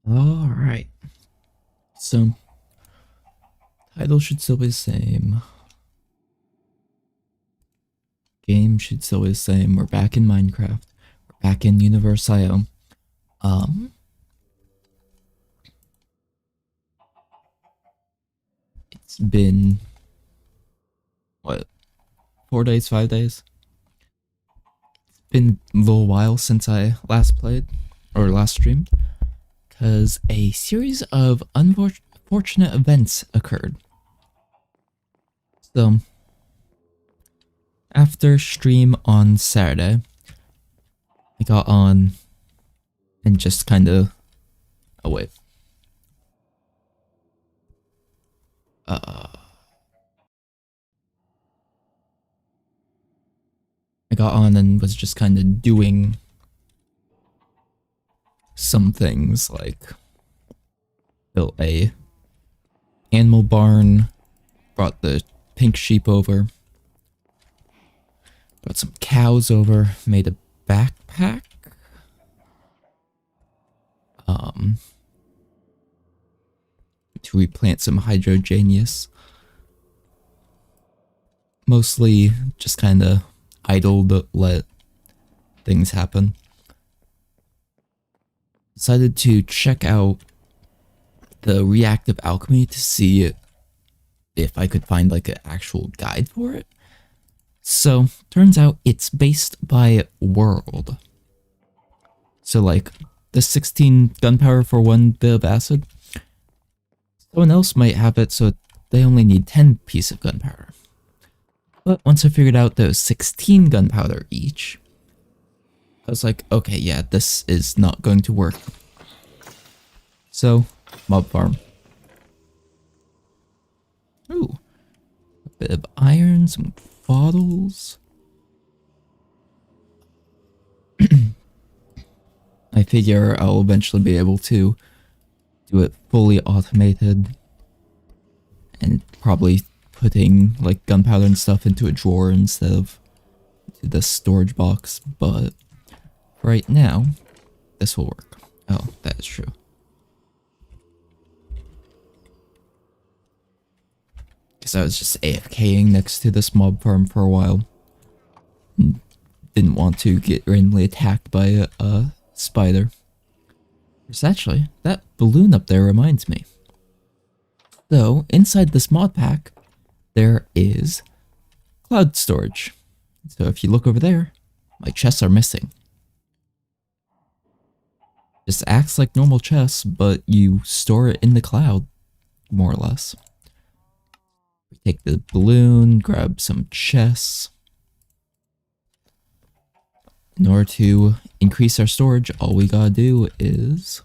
All right. So, title should still be the same. Game should still be the same. We're back in Minecraft. We're back in Universe.io. Um, it's been what, 4 days, 5 days? It's been a little while since I last played or last streamed, because a series of unfortunate events occurred. So, after stream on Saturday, I got on and just kind of. Oh, wait. I got on and was just kind of doing some things, like built a animal barn, brought the pink sheep over, brought some cows over, made a backpack, to replant some hydrogeneous. Mostly just kind of idled, let things happen. Decided to check out the reactive alchemy to see if I could find like an actual guide for it. So, turns out it's based by world. So like, the 16 gunpowder for one bit of acid, someone else might have it, so they only need 10 pieces of gunpowder. But once I figured out those 16 gunpowder each, I was like, okay, yeah, this is not going to work. So, mob farm. Ooh, a bit of iron, some bottles. I figure I'll eventually be able to do it fully automated and probably putting like gunpowder and stuff into a drawer instead of into the storage box, but right now this will work. Oh, that is true. Because I was just AFKing next to this mob farm for a while. Didn't want to get randomly attacked by a spider. There's actually, that balloon up there reminds me. So, inside this mod pack, there is cloud storage. So if you look over there, my chests are missing. Just acts like normal chests, but you store it in the cloud, more or less. We take the balloon, grab some chests. In order to increase our storage, all we gotta do is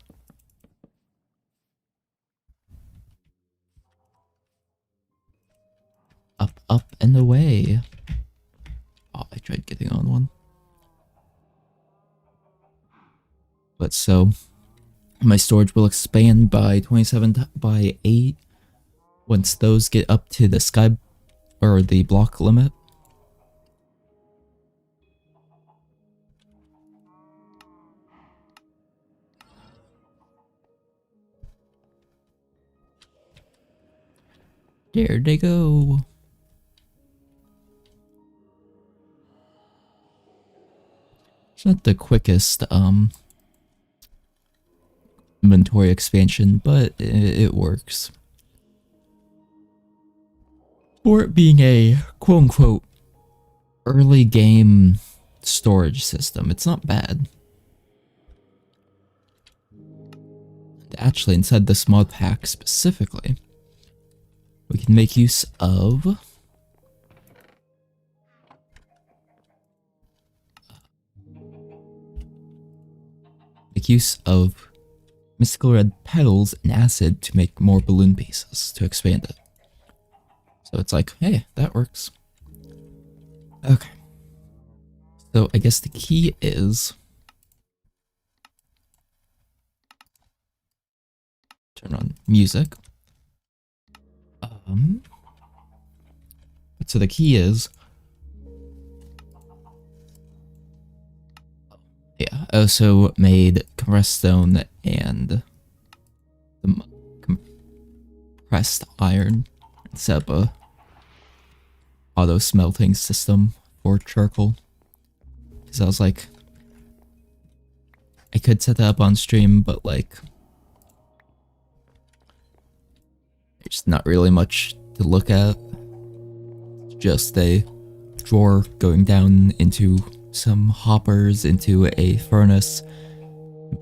up, up, and away. Oh, I tried getting on one. But so, my storage will expand by 27 by 8 once those get up to the sky or the block limit. There they go. It's not the quickest inventory expansion, but it works. For it being a quote-unquote early game storage system, it's not bad. Actually, inside this mod pack specifically, we can make use of mystical red petals and acid to make more balloon pieces to expand it. So it's like, hey, that works. Okay. So I guess the key is turn on music. So the key is, yeah, I also made compressed stone and the compressed iron and set up a auto smelting system for charcoal. Because I was like, I could set that up on stream, but like, there's not really much to look at. It's just a drawer going down into some hoppers into a furnace,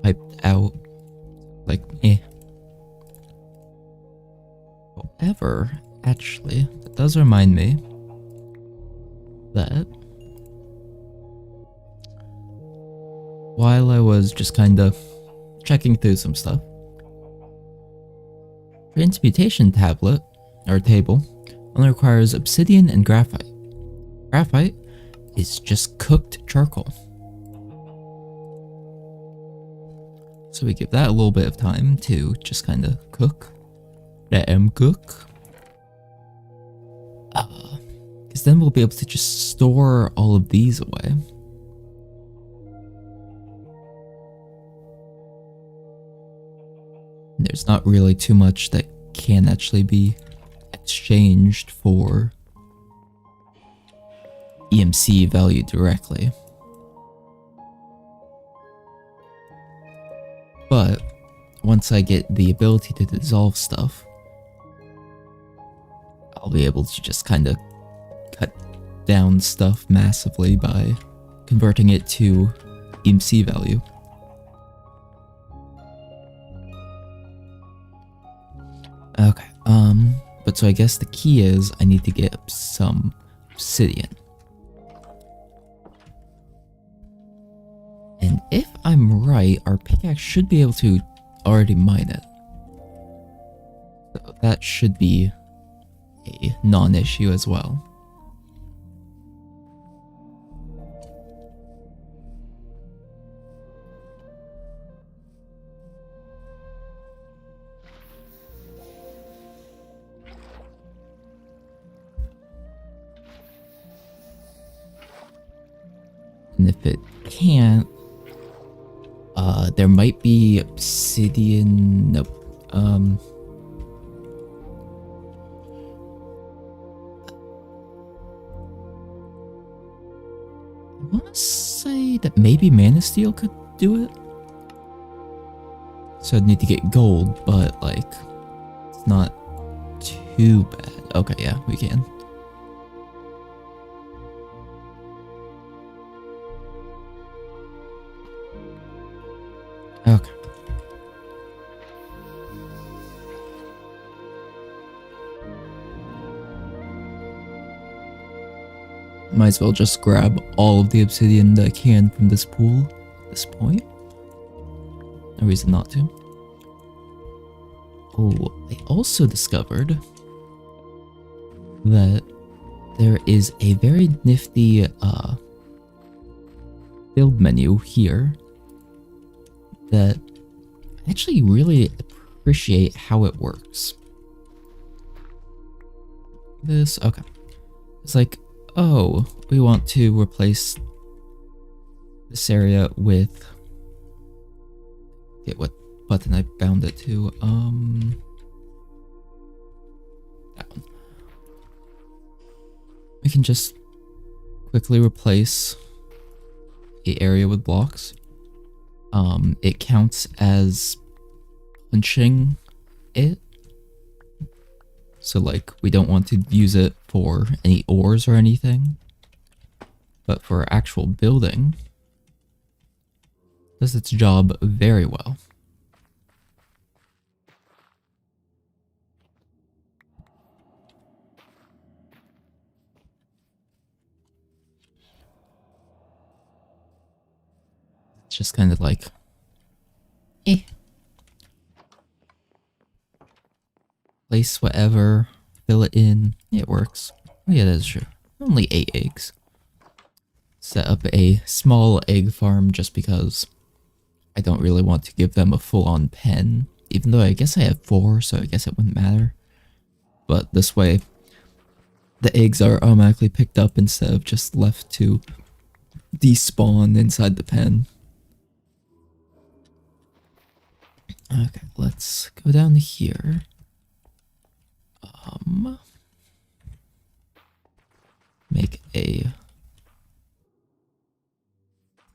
piped out. Like, eh. However, actually, that does remind me that while I was just kinda checking through some stuff, transmutation tablet, or table, only requires obsidian and graphite. Graphite is just cooked charcoal. So we give that a little bit of time to just kinda cook. Let 'em cook. Because then we'll be able to just store all of these away. There's not really too much that can actually be exchanged for EMC value directly. But once I get the ability to dissolve stuff, I'll be able to just kind of cut down stuff massively by converting it to EMC value. Okay, but so I guess the key is I need to get some obsidian. And if I'm right, our pickaxe should be able to already mine it. So that should be a non-issue as well. And if it can't, there might be obsidian. Nope. I want to say that maybe Mana Steel could do it. So I'd need to get gold, but like, it's not too bad. Okay, yeah, we can. Okay. Might as well just grab all of the obsidian that I can from this pool at this point. No reason not to. Oh, I also discovered that there is a very nifty build menu here that I actually really appreciate how it works. This, okay. It's like, oh, we want to replace this area with, get what button I bound it to, that one. We can just quickly replace the area with blocks. It counts as punching it. So like, we don't want to use it for any ores or anything. But for actual building, it does its job very well. It's just kind of like, eh. Place whatever, fill it in, it works. Oh yeah, that's true. Only 8 eggs. Set up a small egg farm just because I don't really want to give them a full-on pen. Even though I guess I have 4, so I guess it wouldn't matter. But this way, the eggs are automatically picked up instead of just left to despawn inside the pen. Okay, let's go down here. Make a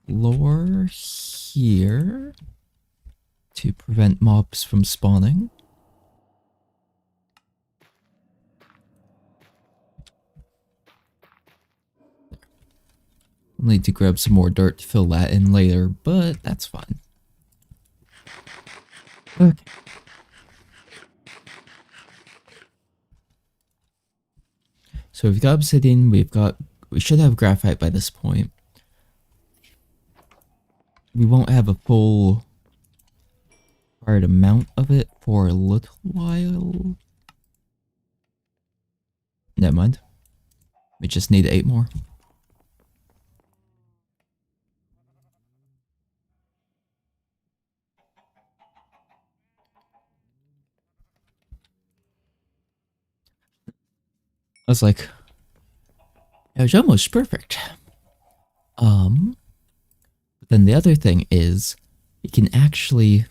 floor here to prevent mobs from spawning. I'll need to grab some more dirt to fill that in later, but that's fine. Okay. So we've got obsidian, we should have graphite by this point. We won't have a full hard amount of it for a little while. Never mind. We just need 8 more. I was like, it was almost perfect. But then the other thing is, you can actually...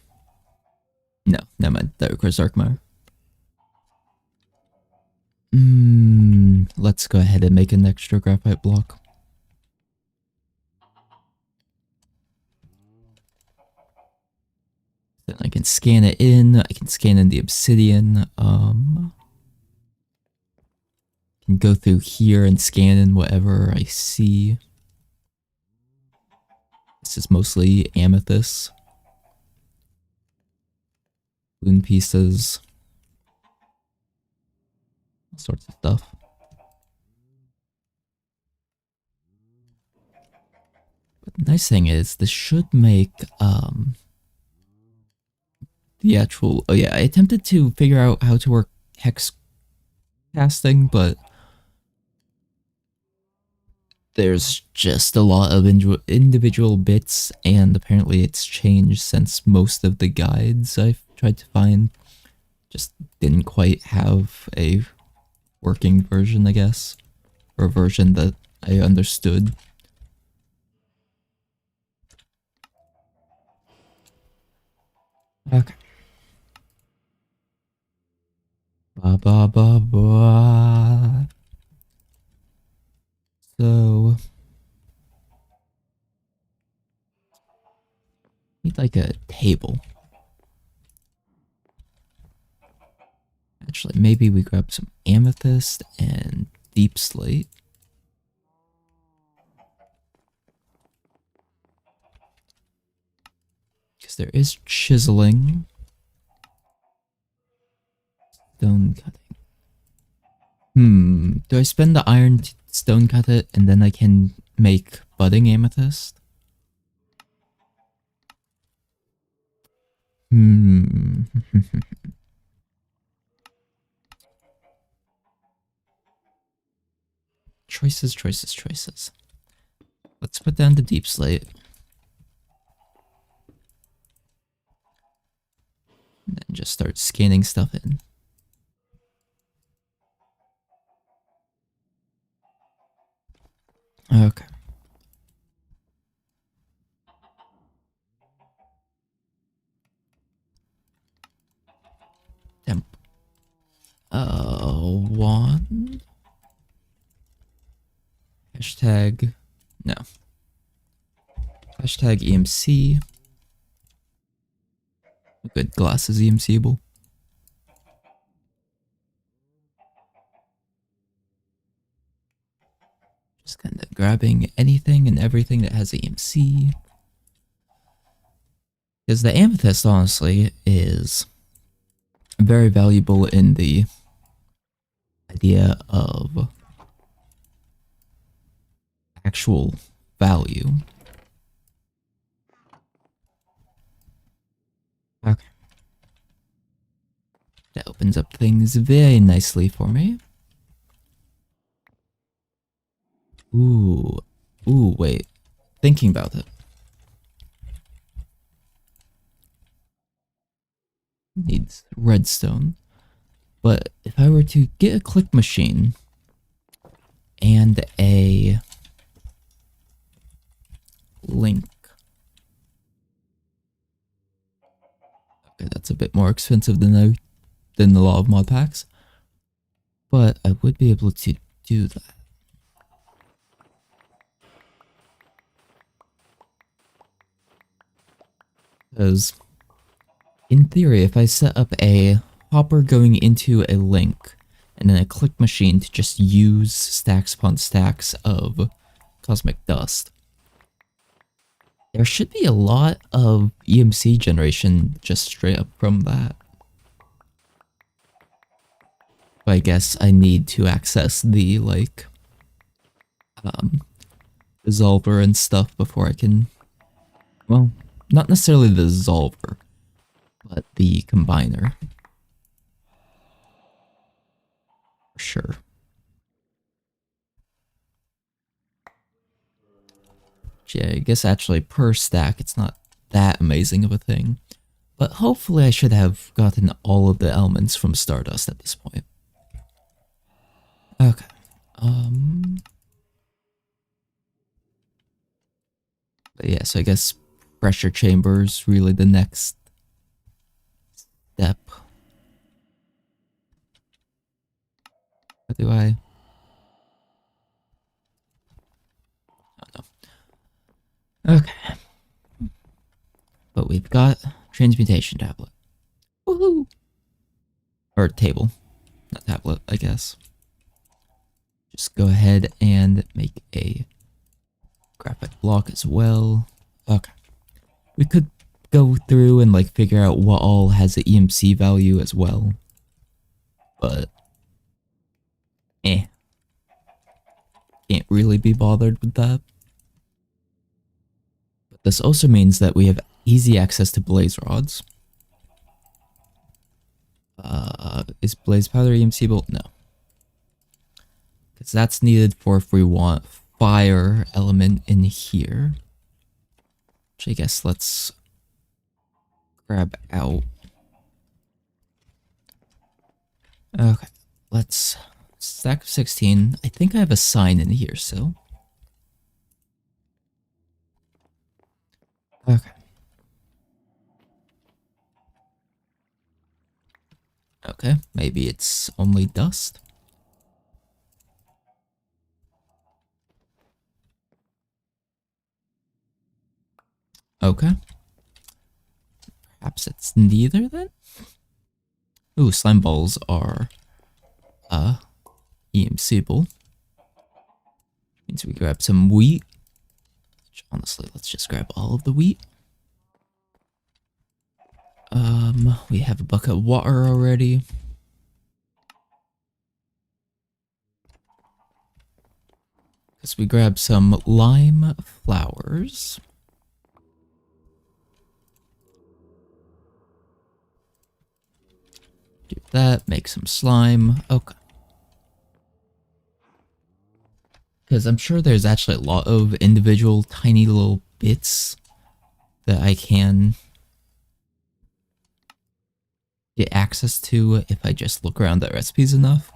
No, never mind. That requires dark matter. Let's go ahead and make an extra graphite block. Then I can scan it in. I can scan in the obsidian. Can go through here and scan in whatever I see. This is mostly amethyst. Balloon pieces. All sorts of stuff. But the nice thing is, this should make, the actual... Oh yeah, I attempted to figure out how to work hex casting, but there's just a lot of individual bits, and apparently it's changed since most of the guides I've tried to find just didn't quite have a working version, I guess, or a version that I understood. Okay. Ba ba ba ba. So, need like a table. Actually, maybe we grab some amethyst and deep slate. Because there is chiseling. Stone cutting. Do I spend the iron to stone cut it and then I can make budding amethyst? Choices, choices, choices. Let's put down the deep slate. And then just start scanning stuff in. Okay. Temp. 1. Hashtag. No. Hashtag EMC. Good, glass is EMCable. Just kind of grabbing anything and everything that has EMC. Because the amethyst, honestly, is very valuable in the idea of actual value. Okay. That opens up things very nicely for me. Ooh, wait. Thinking about it. Needs redstone. But if I were to get a click machine and a link. Okay, that's a bit more expensive than a lot of mod packs, but I would be able to do that. Because in theory, if I set up a hopper going into a link and then a click machine to just use stacks upon stacks of cosmic dust, there should be a lot of EMC generation just straight up from that. But I guess I need to access the, like, dissolver and stuff before I can, well, not necessarily the dissolver, but the combiner. For sure. Yeah, I guess actually per stack it's not that amazing of a thing. But hopefully I should have gotten all of the elements from Stardust at this point. Okay. But yeah, so I guess pressure chambers really the next step. What do I? Oh no. Okay. But we've got transmutation tablet. Woohoo! Or table. Not tablet, I guess. Just go ahead and make a graphic block as well. Okay. We could go through and like figure out what all has an EMC value as well. But can't really be bothered with that. But this also means that we have easy access to blaze rods. Is blaze powder EMC-able? No. Because that's needed for if we want fire element in here. Which I guess let's grab out. Okay, let's stack of 16. I think I have a sign in here, so. Okay. Okay, maybe it's only dust. Okay. Perhaps it's neither then? Ooh, slime balls are, EMC-able. Means we grab some wheat. Which, honestly, let's just grab all of the wheat. We have a bucket of water already. Because we grab some lime flowers. Do that, make some slime. Okay. Because I'm sure there's actually a lot of individual tiny little bits that I can get access to if I just look around at recipes enough.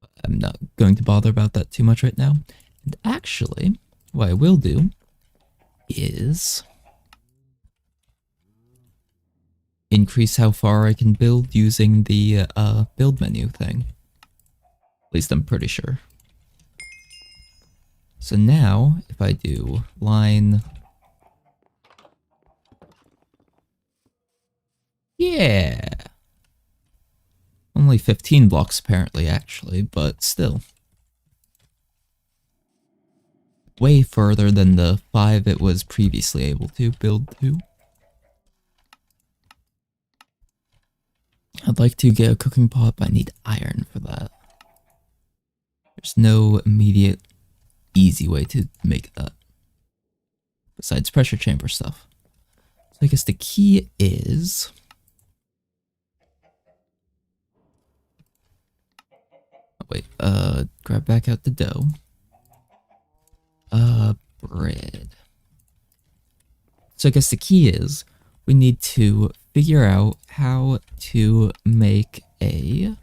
But I'm not going to bother about that too much right now. And actually, what I will do is increase how far I can build using the build menu thing. At least I'm pretty sure. So now, if I do line... Yeah! Only 15 blocks apparently, actually, but still. Way further than the 5 it was previously able to build to. I'd like to get a cooking pot, but I need iron for that. There's no immediate easy way to make that. Besides pressure chamber stuff. So I guess the key is... Oh, wait, grab back out the dough. Bread. So I guess the key is we need to figure out how to make a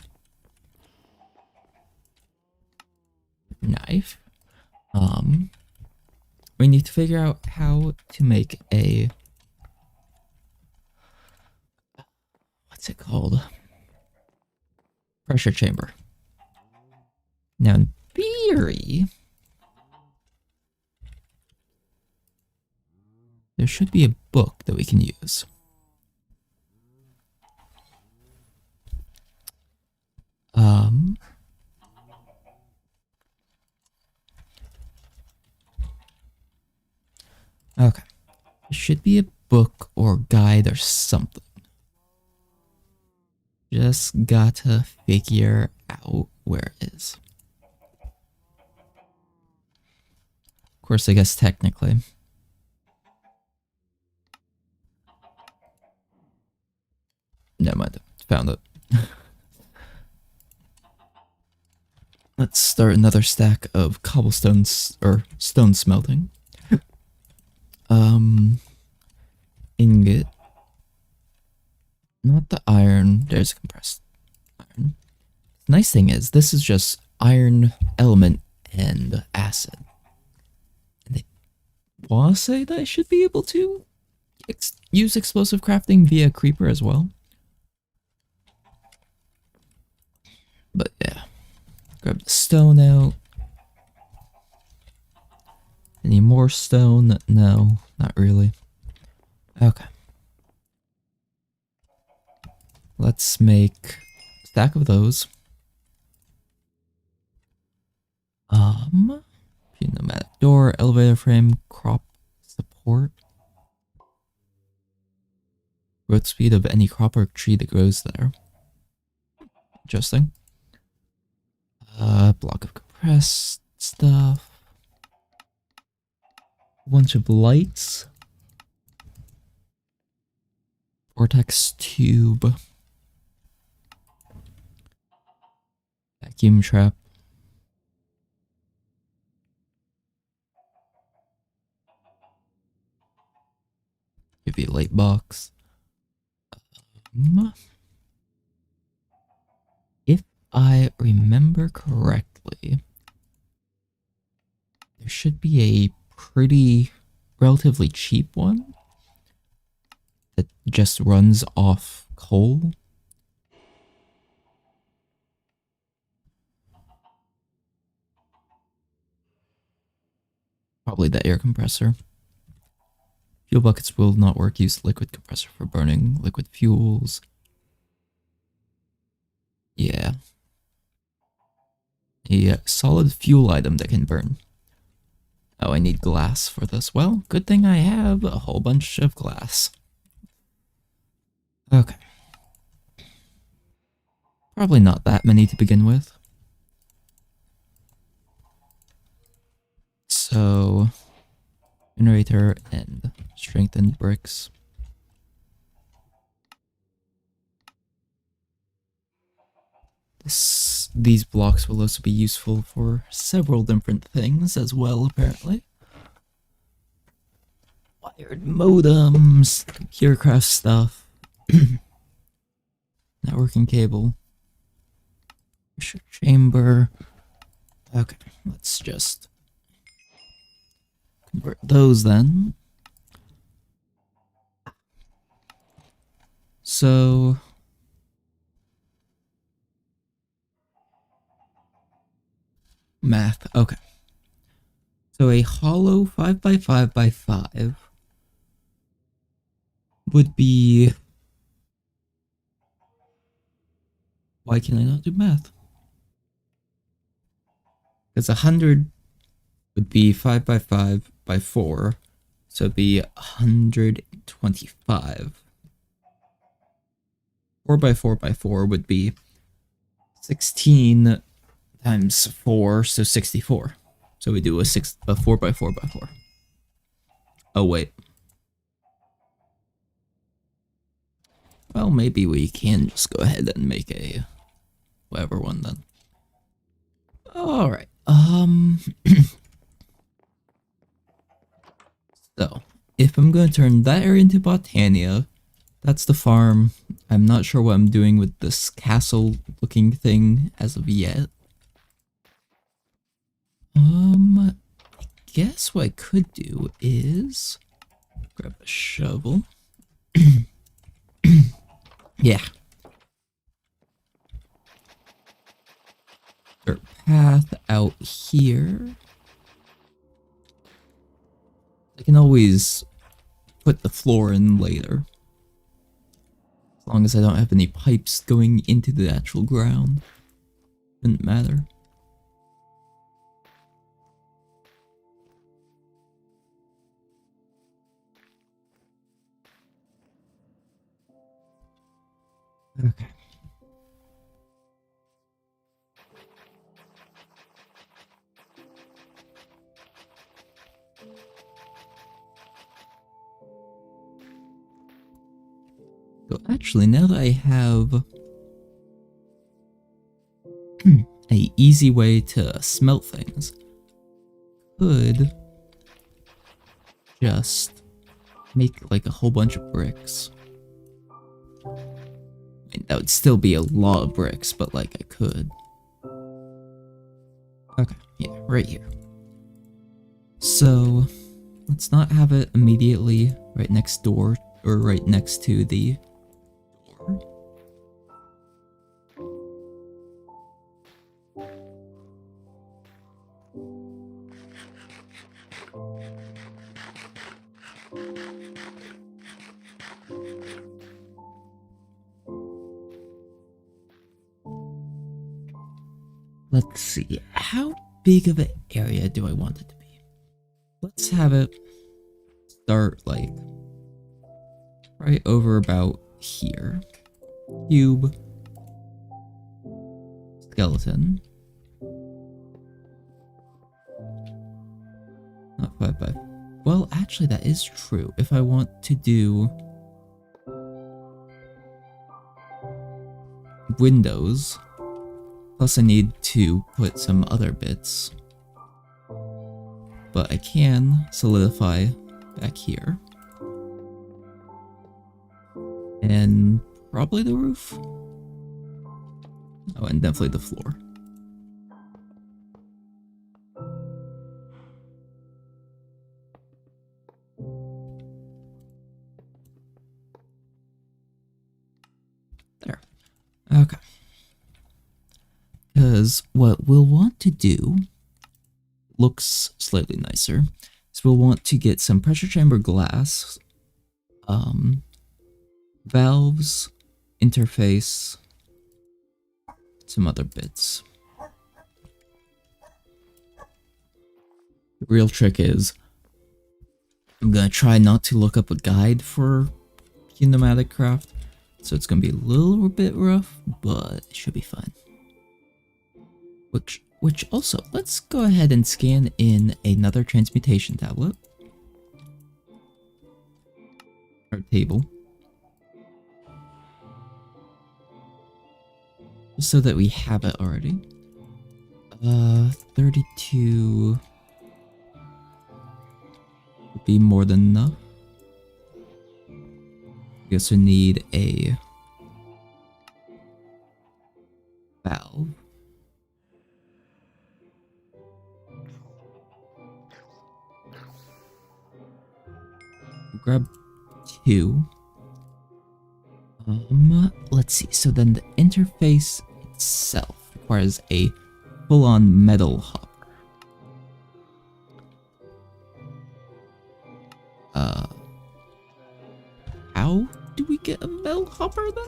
knife. We need to figure out how to make a what's it called? Pressure chamber. Now, in theory, there should be a book that we can use. Okay. There should be a book or guide or something. Just gotta figure out where it is. Of course, I guess technically. Never mind. Found it. Let's start another stack of cobblestones or stone smelting. Ingot. Not the iron. There's a compressed iron. The nice thing is, this is just iron element and acid. And they want to say that I should be able to use explosive crafting via creeper as well. But yeah. Grab the stone out. Any more stone? No, not really. Okay. Let's make a stack of those. Pneumatic door, elevator frame, crop support. Growth speed of any crop or tree that grows there. Interesting. Block of compressed stuff. A bunch of lights. Vortex tube. Vacuum trap. UV light box. If I remember correctly, there should be a pretty relatively cheap one that just runs off coal. Probably the air compressor. Fuel buckets will not work. Use liquid compressor for burning liquid fuels. Yeah. A solid fuel item that can burn. Oh, I need glass for this. Well, good thing I have a whole bunch of glass. Okay. Probably not that many to begin with. So, generator and strengthened bricks. These blocks will also be useful for several different things as well, apparently. Wired modems, computer craft stuff, networking cable, pressure chamber. Okay, let's just convert those then. So math. Okay. So a hollow 5x5x5 would be... Why can I not do math? Because 100 would be 5x5x4, so it'd be 125. 4x4x4 would be 16 times 4, so 64. So we do a 4x4x4. Oh wait. Well, maybe we can just go ahead and make a whatever one then. Alright. So, if I'm going to turn that area into Botania, that's the farm. I'm not sure what I'm doing with this castle looking thing as of yet. I guess what I could do is grab a shovel. Yeah, path out here. I can always put the floor in later. As long as I don't have any pipes going into the actual ground. Shouldn't matter. Okay. So actually, now that I have a easy way to smelt things, could just make like a whole bunch of bricks. I mean, that would still be a lot of bricks, but like I could. Okay, yeah, right here. So let's not have it immediately right next door or right next to the door. Let's see, how big of an area do I want it to be? Let's have it start like right over about here. Cube. Skeleton. Not 5 by. Well, actually that is true. If I want to do windows, plus I need to put some other bits. But I can solidify back here. And probably the roof. Oh, and definitely the floor. There. Okay. Because what we'll want to do looks slightly nicer. So we'll want to get some pressure chamber glass, valves, interface, some other bits. The real trick is I'm gonna try not to look up a guide for pneumatic craft, so it's gonna be a little bit rough, but it should be fine. Which also, let's go ahead and scan in another transmutation tablet. Or table. Just so that we have it already. 32 would be more than enough. We also need a valve. Grab 2. Let's see. So then the interface itself requires a full-on metal hopper. How do we get a metal hopper then?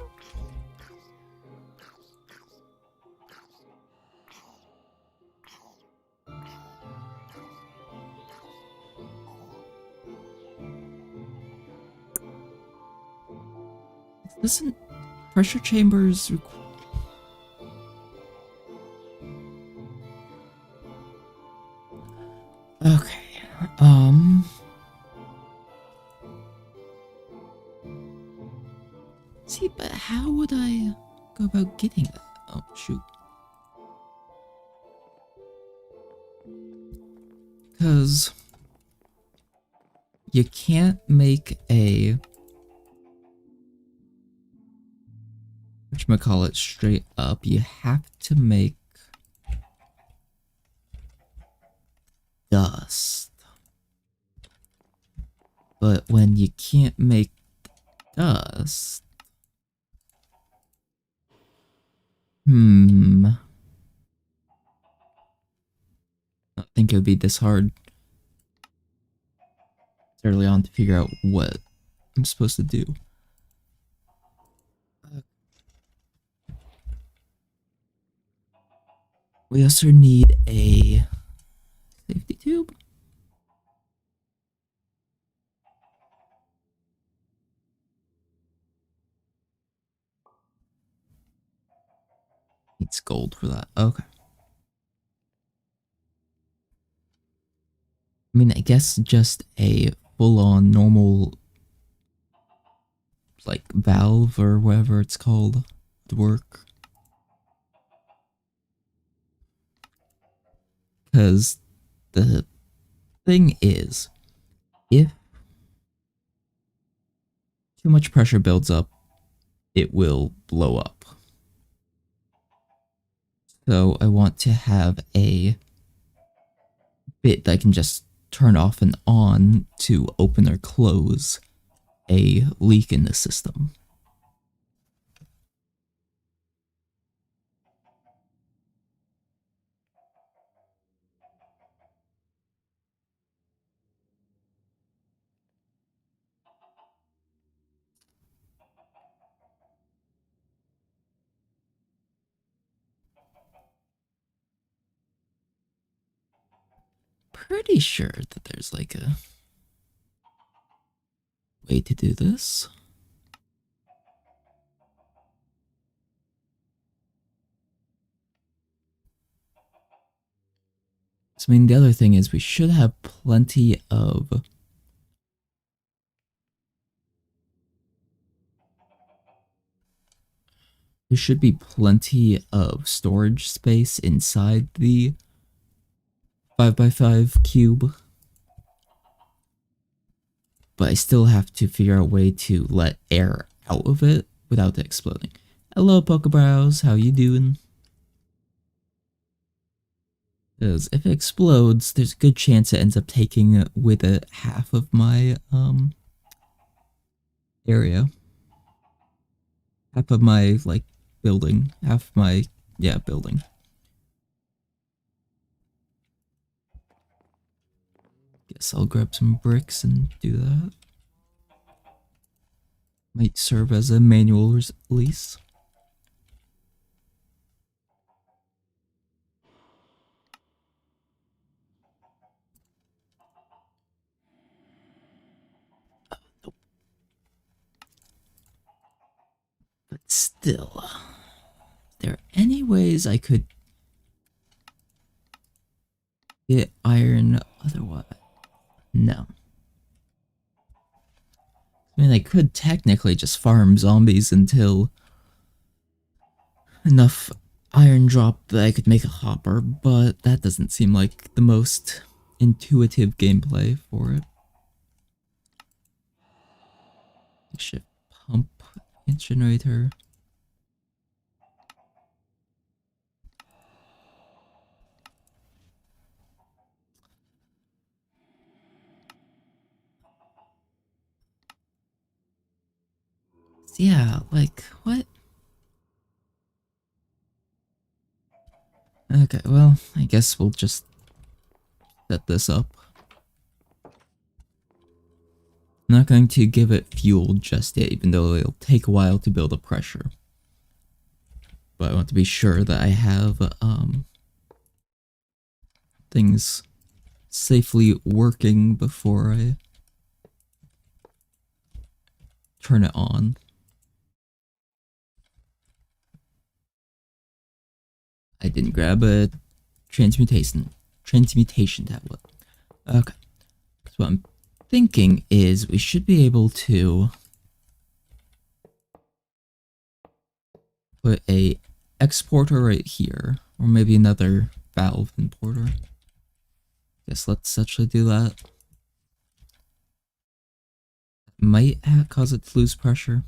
Doesn't pressure chambers okay, see, but how would I go about getting that? Oh, shoot. Because you can't make a whatchamacallit straight up. You have to make dust. But when you can't make dust, think it would be this hard early on to figure out what I'm supposed to do. We also need a safety tube. It's gold for that. Okay. I mean, I guess just a full-on normal, like, valve or whatever it's called would work. Because the thing is, if too much pressure builds up, it will blow up. So I want to have a bit that I can just turn off and on to open or close a leak in the system. Pretty sure that there's like a way to do this. So, I mean, the other thing is we should have plenty of there should be plenty of storage space inside the 5x5 cube. But I still have to figure out a way to let air out of it without it exploding. Hello, Pokebrows, how you doing? Because if it explodes, there's a good chance it ends up taking with it half of my area. Half of my like building. Half my building. Guess I'll grab some bricks and do that. Might serve as a manual release. But still, there are any ways I could get iron otherwise? No. I mean, I could technically just farm zombies until enough iron dropped that I could make a hopper, but that doesn't seem like the most intuitive gameplay for it. Shift pump incinerator. Yeah, like, what? Okay, well, I guess we'll just set this up. I'm not going to give it fuel just yet, even though it'll take a while to build up pressure. But I want to be sure that I have things safely working before I turn it on. I didn't grab a transmutation tablet. Okay. So what I'm thinking is we should be able to put a exporter right here, or maybe another valve importer. Guess let's actually do that. Might cause it to lose pressure.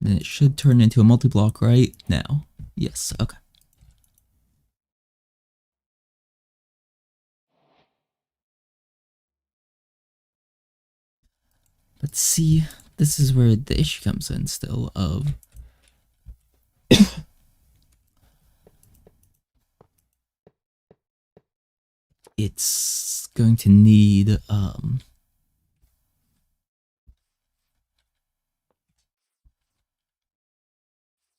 And it should turn into a multi-block right now. Yes, okay. But see, this is where the issue comes in still of it's going to need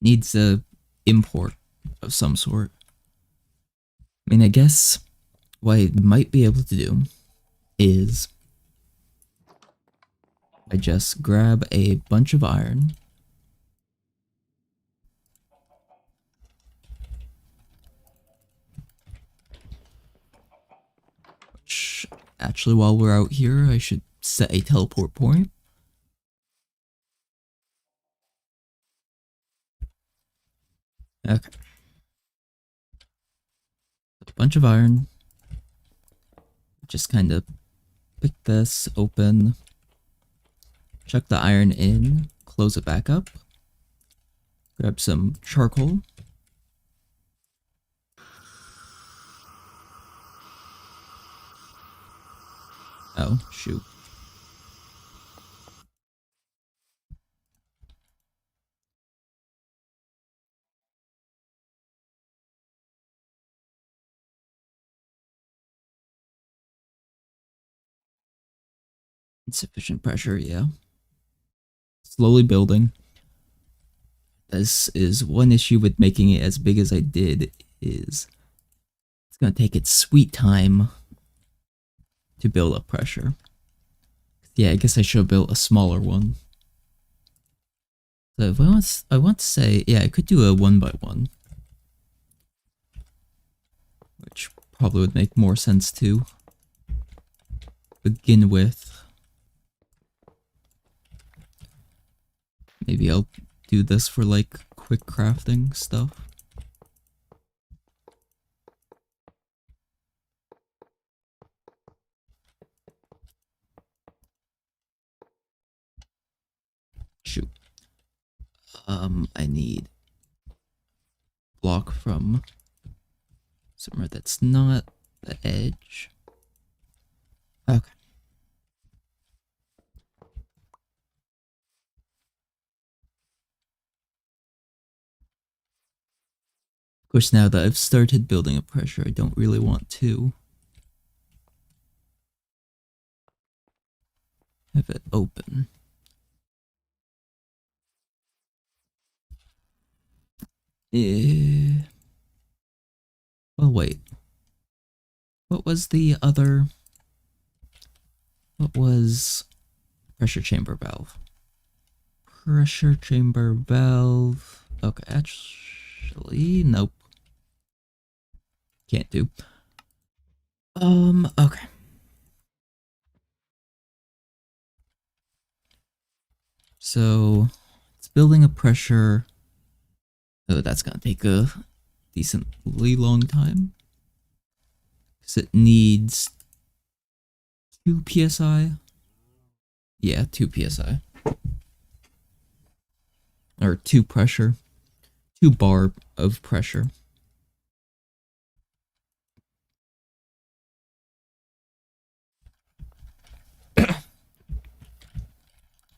needs a import of some sort. I mean, I guess what I might be able to do is I just grab a bunch of iron, which actually while we're out here I should set a teleport point. Okay. A bunch of iron. Just kind of pick this open, chuck the iron in, close it back up, grab some charcoal. Oh, shoot. Insufficient pressure, yeah. Slowly building. This is one issue with making it as big as I did, is it's gonna take its sweet time to build up pressure. Yeah, I guess I should have built a smaller one. So if I want to say, yeah, I could do a 1x1. Which probably would make more sense to begin with. Maybe I'll do this for like quick crafting stuff. Shoot. I need block from somewhere that's not the edge. Okay. Of course, now that I've started building up pressure, I don't really want to have it open. Well, wait. What was the other... What was... Pressure chamber valve? Pressure chamber valve... Okay, actually, nope. Can't do. Okay. So, it's building a pressure... Oh, that's gonna take a decently long time. Because it needs 2 psi. Yeah, 2 psi. Or 2 pressure. 2 bar of pressure.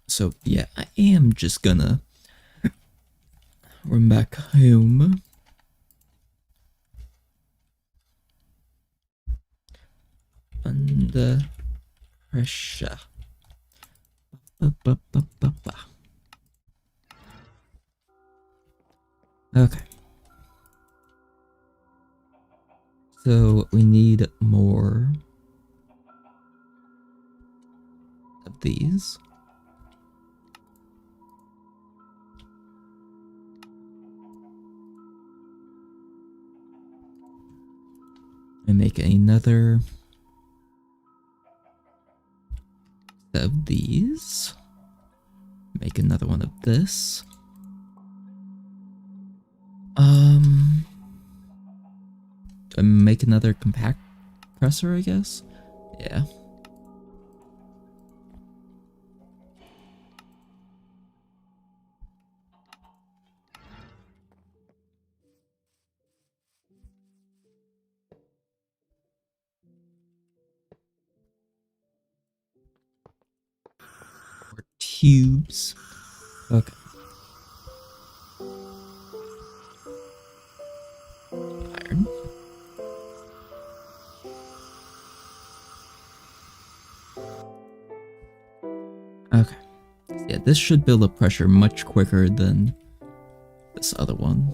So, yeah, I am just gonna run back home. Under pressure. Okay. So we need more of these. And make another of these. Make another one of this. Make another compact presser, I guess? Yeah. More tubes. Okay. Iron. Yeah, this should build up pressure much quicker than this other one.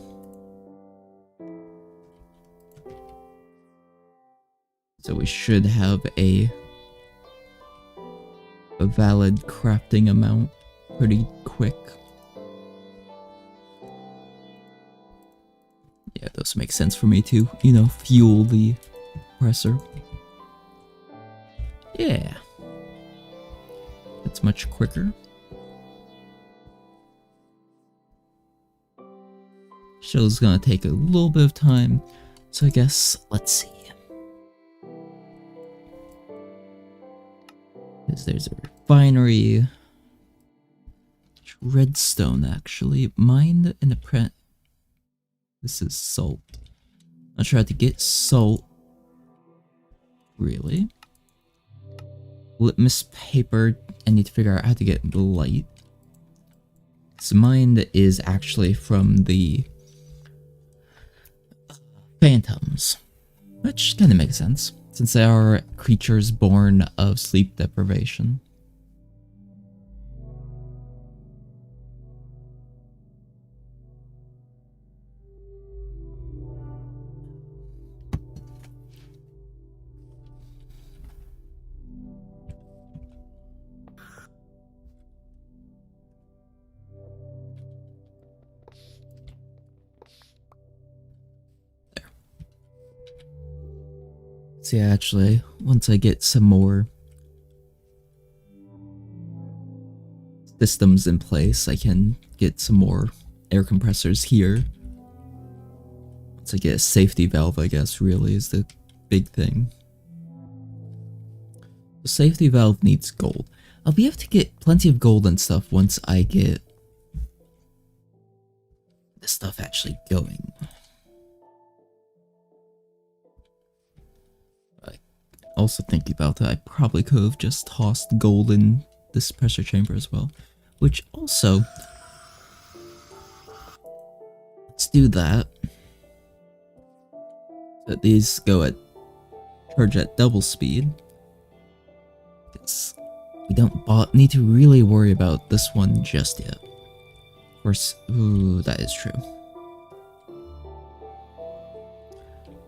So we should have a valid crafting amount pretty quick. Yeah, those make sense for me to, you know, fuel the compressor. Yeah. It's much quicker. Show's gonna take a little bit of time, so I guess, let's see. Because there's a refinery. Redstone, actually. Mined in the print. This is salt. Not sure how to get salt. Really? Litmus paper. I need to figure out how to get light. So mined is actually from the phantoms, which kind of makes sense, since they are creatures born of sleep deprivation. So yeah, actually, once I get some more systems in place, I can get some more air compressors here. Once I get a safety valve, I guess, really is the big thing. The safety valve needs gold. I'll be able to get plenty of gold and stuff once I get this stuff actually going. Also thinking about that, I probably could have just tossed gold in this pressure chamber as well. Which also, let's do that. So these go at charge at double speed. Because we don't need to really worry about this one just yet. Of course, ooh, that is true.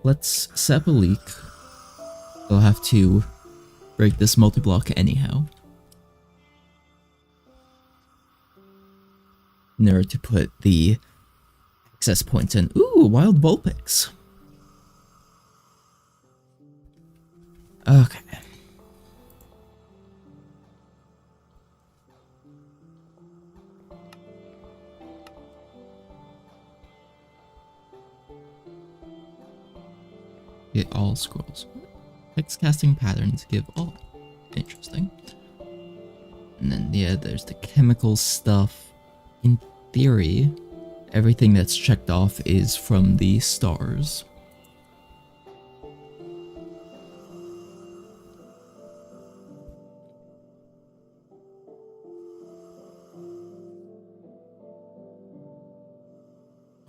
Let's set up a leak. I'll have to break this multi-block anyhow, in order to put the access points in. Ooh, wild Vulpix. Okay. Get all scrolls. Text casting patterns give all. Interesting. And then, yeah, there's the chemical stuff. In theory, everything that's checked off is from the stars.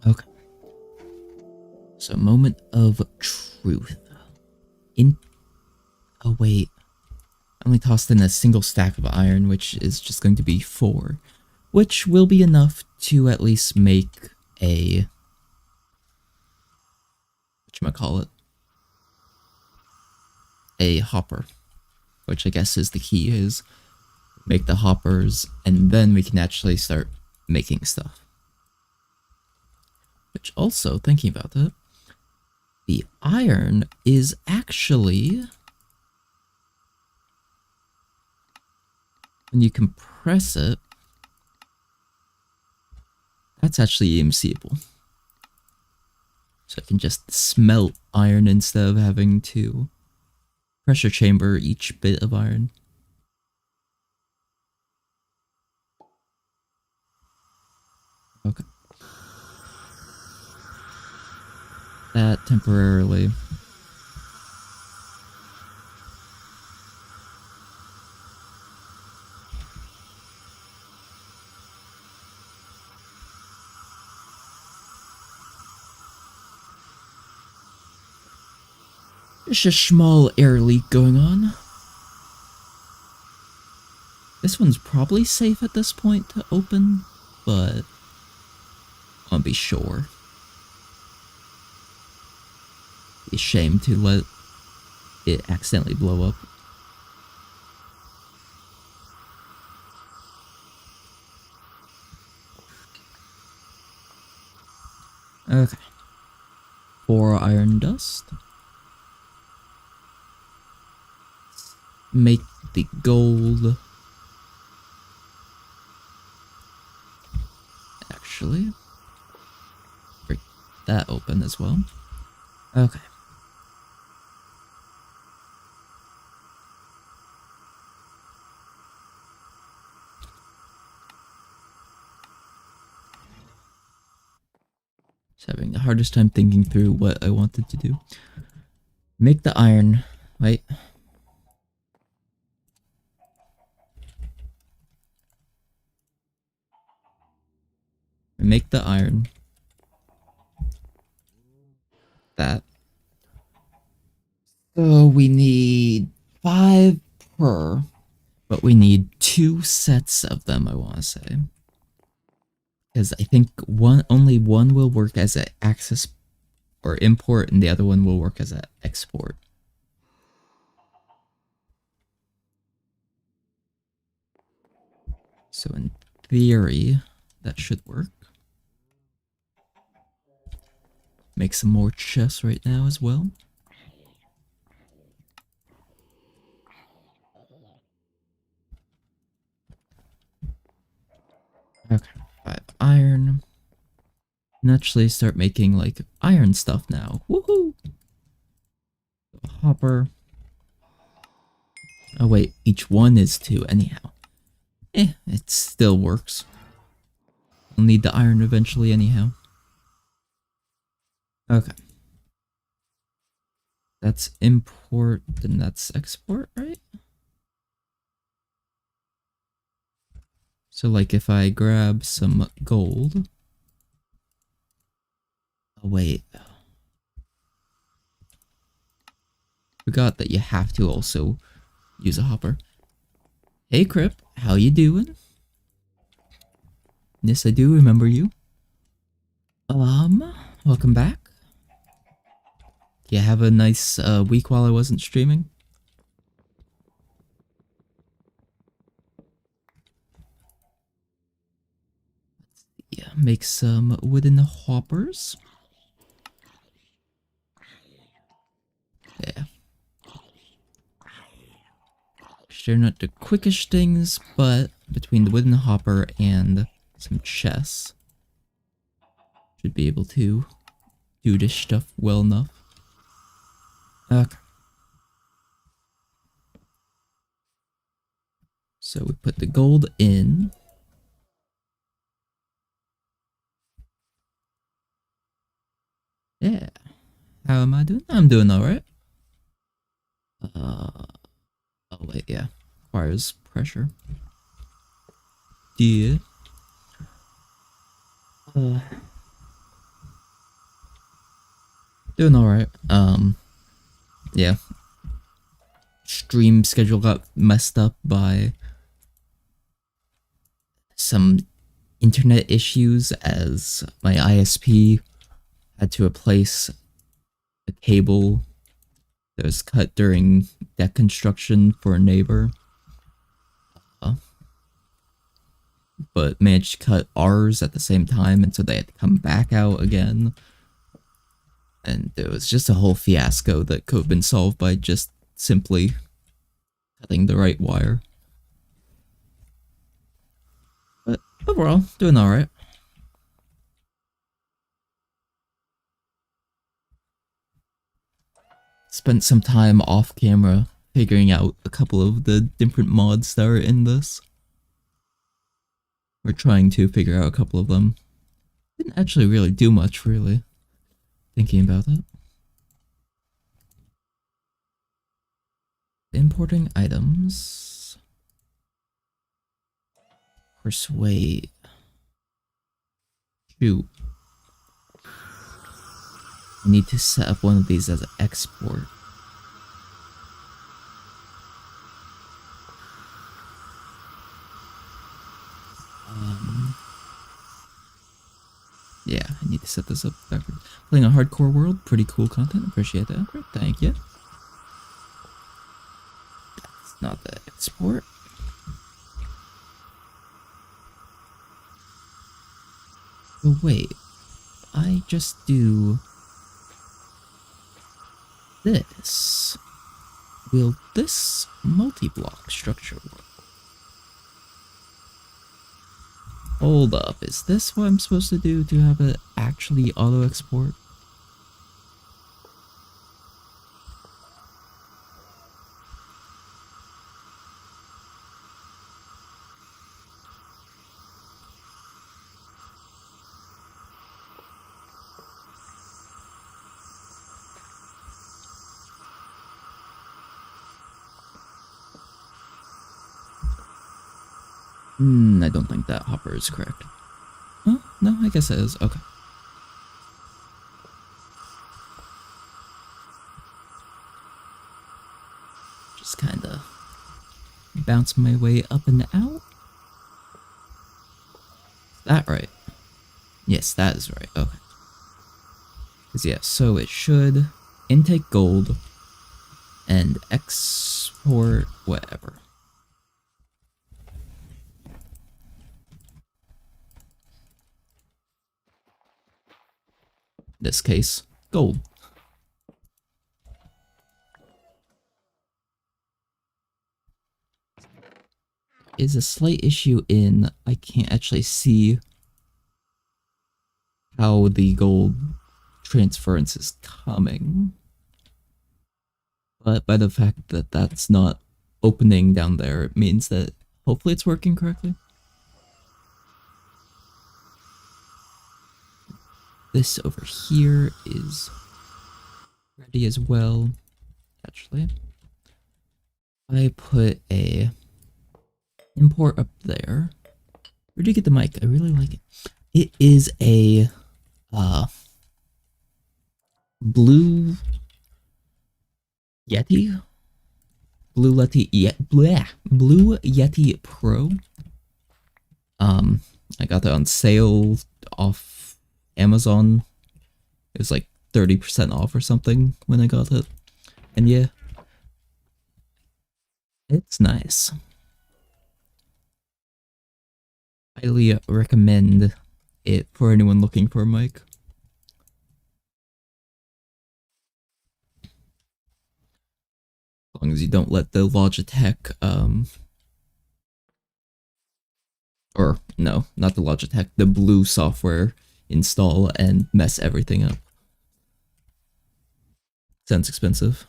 Okay. So, moment of truth. Oh, wait. I only tossed in a single stack of iron, which is just going to be 4. Which will be enough to at least make a... whatchamacallit? A hopper. Which I guess is the key, is make the hoppers, and then we can actually start making stuff. Which also, thinking about that, the iron is actually... when you compress it, that's actually even seeable. So I can just smelt iron instead of having to pressure chamber each bit of iron. Okay. That temporarily. There's a small air leak going on. This one's probably safe at this point to open, but I want to be sure. Be a shame to let it accidentally blow up. Okay. 4 iron dust. Make the gold. Actually, break that open as well. Okay. Just having the hardest time thinking through what I wanted to do. Make the iron. Wait. Make the iron. That. So we need 5 per, but we need 2 sets of them, I want to say. Because I think only one will work as an access or import, and the other one will work as an export. So in theory, that should work. Make some more chests right now as well. Okay, 5 iron. And actually start making like iron stuff now. Woohoo! Hopper. Oh wait, each one is 2 anyhow. It still works. We'll need the iron eventually anyhow. Okay. That's import, then that's export, right? So like if I grab some gold. Oh wait. Forgot that you have to also use a hopper. Hey Crip, how you doing? Yes, I do remember you. Welcome back. Do you have a nice week while I wasn't streaming? Yeah, make some wooden hoppers. Yeah. They're not the quickest things, but between the wooden hopper and some chests, should be able to do this stuff well enough. Okay. So we put the gold in. Yeah. How am I doing? I'm doing alright. Oh wait, yeah. Requires pressure. Yeah. Doing alright. Yeah. Stream schedule got messed up by some internet issues as my ISP had to replace a cable that was cut during deck construction for a neighbor. But managed to cut ours at the same time, and so they had to come back out again. And it was just a whole fiasco that could have been solved by just simply cutting the right wire. But overall, doing alright. Spent some time off camera figuring out a couple of the different mods that are in this. We're trying to figure out a couple of them. Didn't actually really do much, really, thinking about it. Importing items. Persuade. Shoot. I need to set up one of these as an export. Yeah, I need to set this up backwards. Playing a hardcore world, pretty cool content. Appreciate that. Thank you. That's not the export. Oh wait, I just do this. Will this multi-block structure work? Hold up, is this what I'm supposed to do to have it actually auto-export? I don't think that hopper is correct. Oh, no, I guess it is. Okay. Just kinda bounce my way up and out. Is that right? Yes, that is right. Okay. Because, yeah, so it should intake gold and export whatever. In this case, gold. Is a slight issue in I can't actually see how the gold transference is coming. But by the fact that that's not opening down there, it means that hopefully it's working correctly. This over here is ready as well. Actually, I put a import up there. Where'd you get the mic? I really like it. It is a blue Yeti. Blue Yeti Pro. I got that on sale off Amazon. It was like 30% off or something when I got it. And yeah, it's nice. Highly recommend it for anyone looking for a mic. As long as you don't let the Logitech, or no, not the Logitech, the Blue software install and mess everything up. Sounds expensive.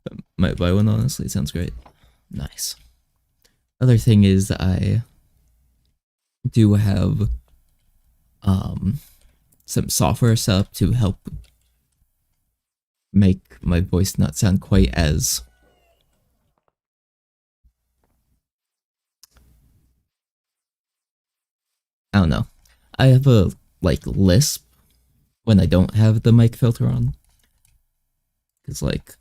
But might buy one, honestly. It sounds great. Nice. Other thing is I do have some software set up to help make my voice not sound quite as I don't know. I have a like lisp when I don't have the mic filter on. Cause like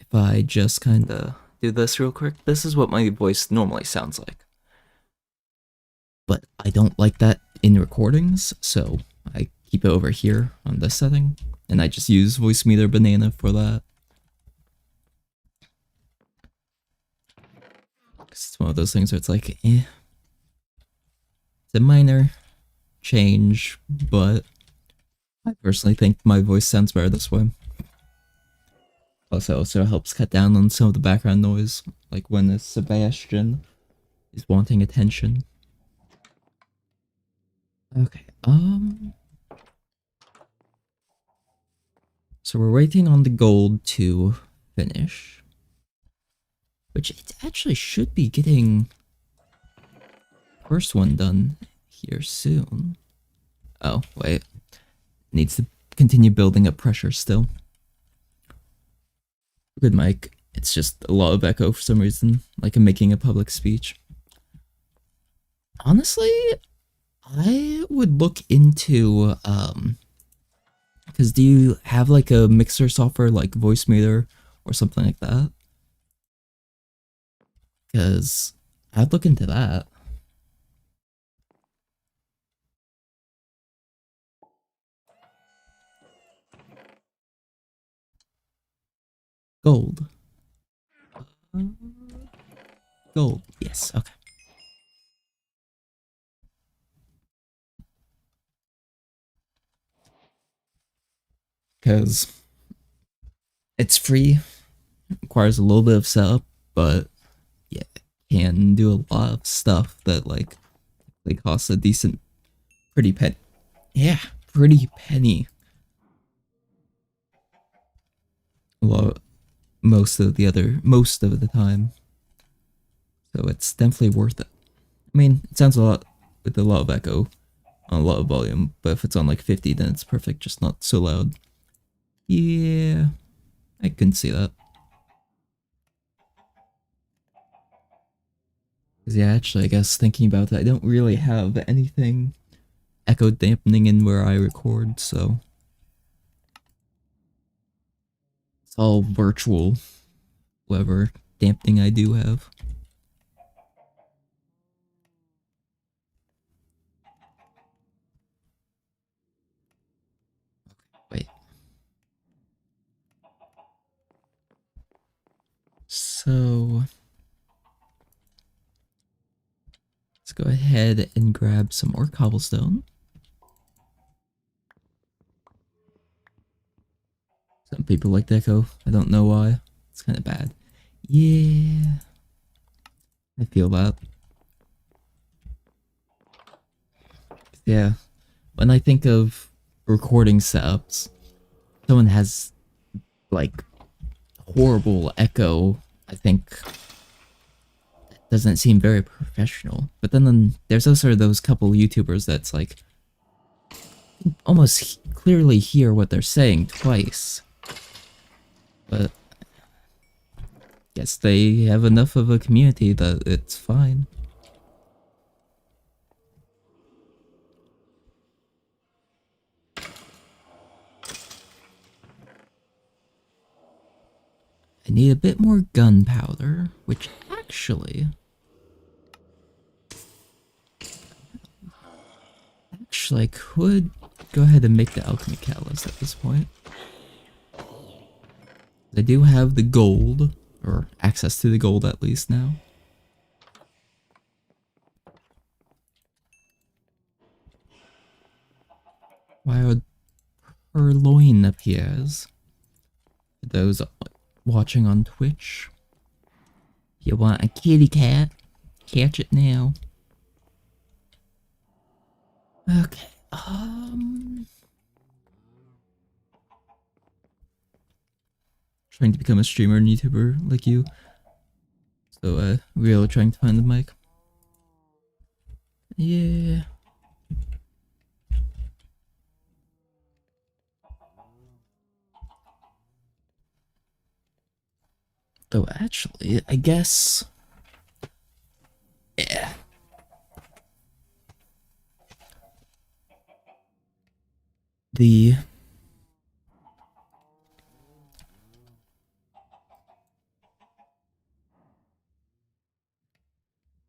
if I just kinda do this real quick, this is what my voice normally sounds like. But I don't like that in recordings, so I keep it over here on this setting, and I just use Voicemeeter Banana for that. It's one of those things where it's like, it's a minor change, but I personally think my voice sounds better this way. Plus, it also helps cut down on some of the background noise, like when a Sebastian is wanting attention. Okay, so we're waiting on the gold to finish, which it actually should be getting first one done here soon. Oh, wait. Needs to continue building up pressure still. Good mic. It's just a lot of echo for some reason, like I'm making a public speech. Honestly, I would look into, because do you have like a mixer software like Voicemeeter or something like that? Because I'd look into that. Gold. Gold. Yes, okay. Because it's free, requires a little bit of setup, but yeah, can do a lot of stuff that like they cost a decent, pretty penny. Yeah, pretty penny. A lot, most of the time. So it's definitely worth it. I mean, it sounds a lot with a lot of echo on a lot of volume, but if it's on like 50, then it's perfect, just not so loud. Yeah, I can see that. Cause yeah, actually, I guess thinking about it, I don't really have anything echo dampening in where I record, so it's all virtual, whatever dampening I do have. Wait. So let's go ahead and grab some more cobblestone. Some people like the echo. I don't know why. It's kind of bad. Yeah, I feel that. Yeah, when I think of recording setups, someone has like horrible echo. I think doesn't seem very professional. But then there's also those couple YouTubers that's like almost clearly hear what they're saying twice. But guess they have enough of a community that it's fine. I need a bit more gunpowder, which actually I could go ahead and make the alchemy catalyst at this point. I do have the gold, or access to the gold at least now. Why would purloin appears? For those watching on Twitch, you want a kitty cat? Catch it now. Okay, trying to become a streamer and YouTuber like you. So, really trying to find the mic. Yeah. Though actually, I guess... Yeah. The...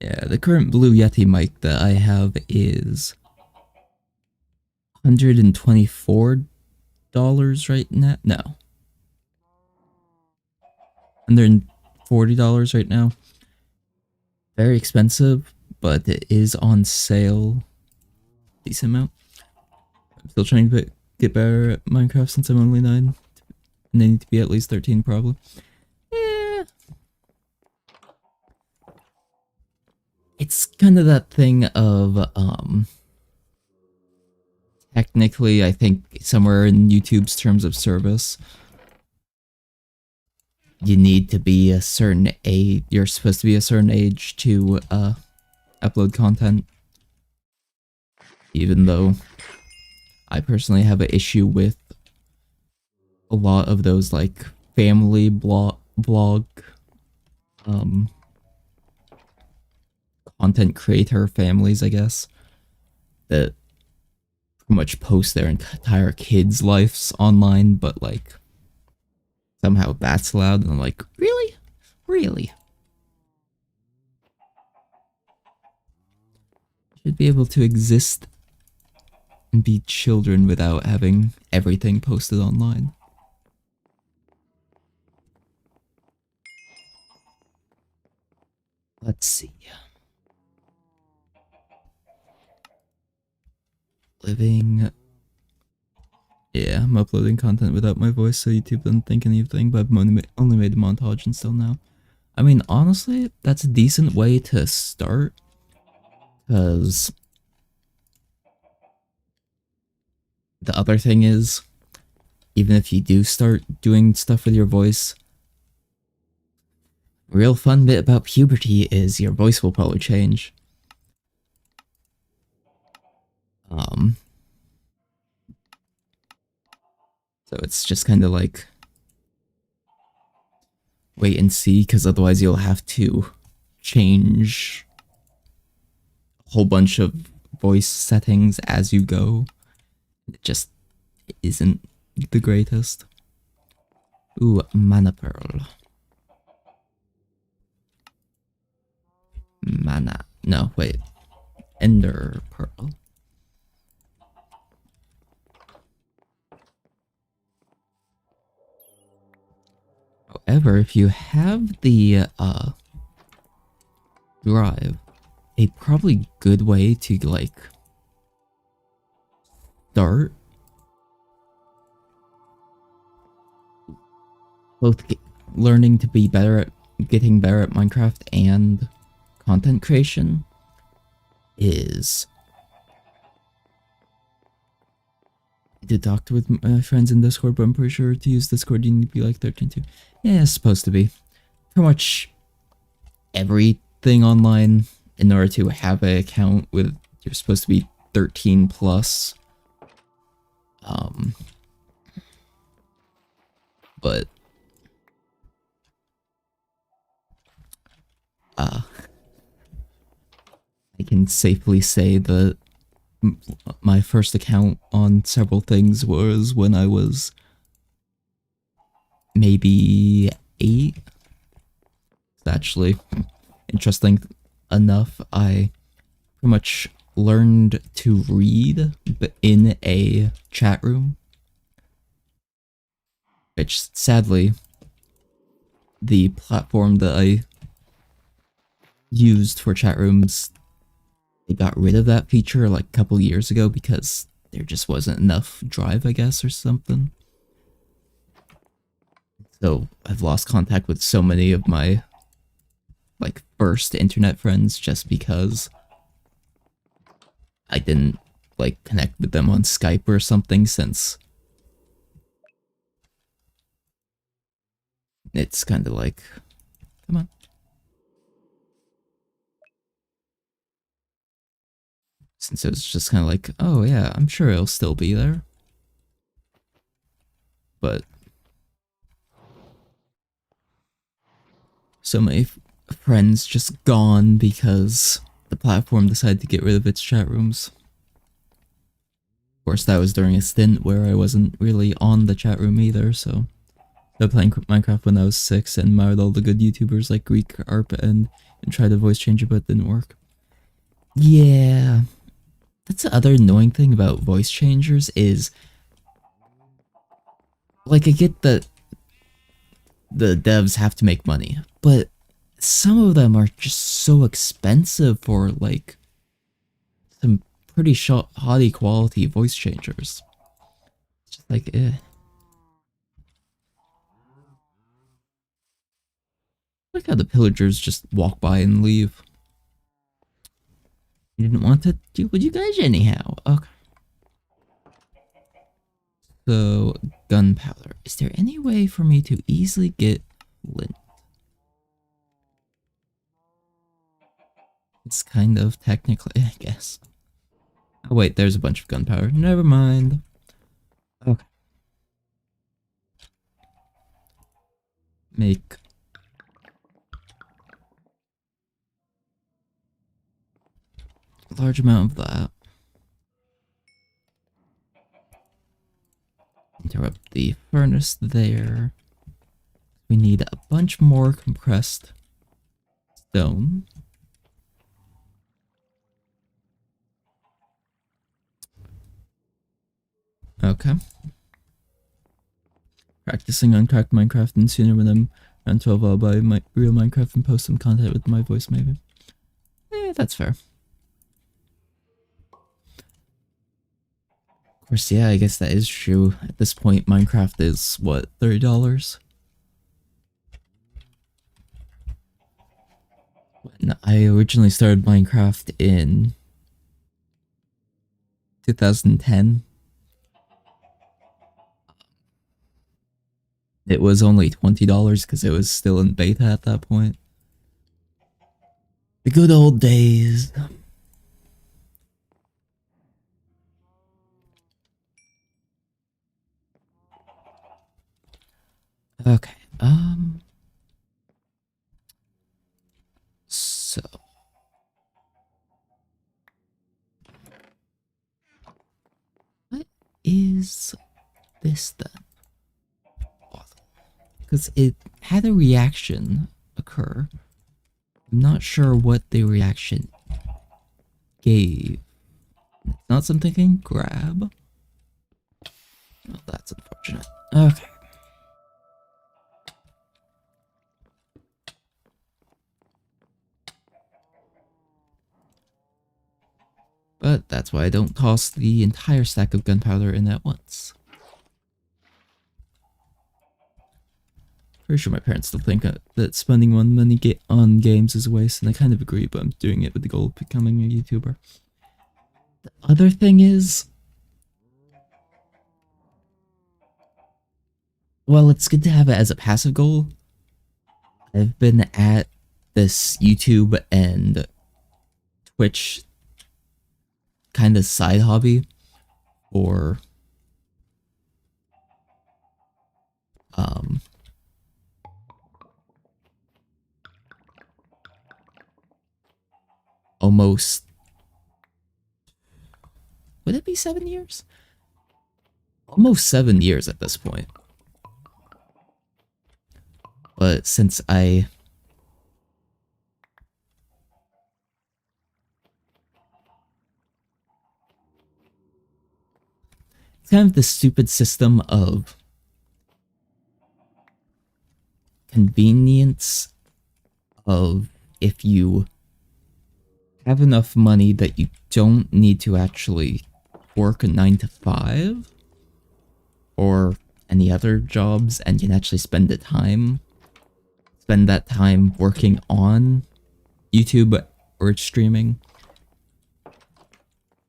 Yeah, the current Blue Yeti mic that I have is $124 right now. No. $140 right now. Very expensive, but it is on sale. Decent amount. I'm still trying to get better at Minecraft since I'm only 9. And I need to be at least 13 probably. Yeah. It's kind of that thing of, technically, I think somewhere in YouTube's terms of service, you need to be a certain age, you're supposed to be a certain age to, upload content. Even though I personally have an issue with a lot of those, like, family blog, content creator families, I guess, that pretty much post their entire kids' lives online, but, like, somehow that's allowed, and I'm like, really? Really? Should be able to exist and be children without having everything posted online. Let's see. Living. Yeah, I'm uploading content without my voice so YouTube doesn't think anything, but I've only made a montage until now. I mean, honestly, that's a decent way to start, because the other thing is, even if you do start doing stuff with your voice, real fun bit about puberty is your voice will probably change. Um, so it's just kind of like wait and see, because otherwise you'll have to change a whole bunch of voice settings as you go. It just isn't the greatest. Ooh, mana pearl. Mana. No, wait. Ender pearl. However, if you have the drive, a probably good way to like start both learning to be better at getting better at Minecraft and content creation is to talk with my friends in Discord, but I'm pretty sure to use Discord you need to be like 13 too. Yeah, it's supposed to be. Pretty much everything online in order to have an account with you're supposed to be 13 plus. But I can safely say that my first account on several things was when I was maybe 8. It's actually interesting enough, I pretty much learned to read in a chat room, which sadly the platform that I used for chat rooms, they got rid of that feature like a couple years ago because there just wasn't enough drive, I guess, or something. So I've lost contact with so many of my like first internet friends just because I didn't like connect with them on Skype or something, since it's kind of like, come on. Since it was just kind of like, oh yeah, I'm sure it'll still be there. But so many friends just gone because the platform decided to get rid of its chat rooms. Of course, that was during a stint where I wasn't really on the chat room either, so I started playing Minecraft when I was 6 and married all the good YouTubers like Greek, Arp, and tried to voice change it, but it didn't work. Yeah, that's the other annoying thing about voice changers is, like, I get that the devs have to make money, but some of them are just so expensive for, like, some pretty shoddy quality voice changers. It's just like, eh. Look how the pillagers just walk by and leave. You didn't want to deal with you guys anyhow. Okay. So, gunpowder. Is there any way for me to easily get lint? It's kind of technically, I guess. Oh wait, there's a bunch of gunpowder. Never mind. Okay. Make a large amount of that. Interrupt the furnace there. We need a bunch more compressed stone. Okay. Practicing on cracked Minecraft and sooner when I'm Around 12, I'll buy my real Minecraft and post some content with my voice, maybe. That's fair. Of course, yeah, I guess that is true. At this point, Minecraft is, what, $30? When I originally started Minecraft in 2010, it was only $20 because it was still in beta at that point. The good old days. Okay, so what is this then? Because it had a reaction occur. I'm not sure what the reaction gave. It's not something I can grab. Oh, that's unfortunate. Okay. But that's why I don't toss the entire stack of gunpowder in at once. Pretty sure my parents still think that spending money on games is a waste, and I kind of agree, but I'm doing it with the goal of becoming a YouTuber. The other thing is, well, it's good to have it as a passive goal. I've been at this YouTube and Twitch kind of side hobby for almost, would it be 7 years? Almost 7 years at this point. But since it's kind of the stupid system of convenience of if you have enough money that you don't need to actually work a 9 to 5 or any other jobs and can actually spend that time working on YouTube or streaming,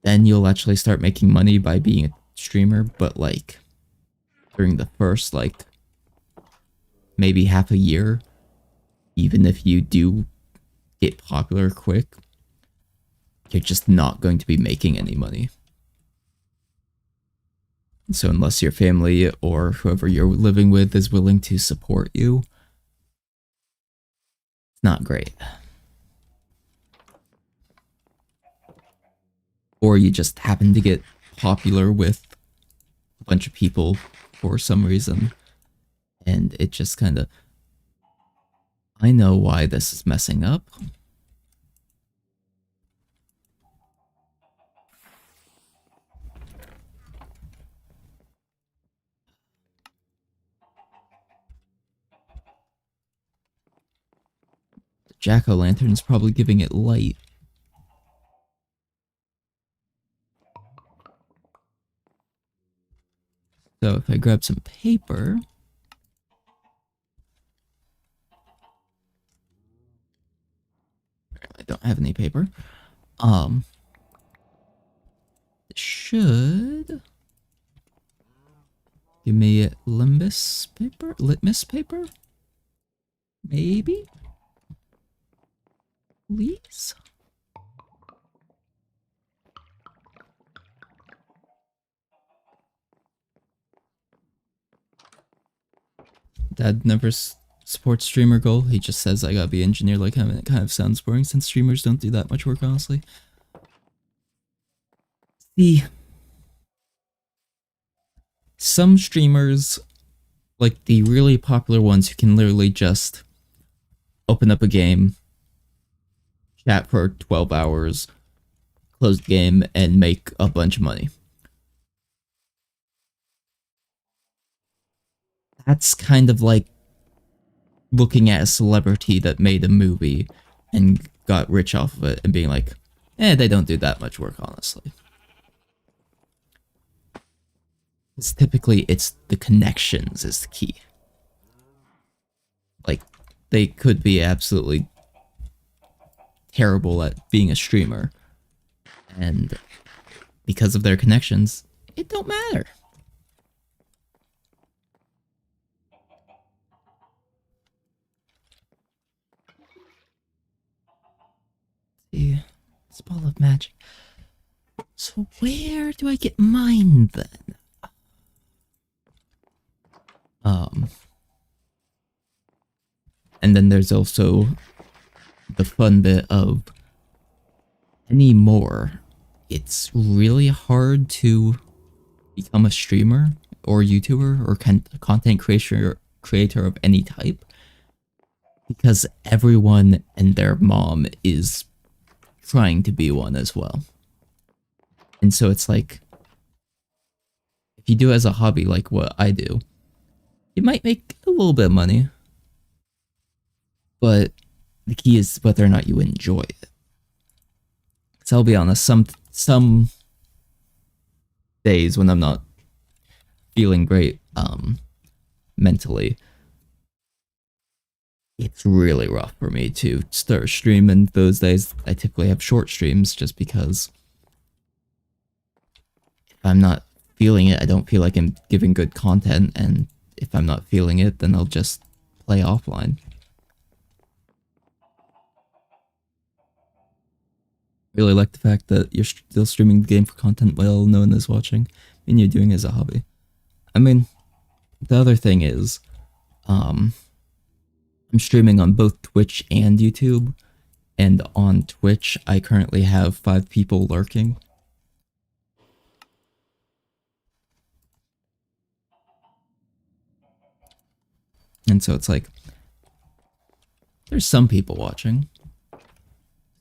then you'll actually start making money by being a streamer. But like during the first like maybe half a year, even if you do get popular quick, you're just not going to be making any money. So unless your family or whoever you're living with is willing to support you, it's not great. Or you just happen to get popular with a bunch of people for some reason, and it just kind of... I know why this is messing up. The jack-o'-lantern is probably giving it light. So if I grab some paper... I don't have any paper. It should give me litmus paper? Maybe? Please? Dad never supports streamer goal. He just says I gotta be an engineer like him, and it kind of sounds boring since streamers don't do that much work, honestly. See, some streamers, like the really popular ones who can literally just open up a game, chat for 12 hours, close the game, and make a bunch of money. That's kind of like looking at a celebrity that made a movie and got rich off of it and being like, they don't do that much work, honestly. It's typically, it's the connections is the key. Like, they could be absolutely terrible at being a streamer, and because of their connections, it don't matter. See, it's ball of magic. So where do I get mine then? And then there's also the fun bit of anymore. It's really hard to become a streamer or YouTuber or content creator of any type because everyone and their mom is trying to be one as well. And so it's like, if you do it as a hobby like what I do, you might make a little bit of money, but the key is whether or not you enjoy it. So I'll be honest, some days when I'm not feeling great mentally, it's really rough for me to start a stream, and those days I typically have short streams just because if I'm not feeling it, I don't feel like I'm giving good content, and if I'm not feeling it, then I'll just play offline. Really like the fact that you're still streaming the game for content while no one is watching, and you're doing it as a hobby. I mean, the other thing is, I'm streaming on both Twitch and YouTube, and on Twitch, I currently have 5 people lurking. And so it's like, there's some people watching.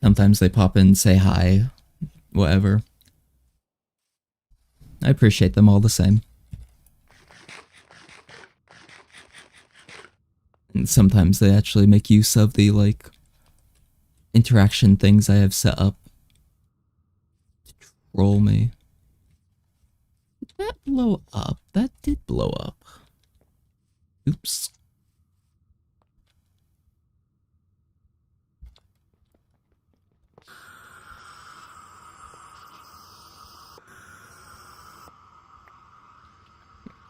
Sometimes they pop in, say hi, whatever. I appreciate them all the same. And sometimes they actually make use of the, like, interaction things I have set up to troll me. Did that blow up? That did blow up. Oops.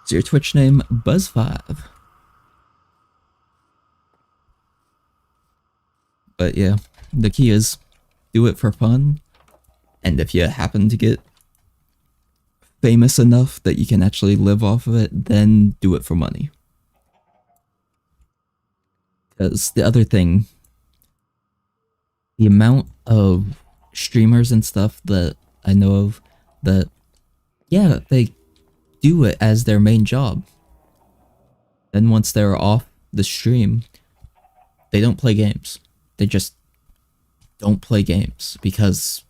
Is your Twitch name Buzz5? But yeah, the key is do it for fun, and if you happen to get famous enough that you can actually live off of it, then do it for money. Because the other thing, the amount of streamers and stuff that I know of that, yeah, they do it as their main job. Then once they're off the stream, they don't play games. They just don't play games because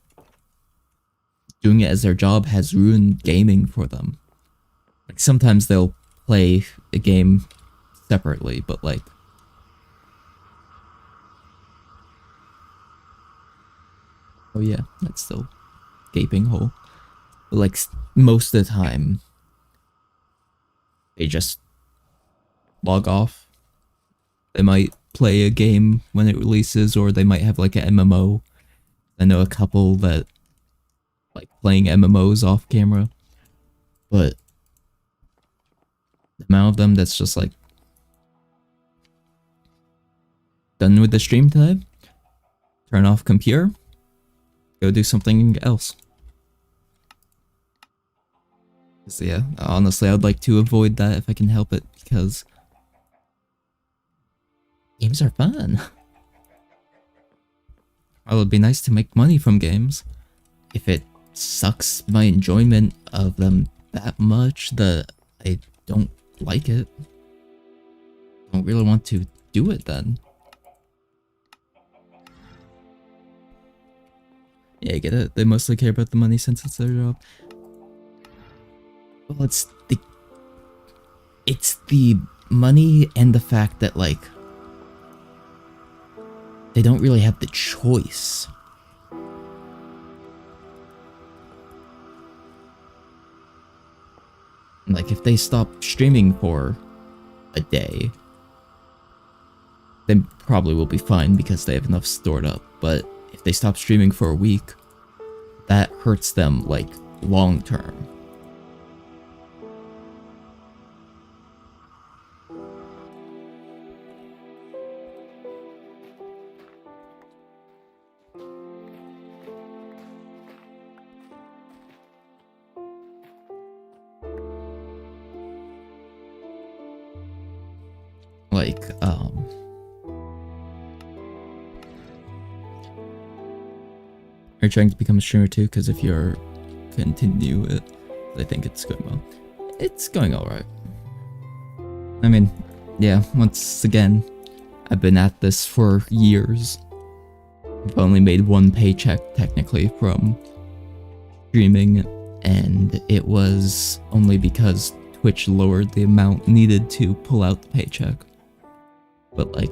doing it as their job has ruined gaming for them. Like, sometimes they'll play a game separately, but like, oh yeah, that's still gaping hole. But like, most of the time, they just log off. They might play a game when it releases, or they might have like an MMO. I know a couple that like playing MMOs off camera, but the amount of them that's just like, done with the stream today, turn off computer, go do something else. So yeah, honestly, I'd like to avoid that if I can help it, because games are fun. Well, it'd be nice to make money from games. If it sucks my enjoyment of them that much that I don't like it, I don't really want to do it then. Yeah, I get it. They mostly care about the money since it's their job. Well, it's the money and the fact that, like, they don't really have the choice. Like, if they stop streaming for a day, they probably will be fine because they have enough stored up. But if they stop streaming for a week, that hurts them, like, long term. Like, are you trying to become a streamer too? Because if you're continue it, I think it's going well. It's going alright. I mean, yeah, once again, I've been at this for years. I've only made one paycheck, technically, from streaming, and it was only because Twitch lowered the amount needed to pull out the paycheck. But, like,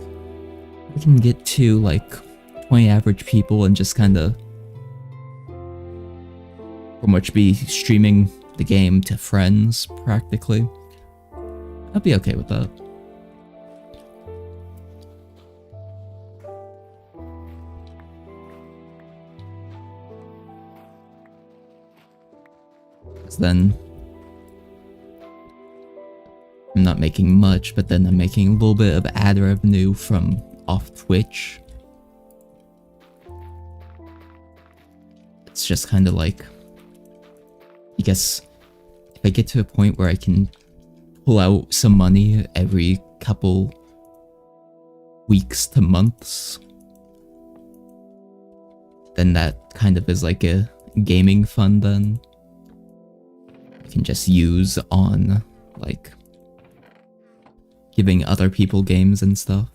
I can get to, like, 20 average people and just kinda pretty much be streaming the game to friends, practically. I'd be okay with that. Because then I'm not making much, but then I'm making a little bit of ad revenue from off Twitch. It's just kind of like, I guess, if I get to a point where I can pull out some money every couple weeks to months, then that kind of is like a gaming fund then. I can just use on, like, giving other people games and stuff.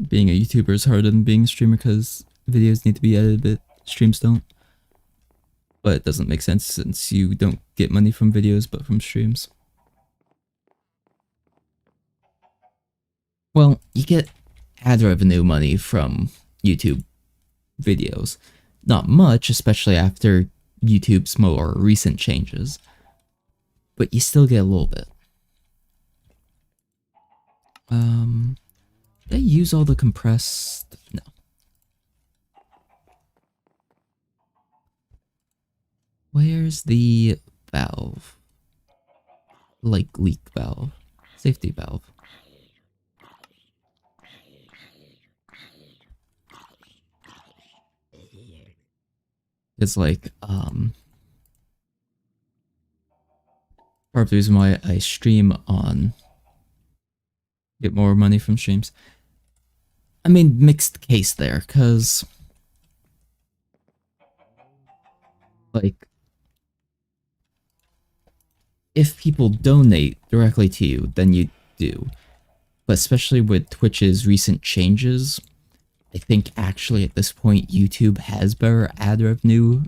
Being a YouTuber is harder than being a streamer because videos need to be edited, but streams don't. But it doesn't make sense since you don't get money from videos, but from streams. Well, you get ad revenue money from YouTube videos. Not much, especially after YouTube's more recent changes. But you still get a little bit. Did I use all the compressed? No. Where's the valve? Like leak valve. Safety valve. It's like, part of the reason why I stream on get more money from streams. I mean, mixed case there, cause like, if people donate directly to you, then you do. But especially with Twitch's recent changes, I think actually at this point YouTube has better ad revenue.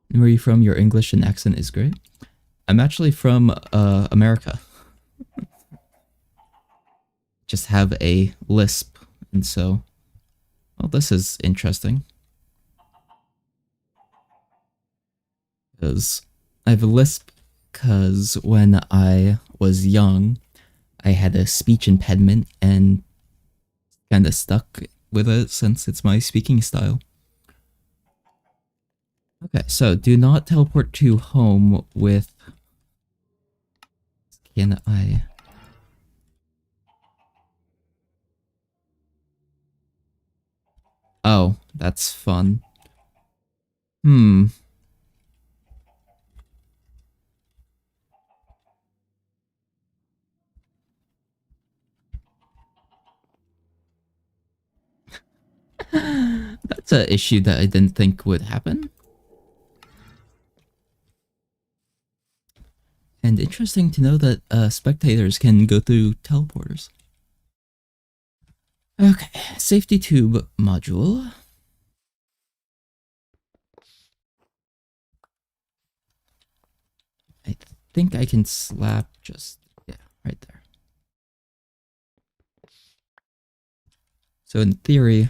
Where are you from? Your English and accent is great. I'm actually from America. Just have a lisp, and so, well, this is interesting. Because I have a lisp because when I was young, I had a speech impediment and kind of stuck with it since it's my speaking style. Okay, so do not teleport to home with... Can I... Oh, that's fun. That's an issue that I didn't think would happen. And interesting to know that spectators can go through teleporters. Okay, safety tube module. I think I can slap just right there. So in theory,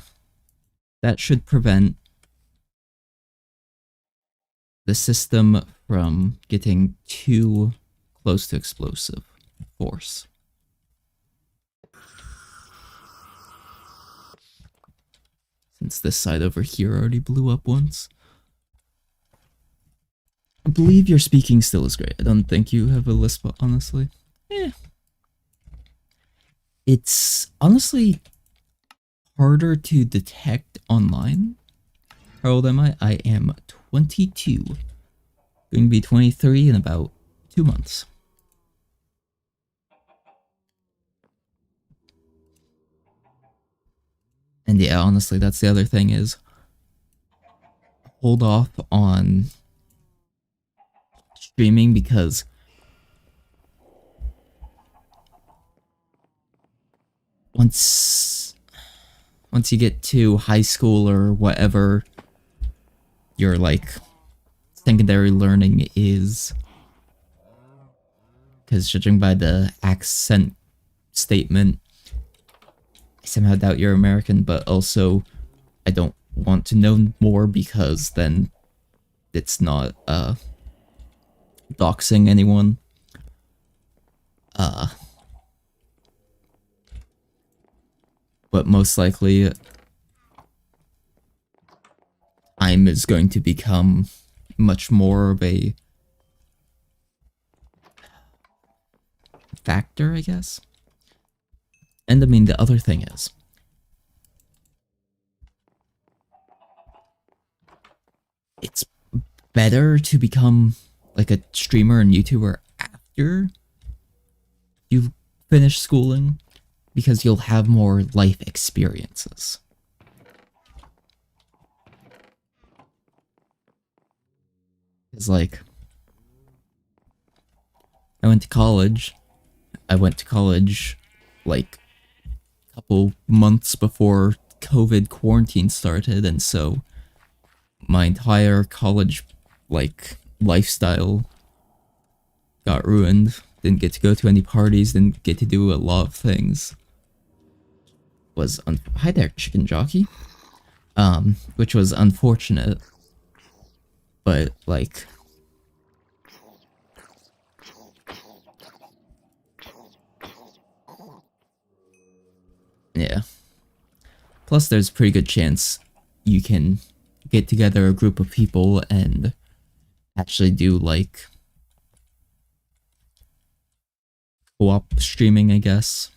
that should prevent the system from getting too close to explosive force. Since this side over here already blew up once. I believe your speaking still is great. I don't think you have a lisp, honestly. It's honestly harder to detect online. How old am I? I am 22. Going to be 23 in about 2 months. And yeah, honestly, that's the other thing is hold off on streaming because once you get to high school or whatever your like secondary learning is, because judging by the accent statement, I somehow doubt you're American, but also I don't want to know more because then it's not doxing anyone. But most likely time is going to become much more of a factor, I guess. And I mean, the other thing is, it's better to become like a streamer and YouTuber after you've finished schooling because you'll have more life experiences. It's like, I went to college like a couple months before COVID quarantine started, and so my entire college like lifestyle got ruined. Didn't get to go to any parties, didn't get to do a lot of things. Hi there, chicken jockey. Which was unfortunate, but like yeah. Plus there's a pretty good chance you can get together a group of people and actually do like co-op streaming, I guess.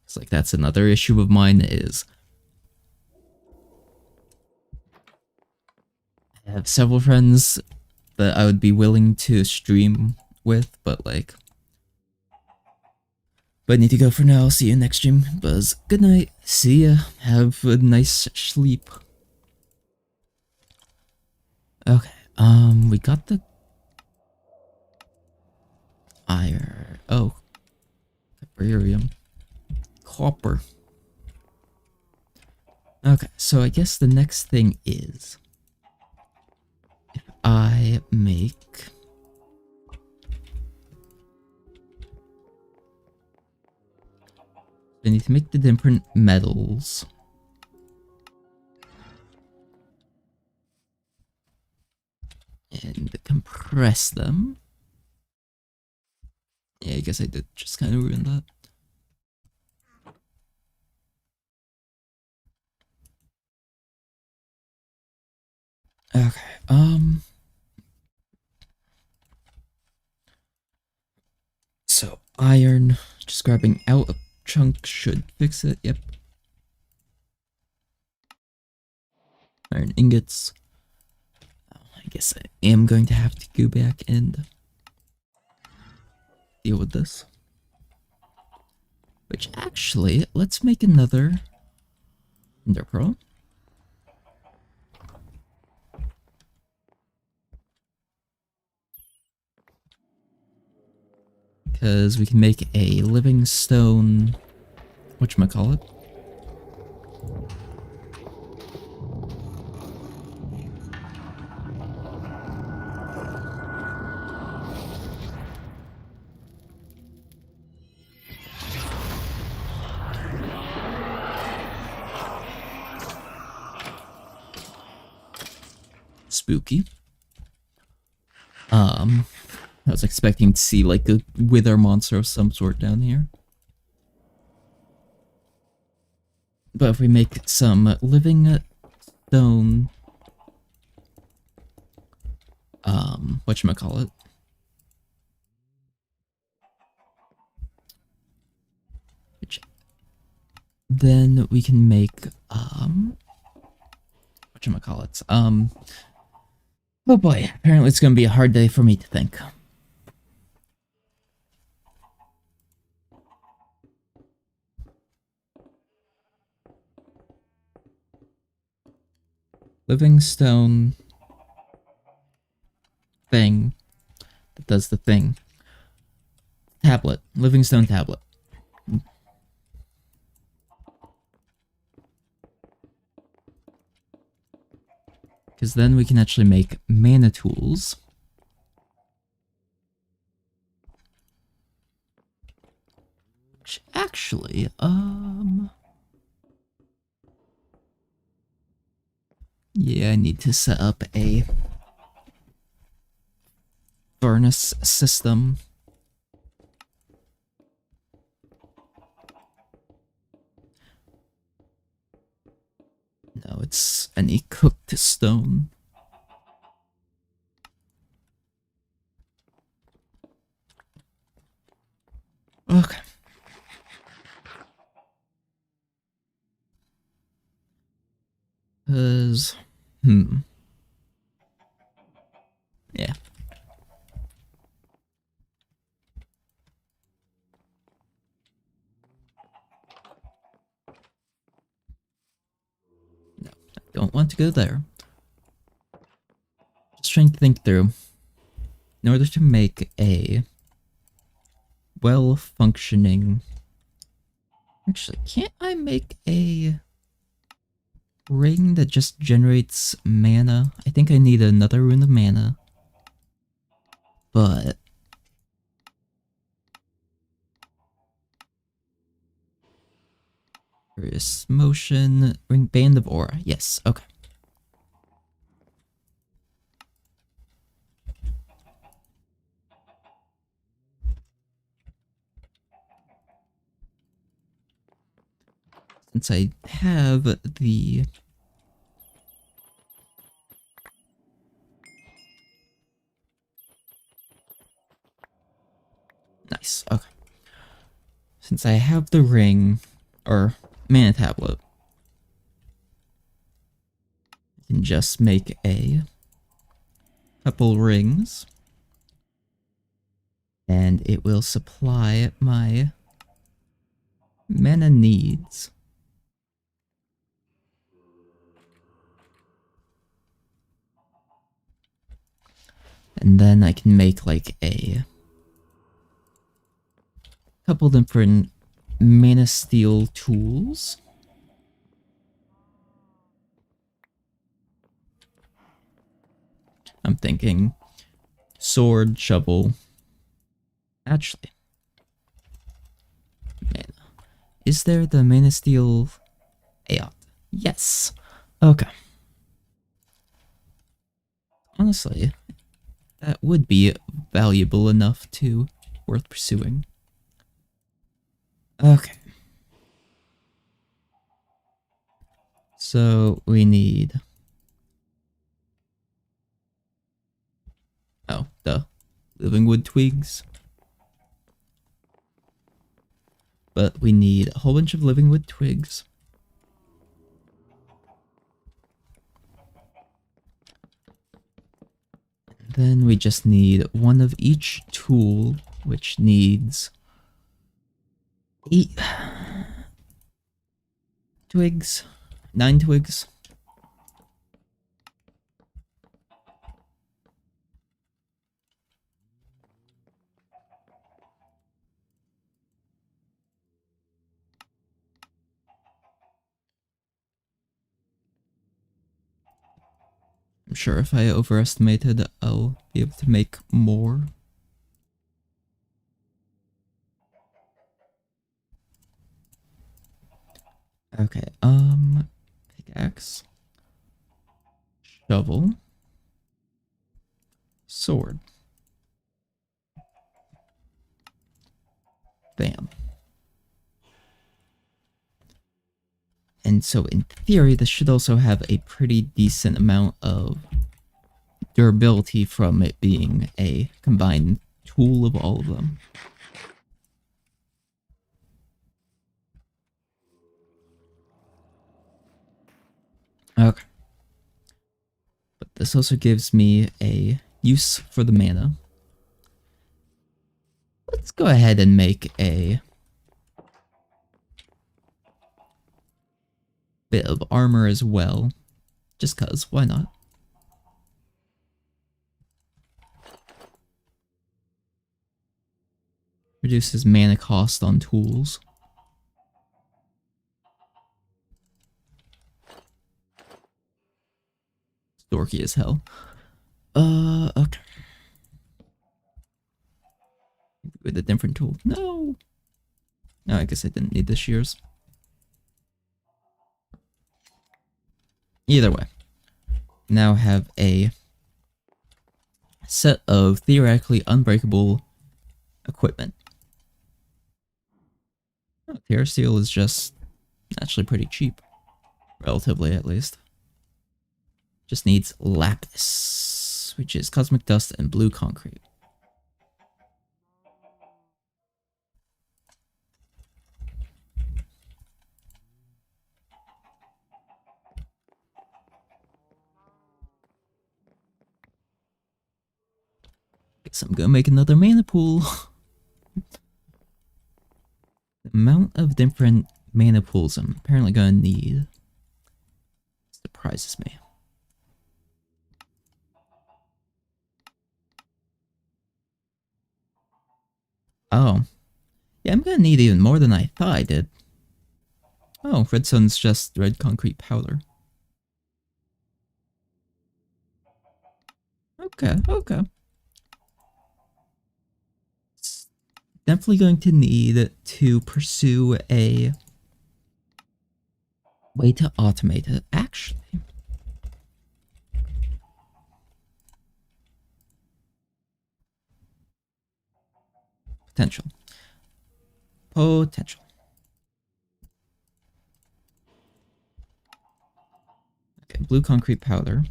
It's like that's another issue of mine is I have several friends that I would be willing to stream with, but like but I need to go for now. See you next stream. Buzz. Good night. See ya. Have a nice sleep. Okay. We got the iron. Oh. Barium. Copper. Okay, so I guess the next thing is if I make I need to make the different metals. And compress them. Yeah, I guess I did just kind of ruin that. Okay, so iron, just grabbing out a chunk should fix it, yep. Iron ingots. I guess I am going to have to go back and deal with this. Which actually, let's make another Ender Pearl. Because we can make a living stone, whatchamacallit. spooky. I was expecting to see like a wither monster of some sort down here. But if we make some living stone, whatchamacallit, then we can make, whatchamacallit, oh boy, apparently it's gonna be a hard day for me to think. Living stone thing that does the thing. Tablet. Living stone tablet. Because then we can actually make mana tools. Which actually, yeah, I need to set up a furnace system. No, it's any cooked stone. Okay. Cause, yeah. No, I don't want to go there. Just trying to think through. In order to make a well-functioning... Actually, can't I make a ring that just generates mana? I think I need another rune of mana. But... Furious motion... Ring band of aura. Yes, okay. Since I have the... Nice, okay. Since I have the ring, or mana tablet, I can just make a couple rings, and it will supply my mana needs. And then I can make like a couple different mana steel tools. I'm thinking sword, shovel. Actually, mana. Is there the mana steel Aeon? Yes. Okay. Honestly, that would be valuable enough to worth pursuing. Okay. So we need... Oh, duh. Living wood twigs. But we need a whole bunch of living wood twigs. Then we just need one of each tool, which needs 8 twigs, 9 twigs. I'm sure if I overestimated, I'll be able to make more. Okay, pickaxe, shovel, sword. Bam. And so in theory, this should also have a pretty decent amount of durability from it being a combined tool of all of them. Okay. But this also gives me a use for the mana. Let's go ahead and make a bit of armor as well. Just cause, why not? Reduces mana cost on tools. Dorky as hell. Okay. With a different tool. No! No, I guess I didn't need the shears. Either way. Now have a set of theoretically unbreakable equipment. Oh, Terra Steel is just actually pretty cheap. Relatively, at least. Just needs lapis, which is cosmic dust and blue concrete. Guess I'm gonna make another mana pool. The amount of different mana pools I'm apparently gonna need surprises me. Oh. Yeah, I'm gonna need even more than I thought I did. Oh, redstone's just red concrete powder. Okay, okay. It's definitely going to need to pursue a way to automate it, actually. Potential. Potential. Okay, blue concrete powder.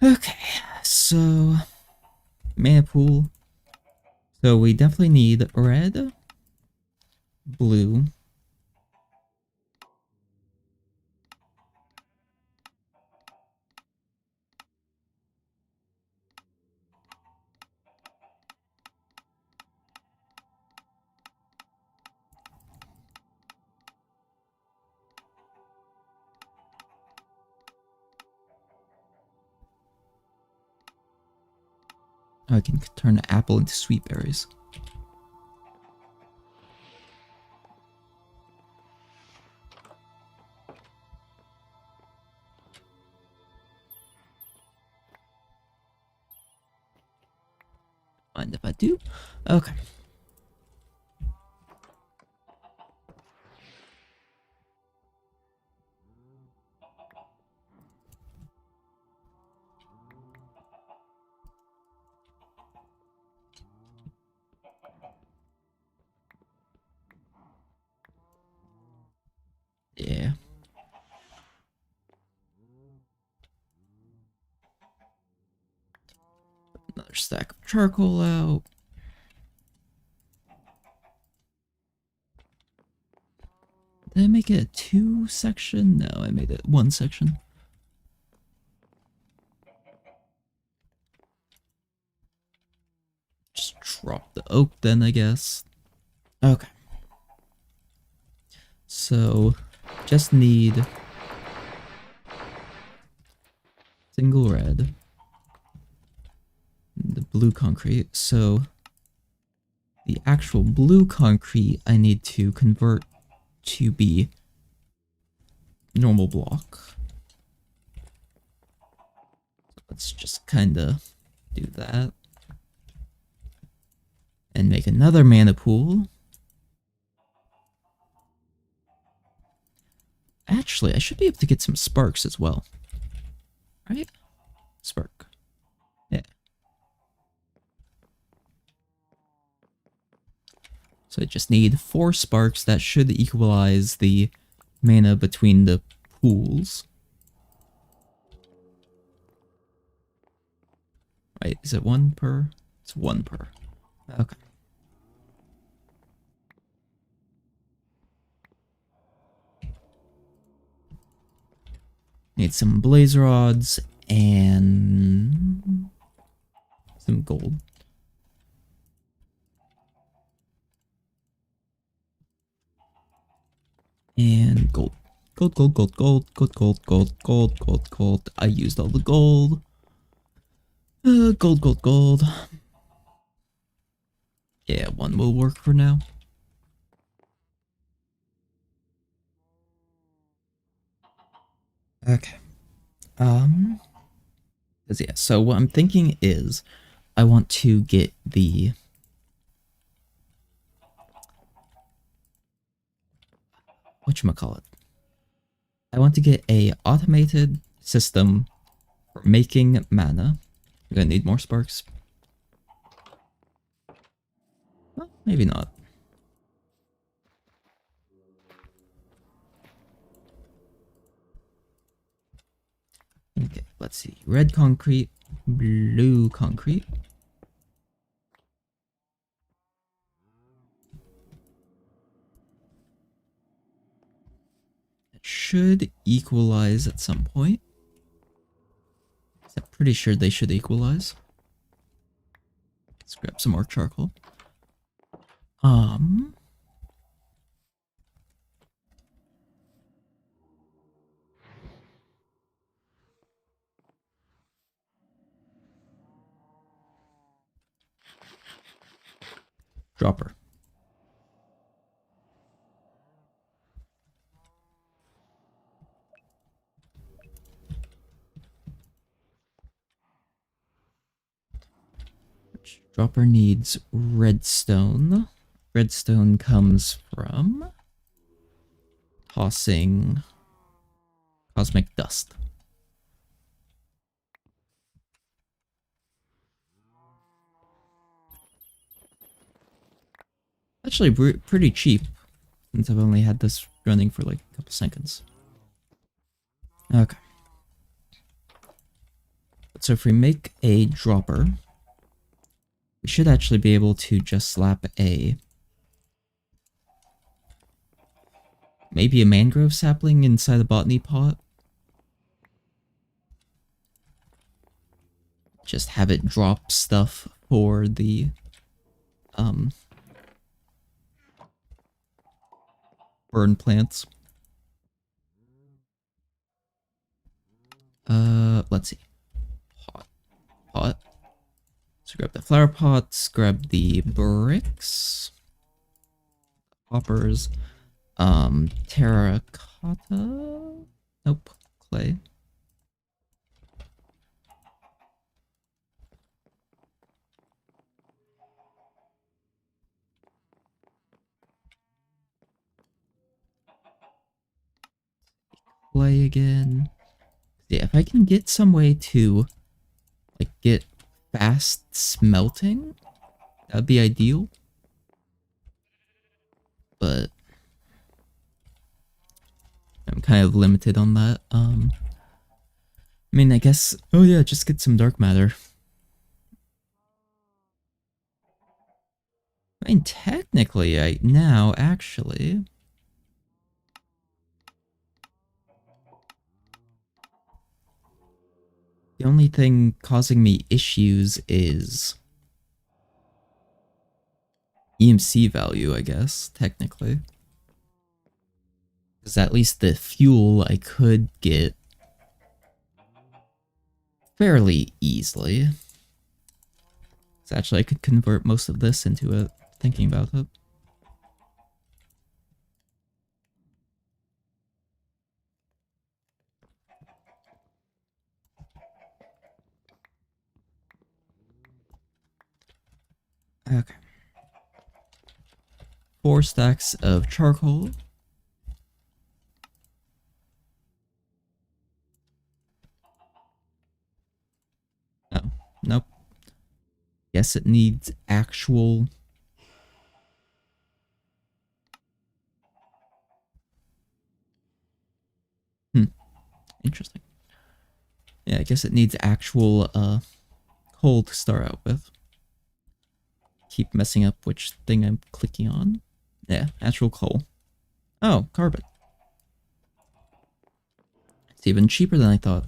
Okay, so mana pool. So we definitely need red, blue, I can turn an apple into sweet berries. Mind if I do? Okay. Yeah. Another stack of charcoal out. Did I make it a 2 section? No, I made it 1 section. Just drop the oak then, I guess. Okay. So, just need single red, the blue concrete. So, the actual blue concrete I need to convert to be normal block. Let's just kind of do that. And make another mana pool. Actually, I should be able to get some sparks as well. Right? Spark. Yeah. So I just need 4 sparks. That should equalize the mana between the pools. Right, is it 1 per? It's 1 per. Okay. Need some blaze rods and some gold. And gold. Gold, gold, gold, gold, gold, gold, gold, gold, gold, gold. I used all the gold. Gold, gold, gold. Yeah, 1 will work for now. Okay. Yeah, so what I'm thinking is I want to get the whatchamacallit. I want to get a automated system for making mana. I'm gonna need more sparks. Well, maybe not. Okay, let's see. Red concrete, blue concrete. It should equalize at some point. I'm pretty sure they should equalize. Let's grab some more charcoal. Dropper. Dropper needs redstone. Redstone comes from tossing cosmic dust. Actually, pretty cheap, since I've only had this running for like a couple seconds. Okay. So if we make a dropper, we should actually be able to just slap maybe a mangrove sapling inside a botany pot. Just have it drop stuff for the burn plants. Let's see. Pot. So grab the flower pots, grab the bricks, hoppers, terracotta. Nope, clay. Clay again. Yeah, if I can get some way to like get fast smelting, that'd be ideal. But I'm kind of limited on that. I mean, I guess, oh yeah, just get some dark matter. I mean, technically, now, actually, the only thing causing me issues is EMC value, I guess, technically. Because at least the fuel I could get fairly easily. So actually, I could convert most of this into it, thinking about it. Okay. 4 stacks of charcoal. guess it needs actual... Interesting. Yeah, I guess it needs actual coal to start out with. Keep messing up which thing I'm clicking on. Yeah, actual coal. Oh, carbon. It's even cheaper than I thought.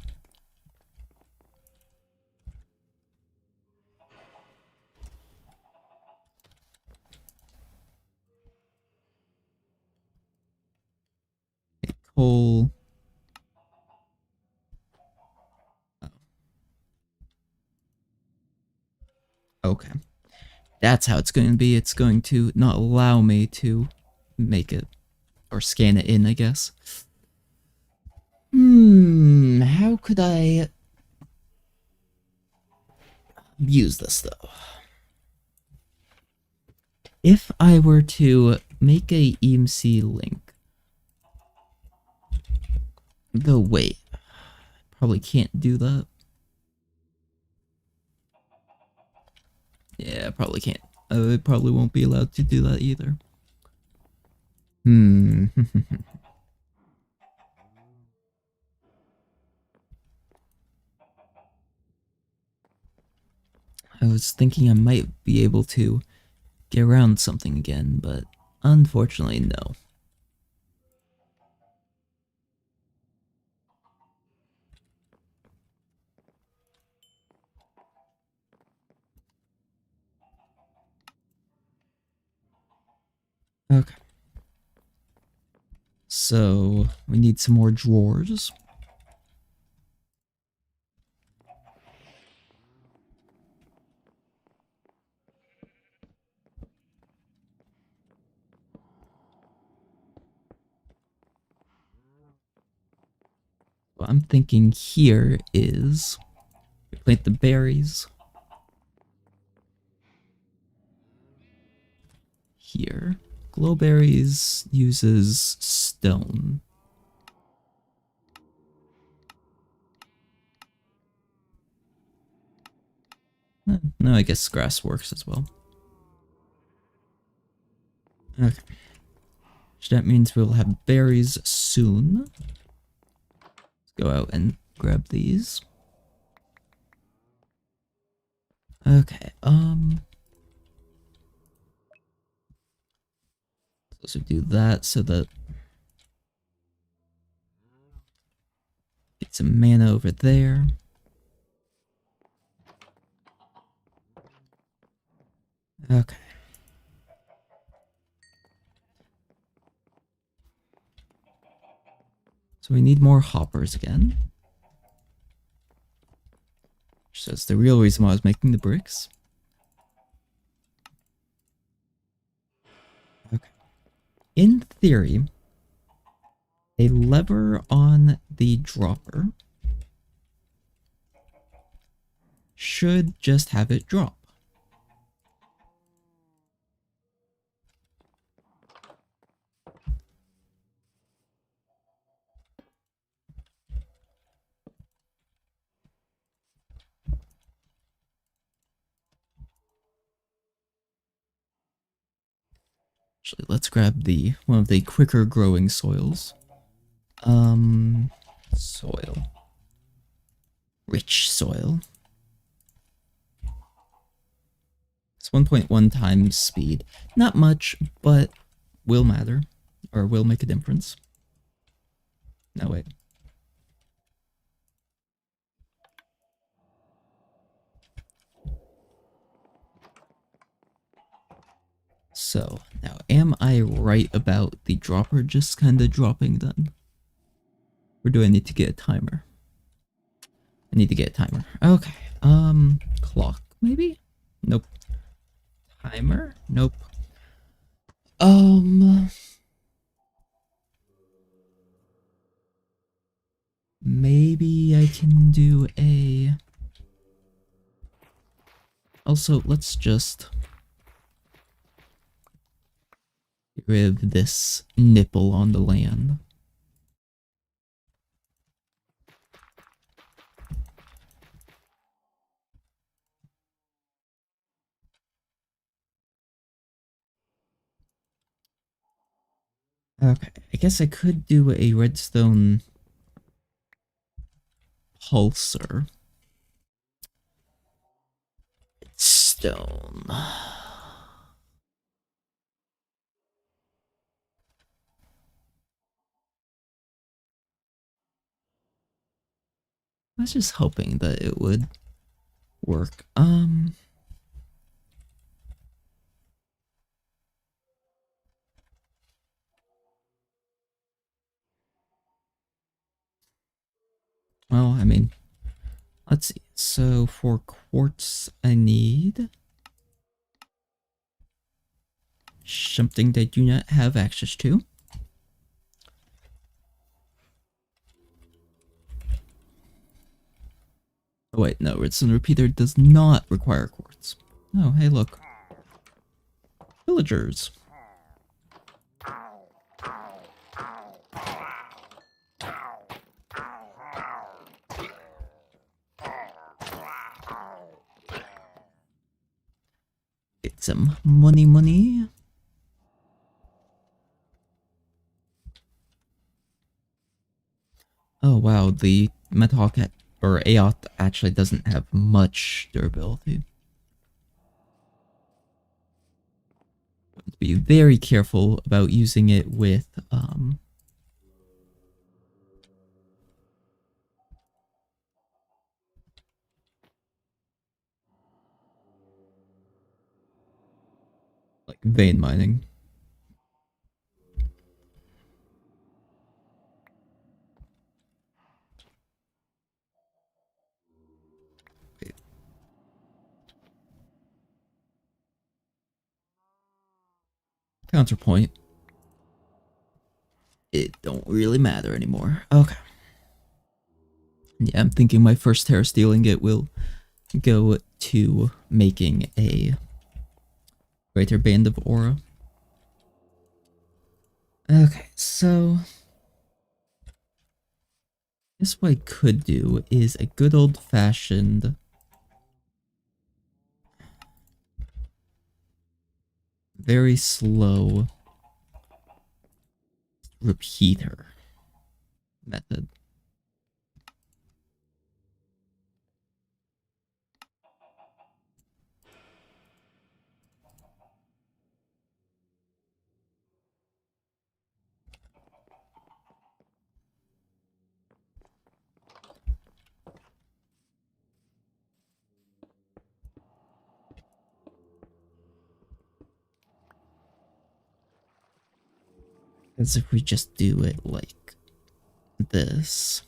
Okay, coal. Oh. Okay. That's how it's going to be. It's going to not allow me to make it or scan it in, I guess. How could I use this though? If I were to make a EMC link, though wait, probably can't do that. Yeah, probably can't. I probably won't be allowed to do that either. I was thinking I might be able to get around something again, but unfortunately, no. Okay. So, we need some more drawers. What I'm thinking here is we plant the berries here. Glowberries uses stone. No, I guess grass works as well. Okay. So that means we'll have berries soon. Let's go out and grab these. Okay, so do that so that get some mana over there. Okay. So we need more hoppers again. So that's the real reason why I was making the bricks. Okay. In theory, a lever on the dropper should just have it drop. Actually, let's grab the one of the quicker growing soils. Soil. Rich soil. It's 1.1 times speed. Not much, but will matter. Or will make a difference. No, wait. So, now am I right about the dropper just kinda dropping then? Or do I need to get a timer? I need to get a timer. Okay. Clock, maybe? Nope. Timer? Nope. Maybe I can do a... Also, let's just get rid of this nipple on the land. Okay, I guess I could do a redstone pulsar. Stone. I was just hoping that it would work. Well, I mean, let's see. So for quartz, I need something they do not have access to. Oh wait, no, redstone repeater does not require quartz. Oh, hey, look. Villagers. Get some money. Oh wow, the Metalhawk or Aoth actually doesn't have much durability. Be very careful about using it with like vein mining. Wait. Counterpoint. It don't really matter anymore. Okay. Yeah, I'm thinking my first terra stealing it will go to making a greater band of aura. Okay, so I guess what I could do is a good old fashioned very slow repeater method. As if we just do it like this.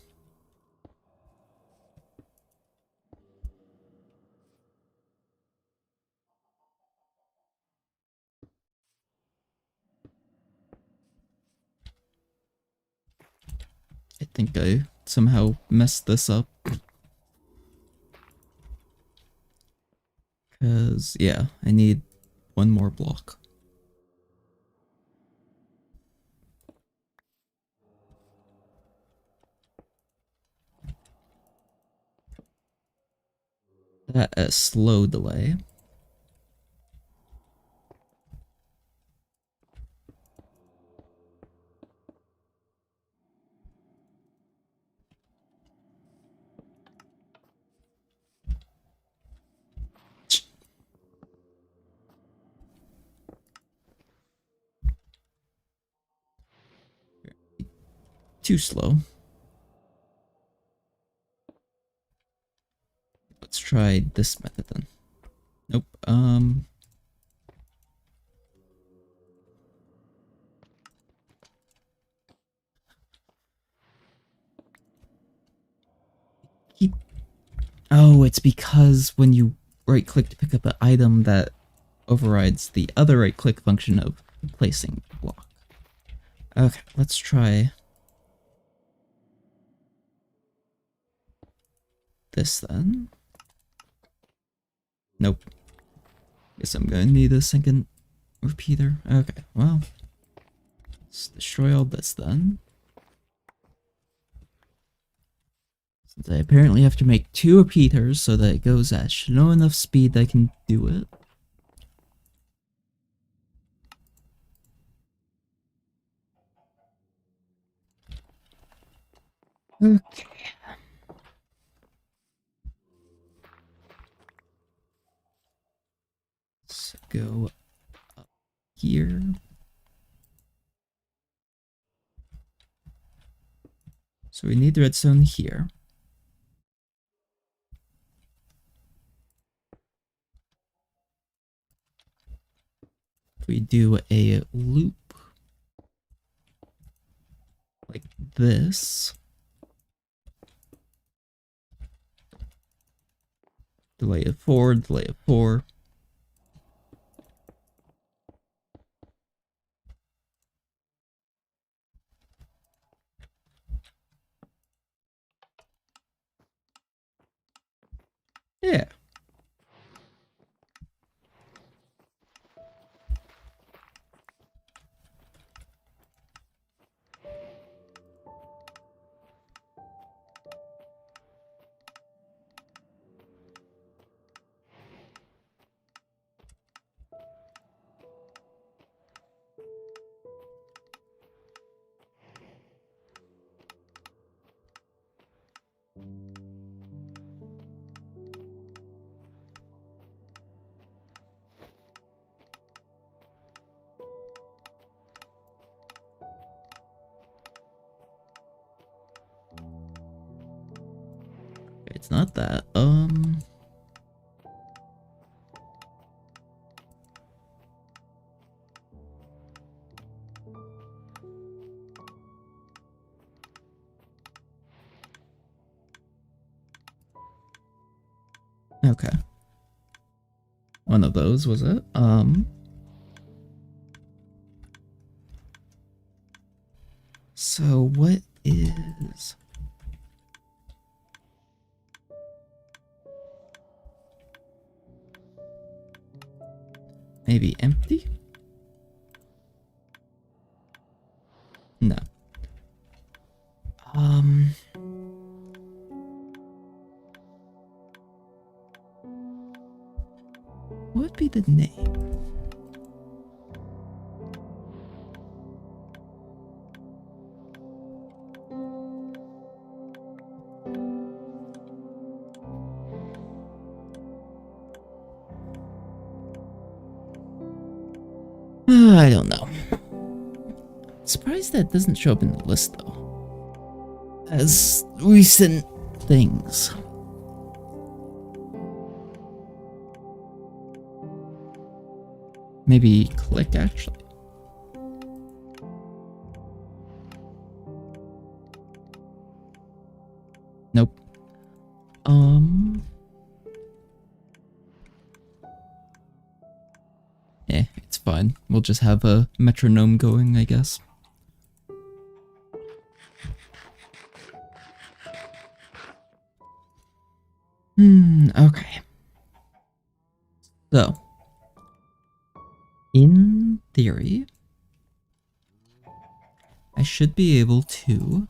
I think I somehow messed this up. Because, yeah, I need one more block. That a slow delay. Too slow. Let's try this method then. Nope. Keep. Oh, it's because when you right click to pick up an item that overrides the other right click function of placing block. Okay, let's try this then. Nope. Guess I'm gonna need a second repeater. Okay, well, let's destroy all this then. Since I apparently have to make 2 repeaters so that it goes at slow enough speed that I can do it. Okay. Let's go up here. So we need redstone here. If we do a loop like this, delay of 4, delay of 4. Yeah. It's not that. Okay. One of those, was it? So what is... Maybe empty? No. What would be the name? I don't know. Surprised that doesn't show up in the list though. As recent things. Maybe click actually. Nope. It's fine. We'll just have a metronome going, I guess. Okay. So, in theory, I should be able to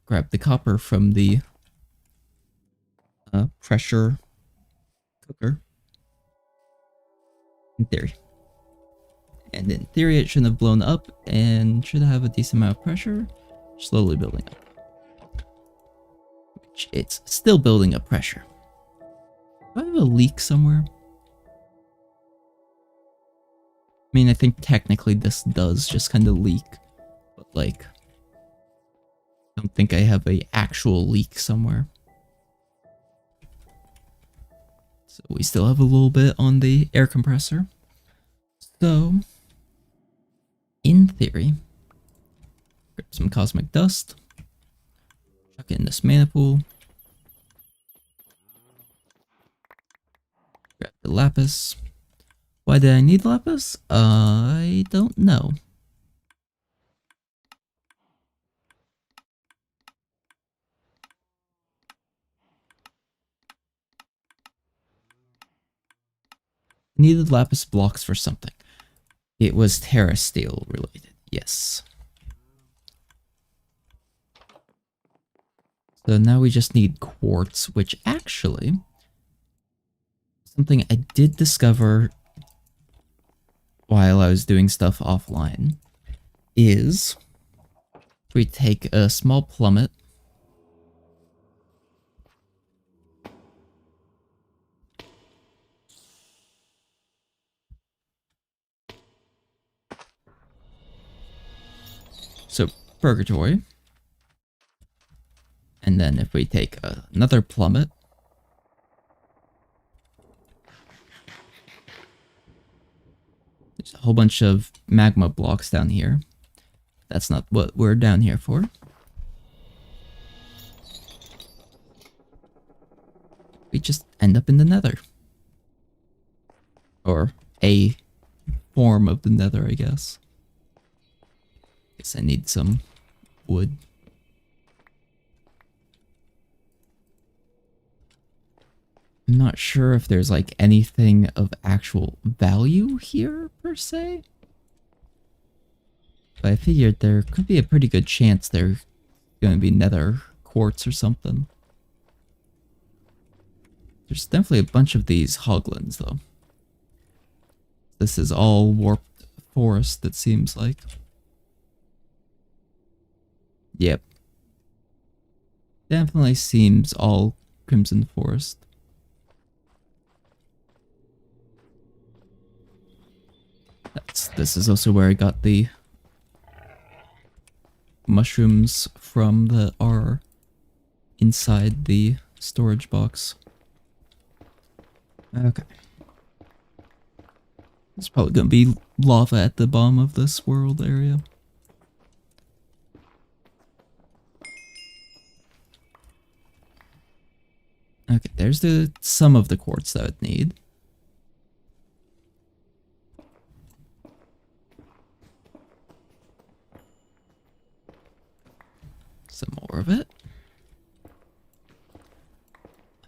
grab the copper from the pressure cooker. In theory. And in theory, it shouldn't have blown up and should have a decent amount of pressure, slowly building up. Which it's still building up pressure. Do I have a leak somewhere? I mean, I think technically this does just kind of leak, but like, I don't think I have a actual leak somewhere. So we still have a little bit on the air compressor. So, in theory, grab some cosmic dust, chuck it in this mana pool, grab the lapis. Why did I need lapis? I don't know. Needed lapis blocks for something. It was Terra Steel related, yes. So now we just need quartz, which actually, something I did discover while I was doing stuff offline, is We take a small plummet. So, purgatory. And then if we take another plummet, there's a whole bunch of magma blocks down here. That's not what we're down here for. We just end up in the nether. Or a form of the nether, I guess. Guess I need some wood. I'm not sure if there's like anything of actual value here, per se. But I figured there could be a pretty good chance there's going to be nether quartz or something. There's definitely a bunch of these hoglins, though. This is all warped forest, it seems like. Yep. Definitely seems all Crimson Forest. This is also where I got the mushrooms from that are inside the storage box. Okay. There's probably gonna be lava at the bottom of this world area. Okay, there's some of the quartz that I would need. Some more of it.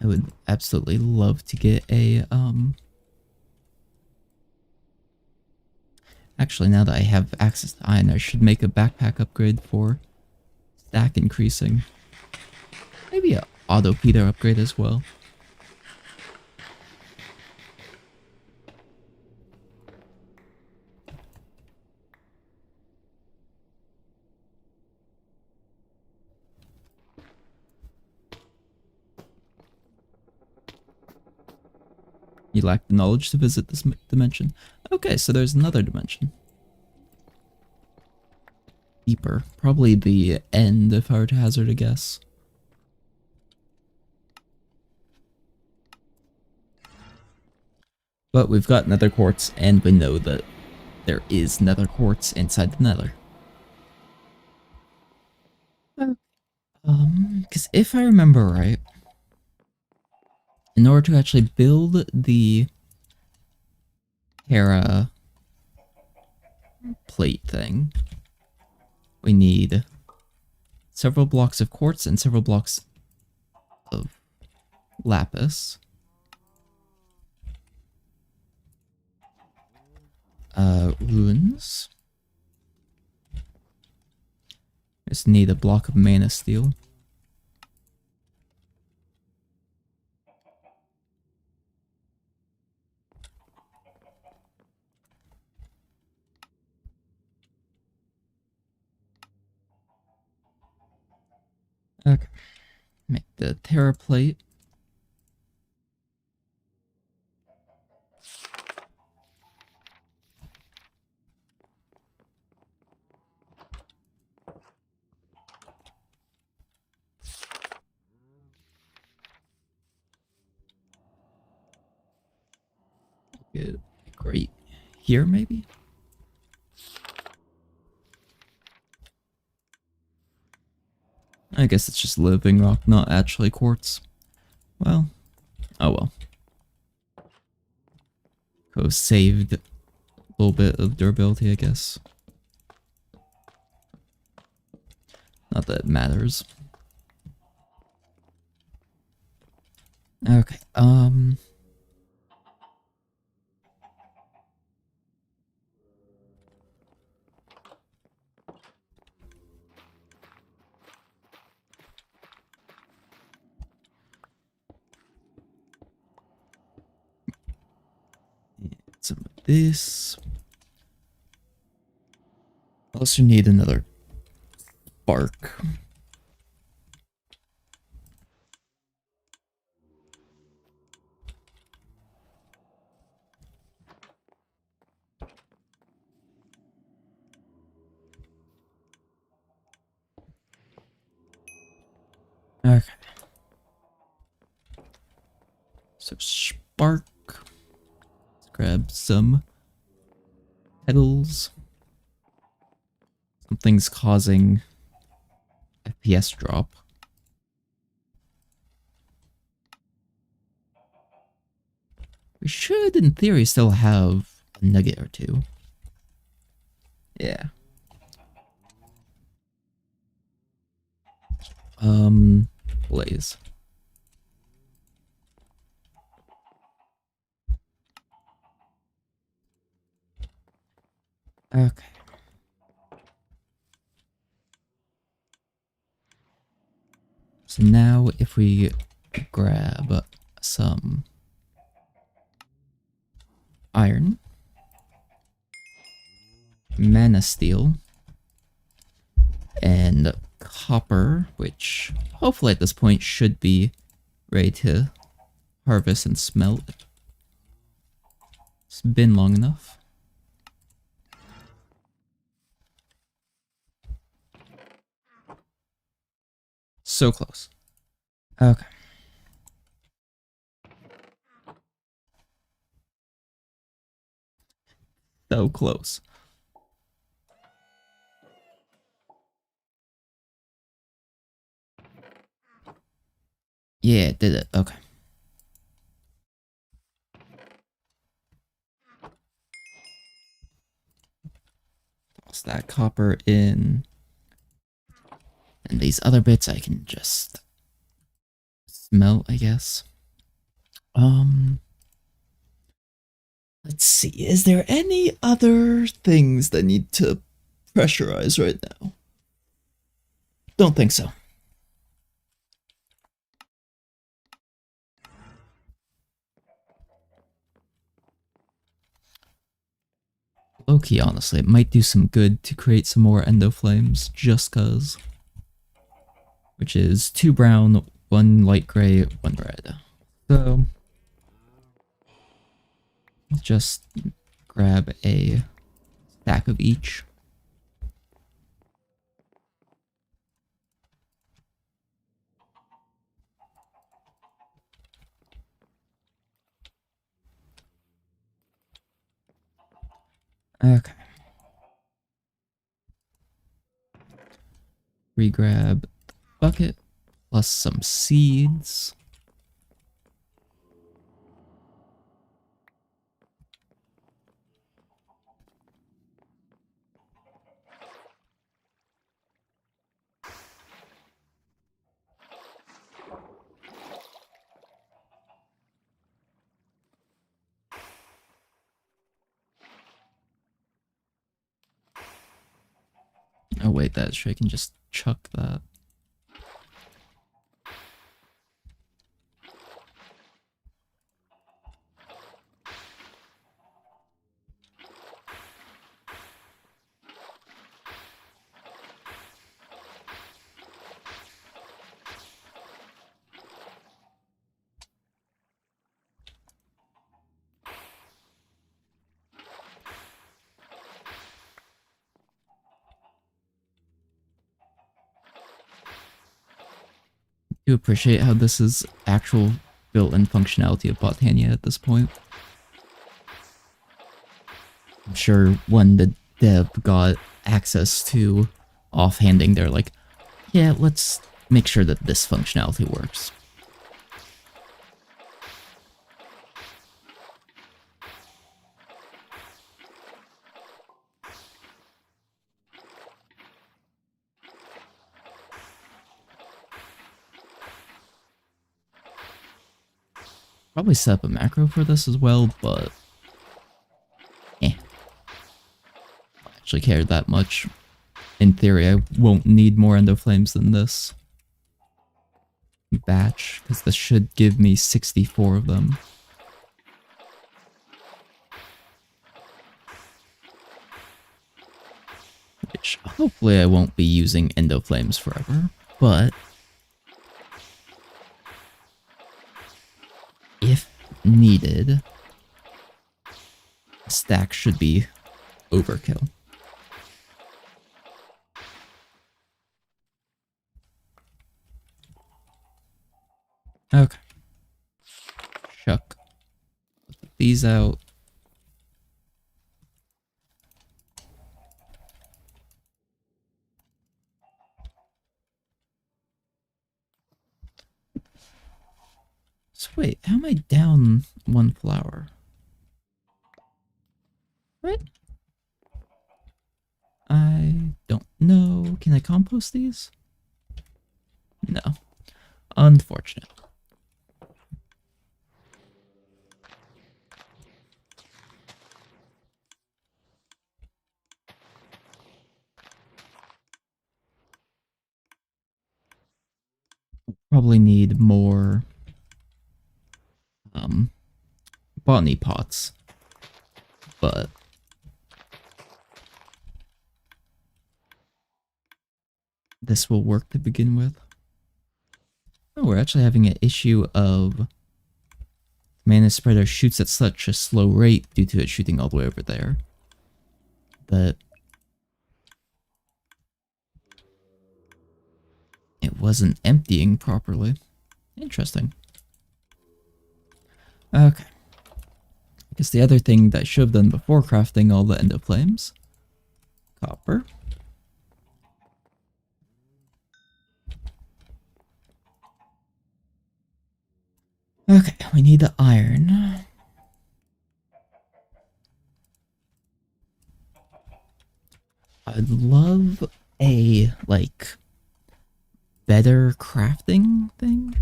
I would absolutely love to get a, Actually, now that I have access to iron, I should make a backpack upgrade for stack increasing. Maybe a auto Peter upgrade as well. You lack the knowledge to visit this dimension. Okay, so there's another dimension. Deeper. Probably the end, if I were to hazard a guess. But we've got nether quartz, and we know that there is nether quartz inside the nether. Because if I remember right, in order to actually build the Hera plate thing, we need several blocks of quartz and several blocks of lapis. Runes. Just need a block of mana steel. Okay. Make the Terra plate. Good. Great. Here, maybe? I guess it's just living rock, not actually quartz. Well, oh well. Go saved a little bit of durability, I guess. Not that it matters. Okay, some of this. Also need another spark. Okay. So spark. Let's grab some petals. Something's causing FPS drop. We should, in theory, still have a nugget or two. Yeah. Blaze. Okay. So now if we grab some iron, mana steel, and copper, which hopefully at this point should be ready to harvest and smelt. It's been long enough. So close. Okay. So close. Yeah, it did it. Okay. Toss that copper in. And these other bits I can just smelt, I guess. Let's see. Is there any other things that need to pressurize right now? Don't think so. Low-key, honestly, it might do some good to create some more endo flames, just cause. Which is 2 brown, 1 light gray, 1 red. So, let's just grab a stack of each. Okay. Regrab the bucket, plus some seeds. Oh wait, that's true. I can just chuck that. I do appreciate how this is actual built-in functionality of Botania at this point. I'm sure when the dev got access to offhanding, they're like, yeah, let's make sure that this functionality works. Probably set up a macro for this as well, but I don't actually care that much. In theory, I won't need more endo flames than this batch, because this should give me 64 of them. Which hopefully I won't be using endo flames forever, but if needed, a stack should be overkill. Okay. Chuck these out. So wait, how am I down one flower? What? I don't know. Can I compost these? No. Unfortunate. Probably need more botany pots, but this will work to begin with. Oh, we're actually having an issue of mana spreader shoots at such a slow rate due to it shooting all the way over there that it wasn't emptying properly. Interesting. Okay. I guess the other thing that I should have done before crafting all the endo flames. Copper. Okay, we need the iron. I'd love a, like, better crafting thing.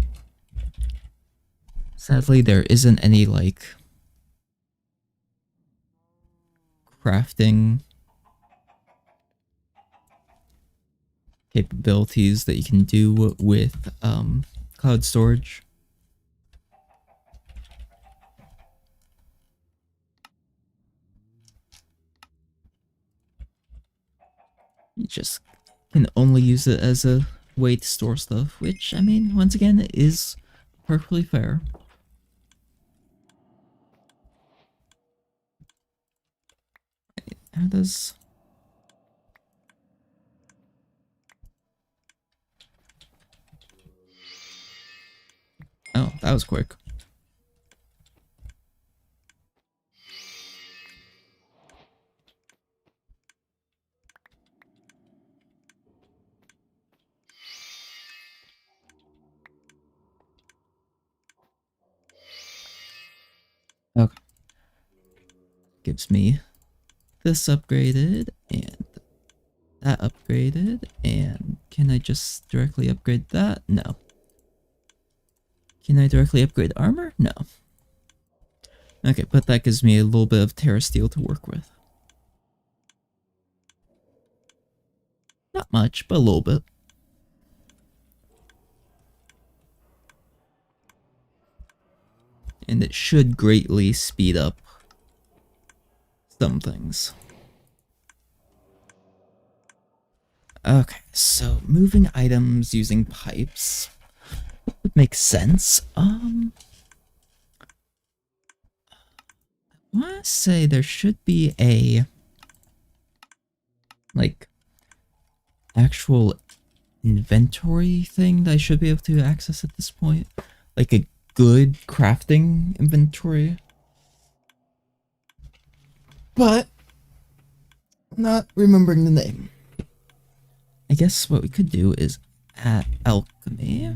Sadly, there isn't any, like, crafting capabilities that you can do with cloud storage. You just can only use it as a way to store stuff, which, I mean, once again, is perfectly fair. How does... Oh, that was quick. Okay. Gives me this upgraded, and that upgraded, and can I just directly upgrade that? No. Can I directly upgrade armor? No. Okay, but that gives me a little bit of Terra Steel to work with. Not much, but a little bit. And it should greatly speed up some things. Okay, so moving items using pipes would make sense. I want to say there should be a, like, actual inventory thing that I should be able to access at this point. Like a good crafting inventory. But not remembering the name. I guess what we could do is at alchemy.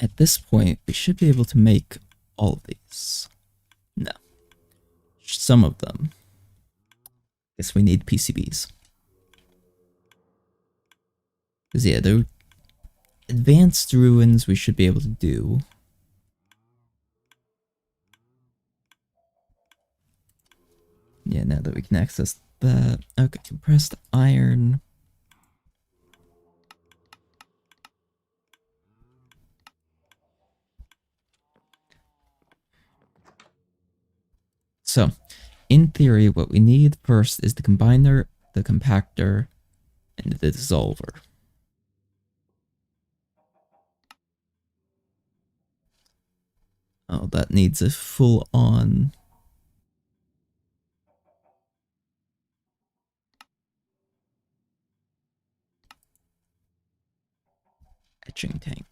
At this point, we should be able to make all of these. No. Some of them. Guess we need PCBs. Because yeah, the advanced ruins we should be able to do. Yeah, now that we can access that. Okay, compressed iron. So, in theory, what we need first is the combiner, the compactor, and the dissolver. Oh, that needs a full-on etching tank.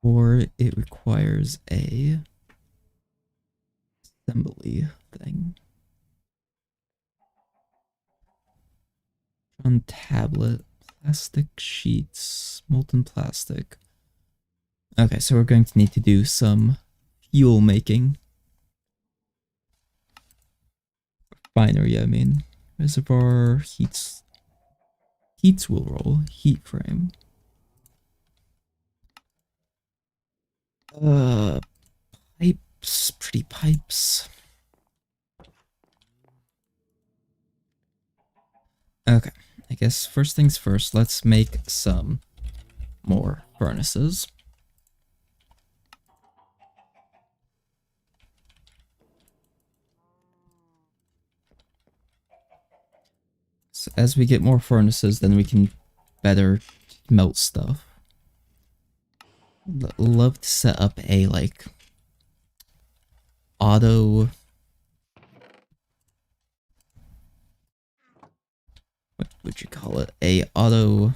Or it requires a assembly thing. On tablet, plastic sheets, molten plastic. Okay, so we're going to need to do some fuel making. Binary, I mean. Reservoir, heats will roll, heat frame. Pipes, pretty pipes. Okay, I guess first things first, let's make some more furnaces. So as we get more furnaces, then we can better melt stuff. Love to set up a, like, auto... What would you call it? A auto...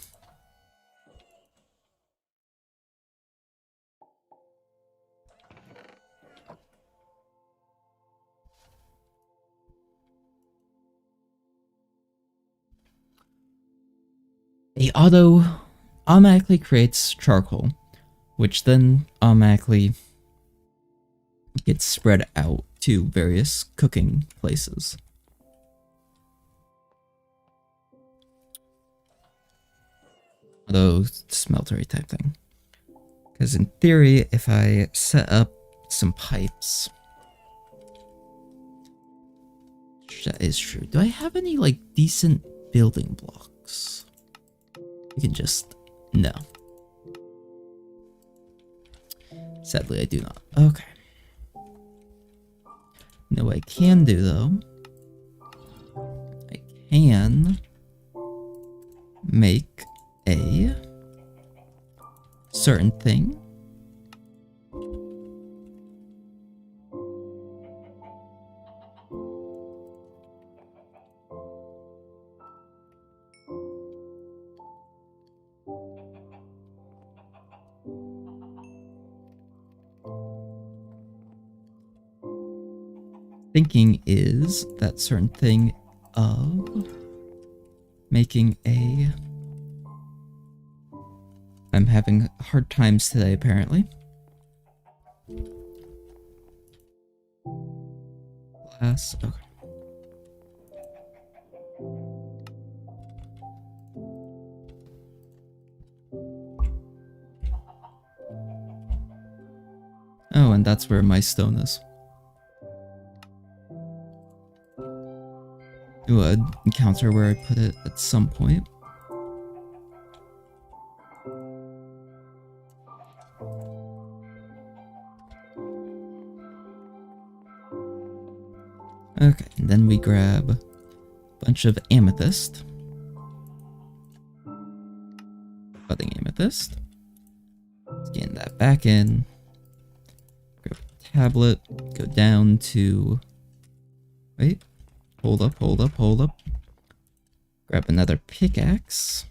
automatically creates charcoal, which then automatically gets spread out to various cooking places. Auto smeltery type thing. Because in theory, if I set up some pipes, that is true. Do I have any, like, decent building blocks? You can just... no. Sadly, I do not. Okay. No, I can do, though. I can make a certain thing. Thinking is that certain thing of making a... I'm having hard times today, apparently. Glass, okay. Oh, and that's where my stone is. Do an encounter where I put it at some point. Okay, and then we grab a bunch of amethyst. Budding amethyst. Scan that back in. Grab a tablet. Go down to... wait. Hold up, hold up, hold up. Grab another pickaxe.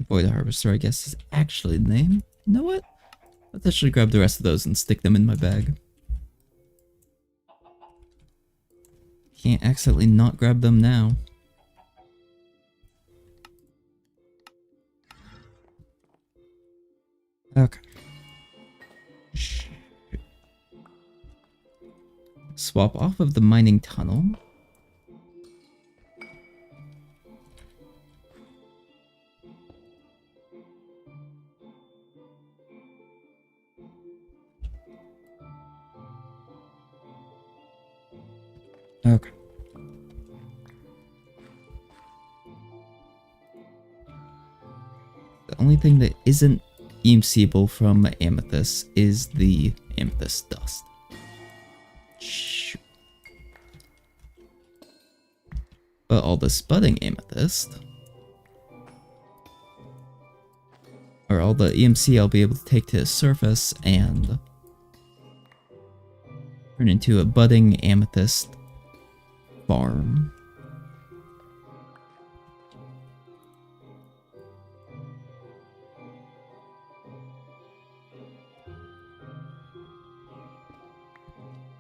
Void Harvester, I guess, is actually the name. You know what? Let's actually grab the rest of those and stick them in my bag. Can't accidentally not grab them now. Okay. Swap off of the mining tunnel. Okay. only thing that isn't EMCable from amethyst is the amethyst dust. Shoot. But all this budding amethyst, or all the EMC I'll be able to take to the surface and turn into a budding amethyst farm.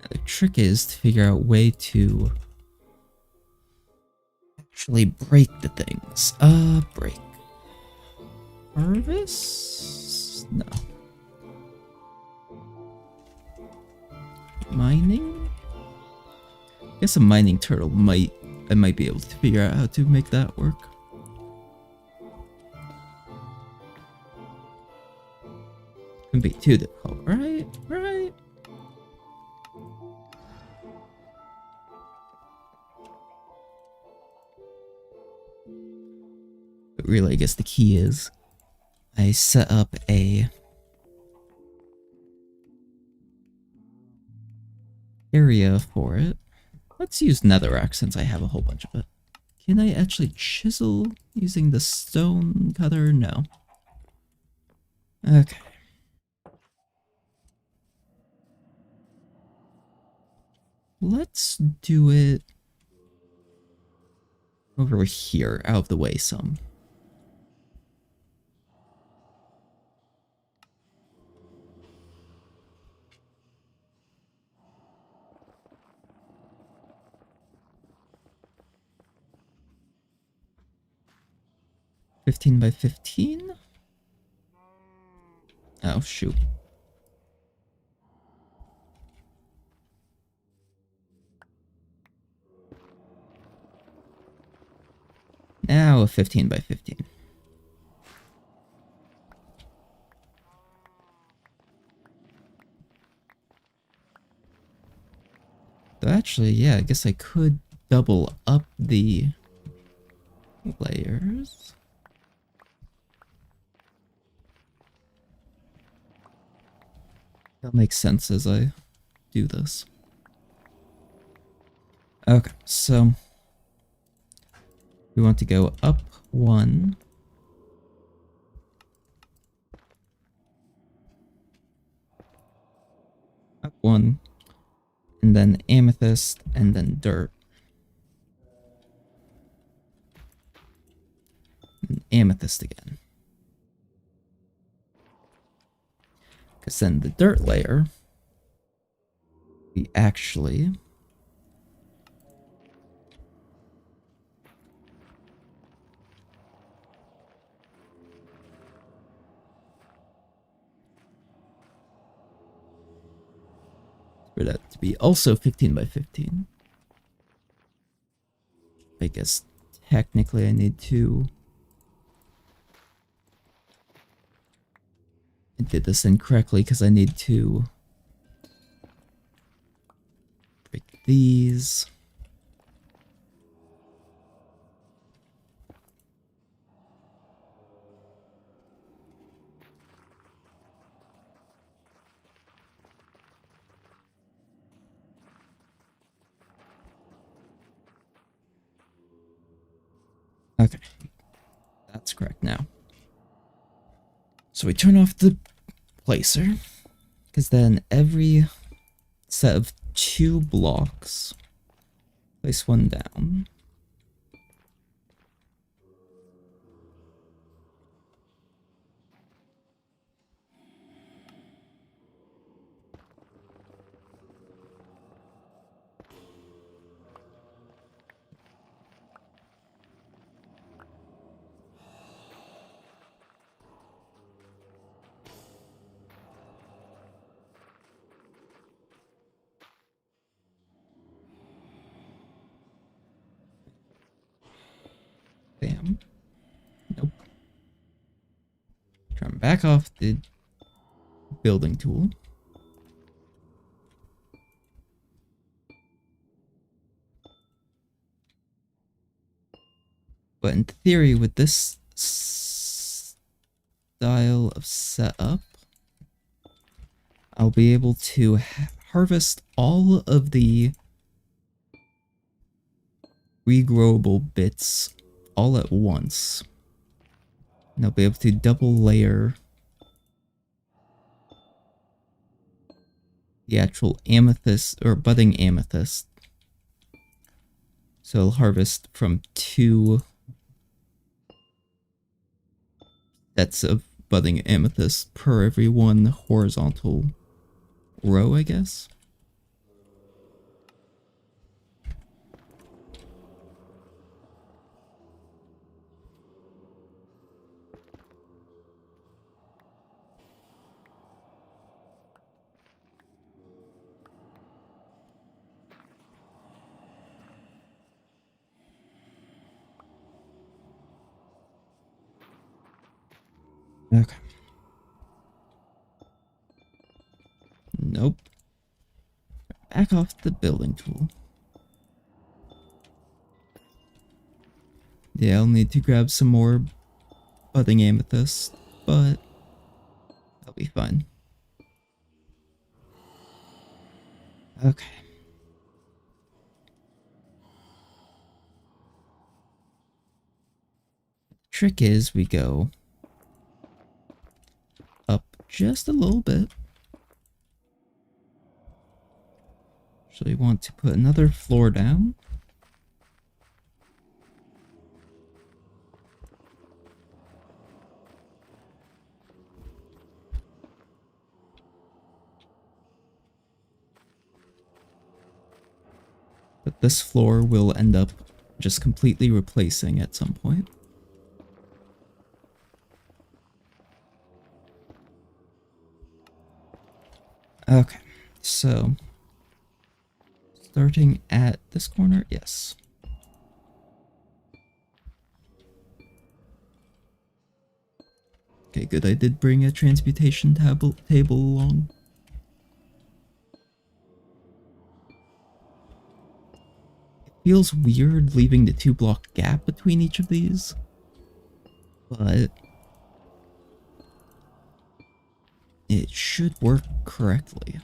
The trick is to figure out a way to actually break the things. Break. Harvest? No. Mining? I guess a mining turtle I might be able to figure out how to make that work. Couldn't be too difficult, right? Right? But really, I guess the key is I set up a area for it. Let's use netherrack since I have a whole bunch of it. Can I actually chisel using the stone cutter? No. Okay. Let's do it over here, out of the way some. (15 by 15? Oh, shoot. Now a 15 by 15. So actually, yeah, I guess I could double up the layers. That makes sense as I do this. Okay, so we want to go up one. Up one. And then amethyst, and then dirt. And amethyst again. Because then the dirt layer, we actually for that to be also 15 by 15. I guess technically I need to... I did this incorrectly because I need to break these. Okay, that's correct now. So we turn off the placer, because then every set of 2 blocks, place one down. Bam. Nope. Turn back off the building tool. But in theory, with this style of setup, I'll be able to harvest all of the regrowable bits all at once. And I'll be able to double layer the actual amethyst or budding amethyst. So I'll harvest from 2 sets of budding amethyst per every 1 horizontal row, I guess. Okay. Nope. Back off the building tool. Yeah, I'll need to grab some more budding amethyst, but I'll be fine. Okay. Trick is we go up just a little bit. So we want to put another floor down. But this floor will end up just completely replacing at some point. Okay, so starting at this corner, yes. Okay, good. I did bring a transmutation table along. It feels weird leaving the 2-block gap between each of these, but it should work correctly.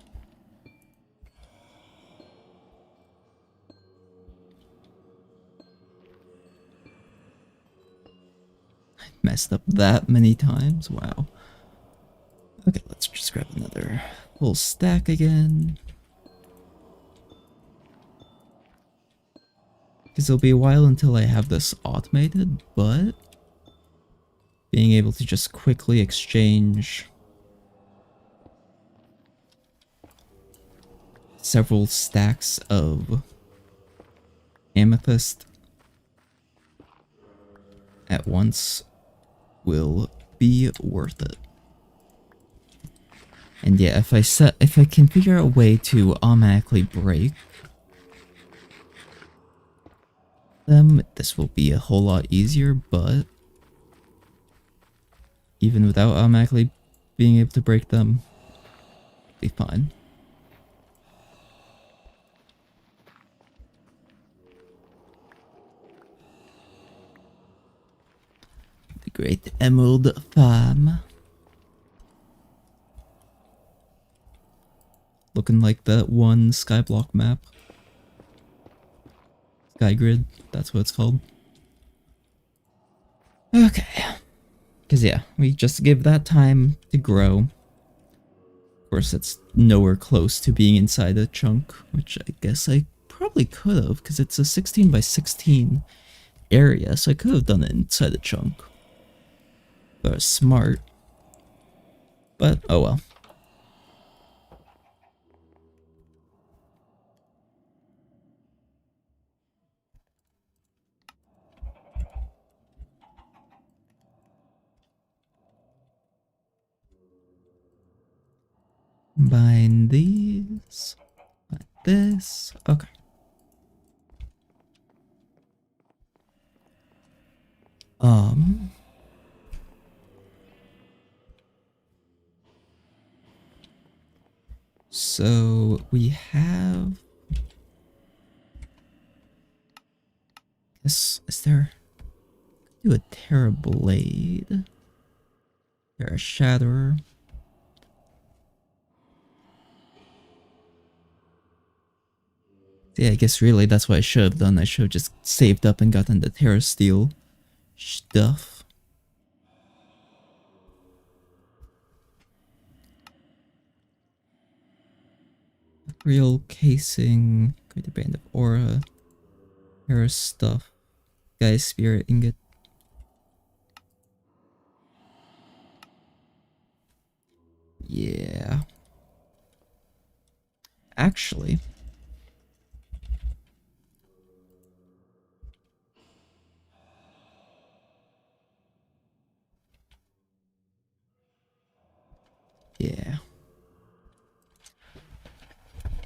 I messed up that many times, wow. Okay, let's just grab another full stack again. Because it'll be a while until I have this automated, but being able to just quickly exchange several stacks of amethyst at once will be worth it. And yeah, if I can figure out a way to automatically break them, this will be a whole lot easier, but even without automatically being able to break them, it'll be fine. The Great Emerald Farm. Looking like that one skyblock map. Sky grid, that's what it's called. Okay. Because yeah, we just give that time to grow. Of course, it's nowhere close to being inside a chunk, which I guess I probably could have, because it's a 16 by 16 area, so I could have done it inside a chunk. But smart. But, oh well. Combine these, like this, okay. So we have this. Is there? Do a Terra Blade. There's Shatterer. Yeah, I guess really that's what I should have done. I should have just saved up and gotten the Terra Steel stuff. Real casing, Greater Band of Aura, Terra stuff, Guy's Spirit Ingot. Yeah. Actually, yeah.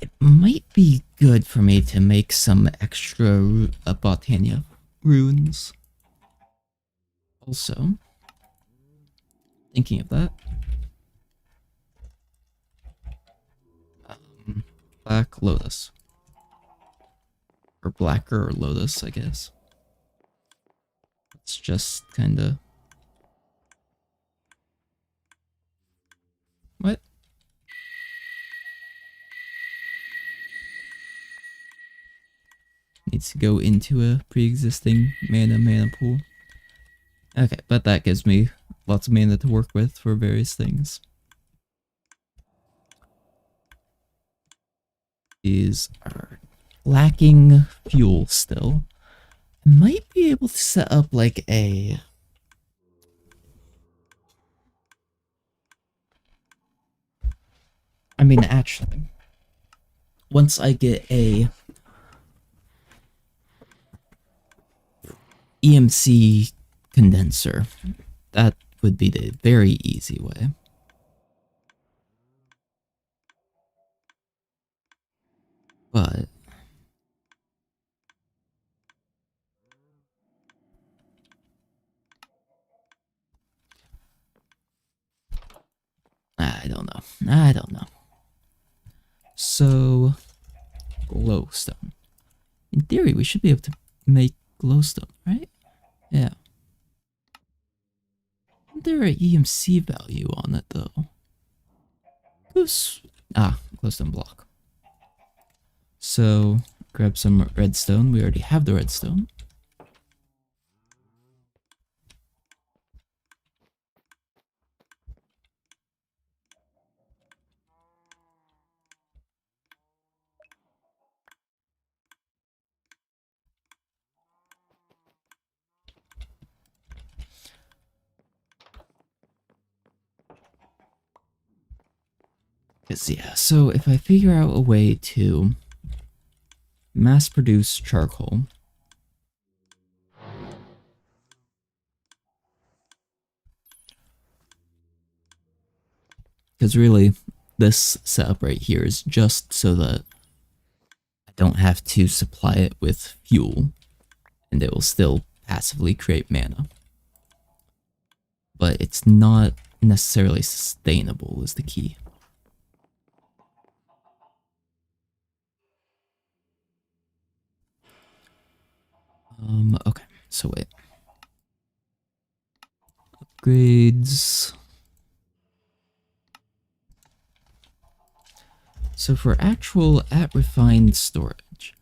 It might be good for me to make some extra Botania runes. Also, thinking of that, Black Lotus. Or Blacker Lotus, I guess. It's just kinda... What? Needs to go into a pre-existing mana pool. Okay, but that gives me lots of mana to work with for various things. These are lacking fuel still. Might be able to set up like a... I mean, actually, once I get a EMC condenser, that would be the very easy way. But I don't know. So, glowstone. In theory, we should be able to make glowstone, right? Yeah. Isn't there an EMC value on it, though? Glowstone block. So, grab some redstone. We already have the redstone. Because, yeah, so if I figure out a way to mass produce charcoal, because really, this setup right here is just so that I don't have to supply it with fuel, and it will still passively create mana. But it's not necessarily sustainable is the key. Okay, so wait. Upgrades. So for actual refined storage,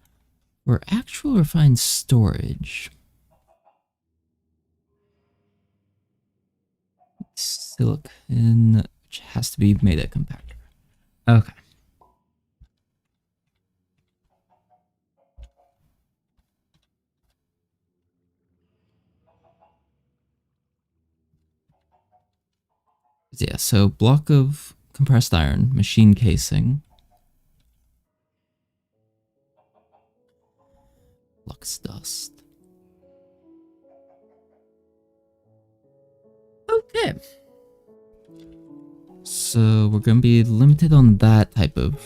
silicon, which has to be made a compactor. Okay. Yeah, so block of compressed iron, machine casing, flux dust. Okay. So we're gonna be limited on that type of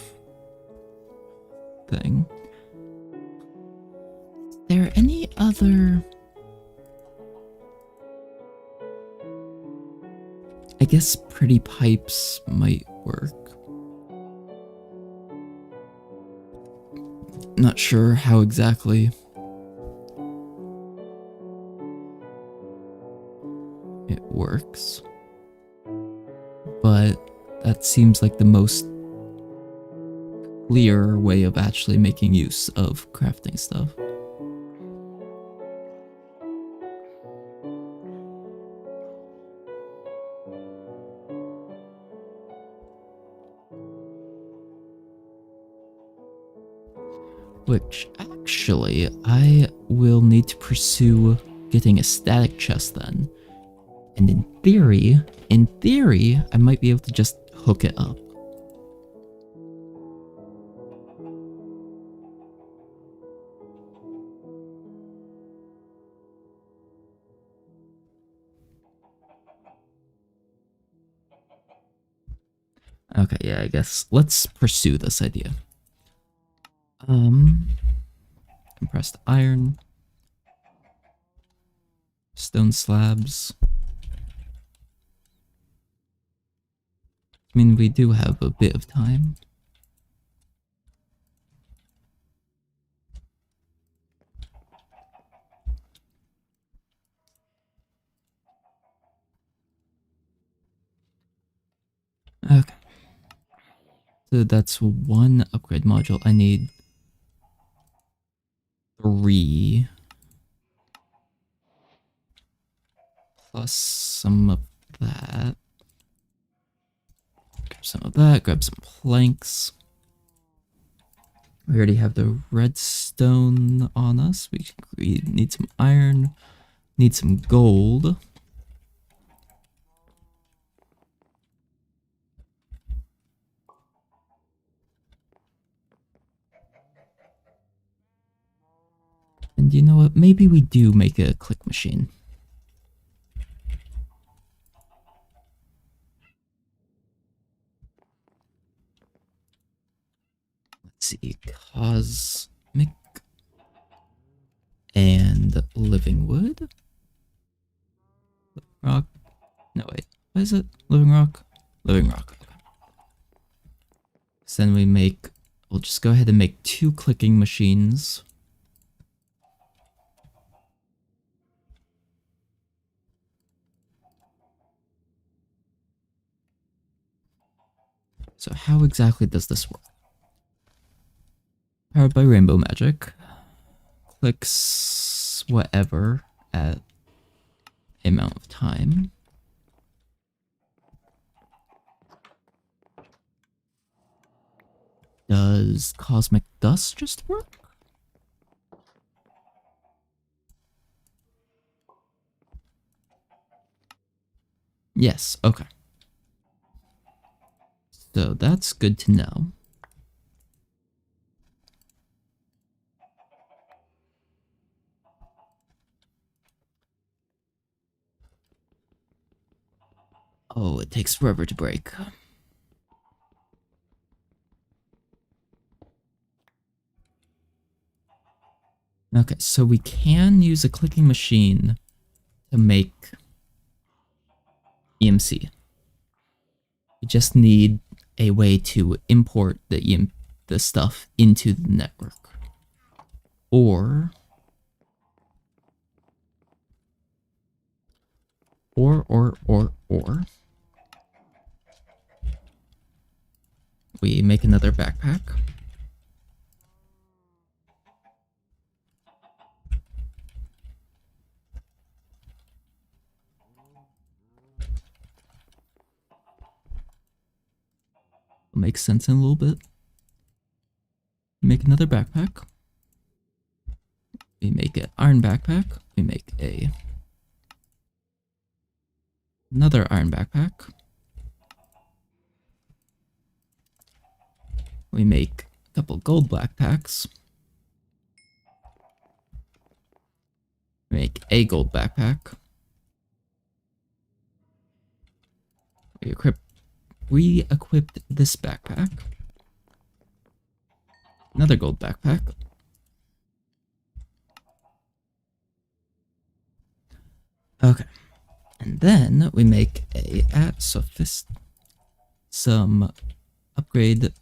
thing. Is there any other... I guess pretty pipes might work. Not sure how exactly it works. but that seems like the most clear way of actually making use of crafting stuff. Which, actually, I will need to pursue getting a static chest then. And in theory, I might be able to just hook it up. Okay, yeah, I guess let's pursue this idea. Compressed iron, stone slabs. I mean, we do have a bit of time. Okay. So that's one upgrade module. I need 3. Plus some of that. Grab some of that, grab some planks. We already have the redstone on us. We need some iron, need some gold. And you know what? Maybe we do make a click machine. Let's see. Cosmic and living wood. Rock. No, wait. What is it? Living rock? Living rock. Okay. So then we'll just go ahead and make 2 clicking machines. So how exactly does this work? Powered by rainbow magic. Clicks whatever at amount of time. Does cosmic dust just work? Yes, okay. So that's good to know. Oh, it takes forever to break. Okay, so we can use a clicking machine to make EMC. We just need a way to import the stuff into the network. Or we make another backpack. Makes sense in a little bit. Make another backpack. We make an iron backpack. We make another iron backpack. We make a couple gold backpacks. We make a gold backpack. We equipped this backpack. Another gold backpack. Okay. And then we make some upgrade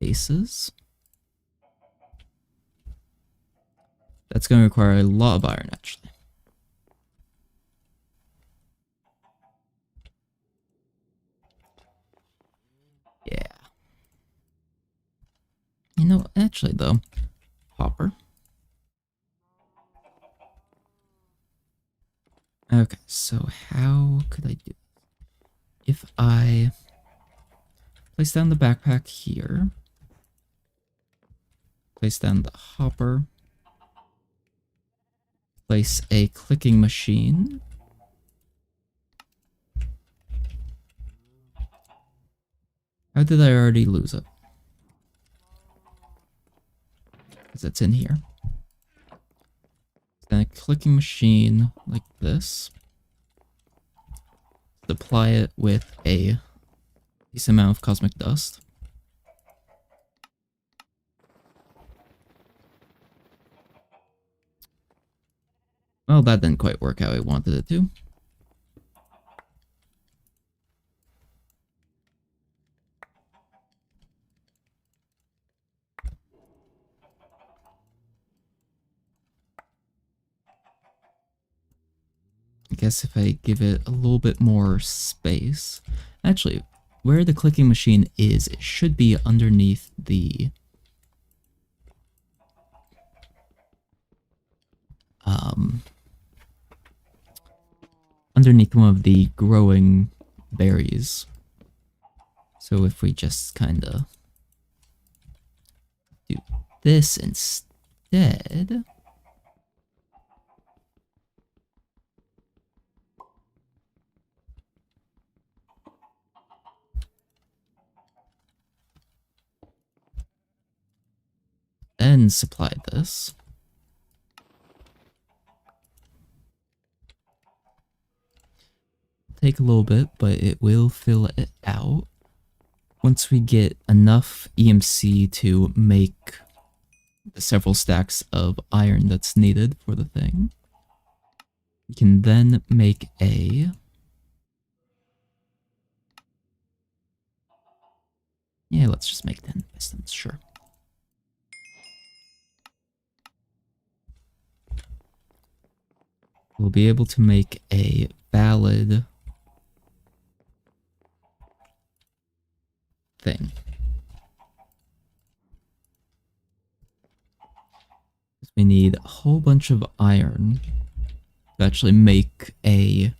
bases. That's going to require a lot of iron, actually. You know, actually though, hopper. Okay, so how could I do? If I place down the backpack here, place down the hopper, place a clicking machine. How did I already lose it? Because it's in here. Then a clicking machine like this. Supply it with a decent amount of cosmic dust. Well, that didn't quite work how I wanted it to. I guess if I give it a little bit more space. Actually, where the clicking machine is, it should be underneath the underneath one of the growing berries. So if we just kind of do this instead, then supply this. Take a little bit, but it will fill it out. Once we get enough EMC to make the several stacks of iron that's needed for the thing, we can then make a... Yeah, let's just make 10 pistons, sure. We'll be able to make a valid thing. We need a whole bunch of iron to actually make a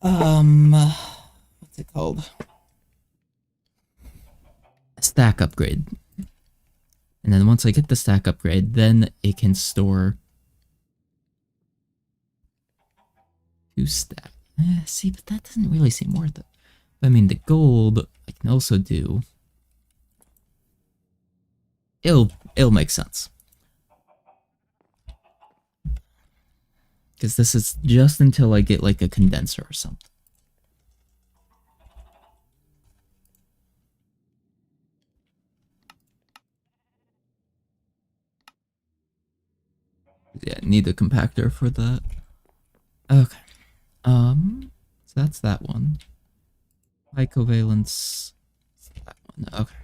what's it called? A stack upgrade. And then once I get the stack upgrade, then it can store 2 stack. See, but that doesn't really seem worth it. I mean, the gold I can also do. It'll make sense. Because this is just until I get like a condenser or something. Yeah, need a compactor for that. Okay. So that's that one. High covalence. That one. Okay.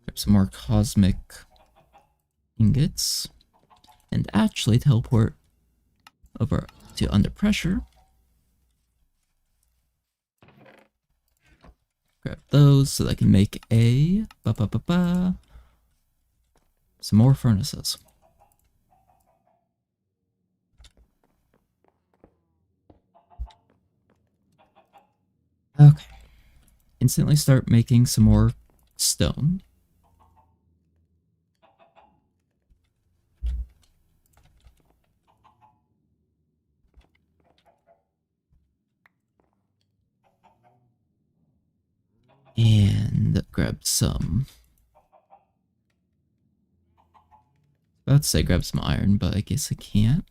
Grab some more cosmic ingots. And actually teleport over to under pressure. Grab those so that I can make a some more furnaces. Okay. Instantly start making some more stone. And grab some. About to say grab some iron, but I guess I can't.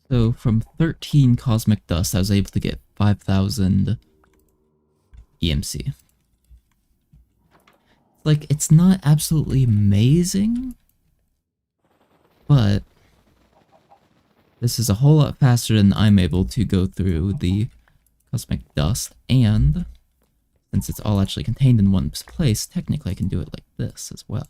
So from 13 cosmic dust, I was able to get 5,000 EMC. Like, it's not absolutely amazing, but this is a whole lot faster than I'm able to go through the cosmic dust, and since it's all actually contained in one place, technically I can do it like this as well.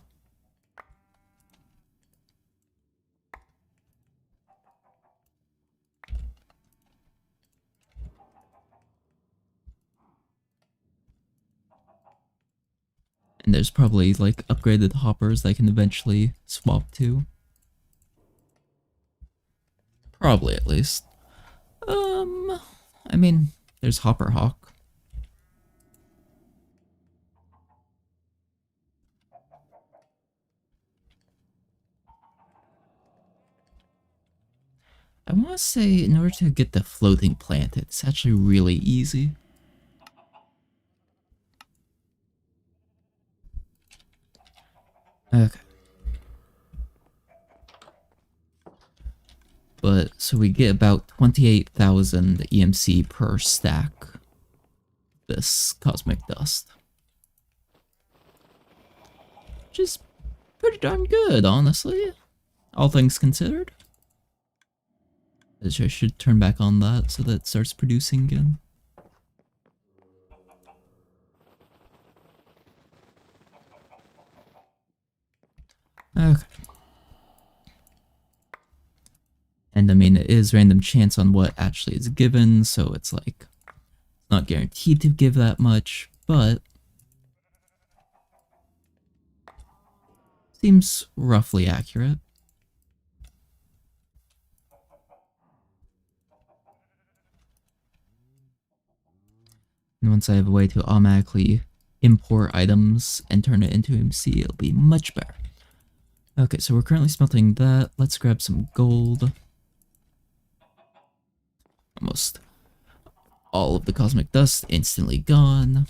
And there's probably like upgraded hoppers I can eventually swap to. Probably at least. I mean, there's Hopper Hawk. I want to say in order to get the floating plant, it's actually really easy. Okay. But, so we get about 28,000 EMC per stack. This cosmic dust. Which is pretty darn good, honestly. All things considered. I should turn back on that so that it starts producing again. Okay. And I mean, it is random chance on what actually is given, so it's like not guaranteed to give that much, but seems roughly accurate. And once I have a way to automatically import items and turn it into MC, it'll be much better. Okay, so we're currently smelting that. Let's grab some gold. Almost all of the cosmic dust instantly gone.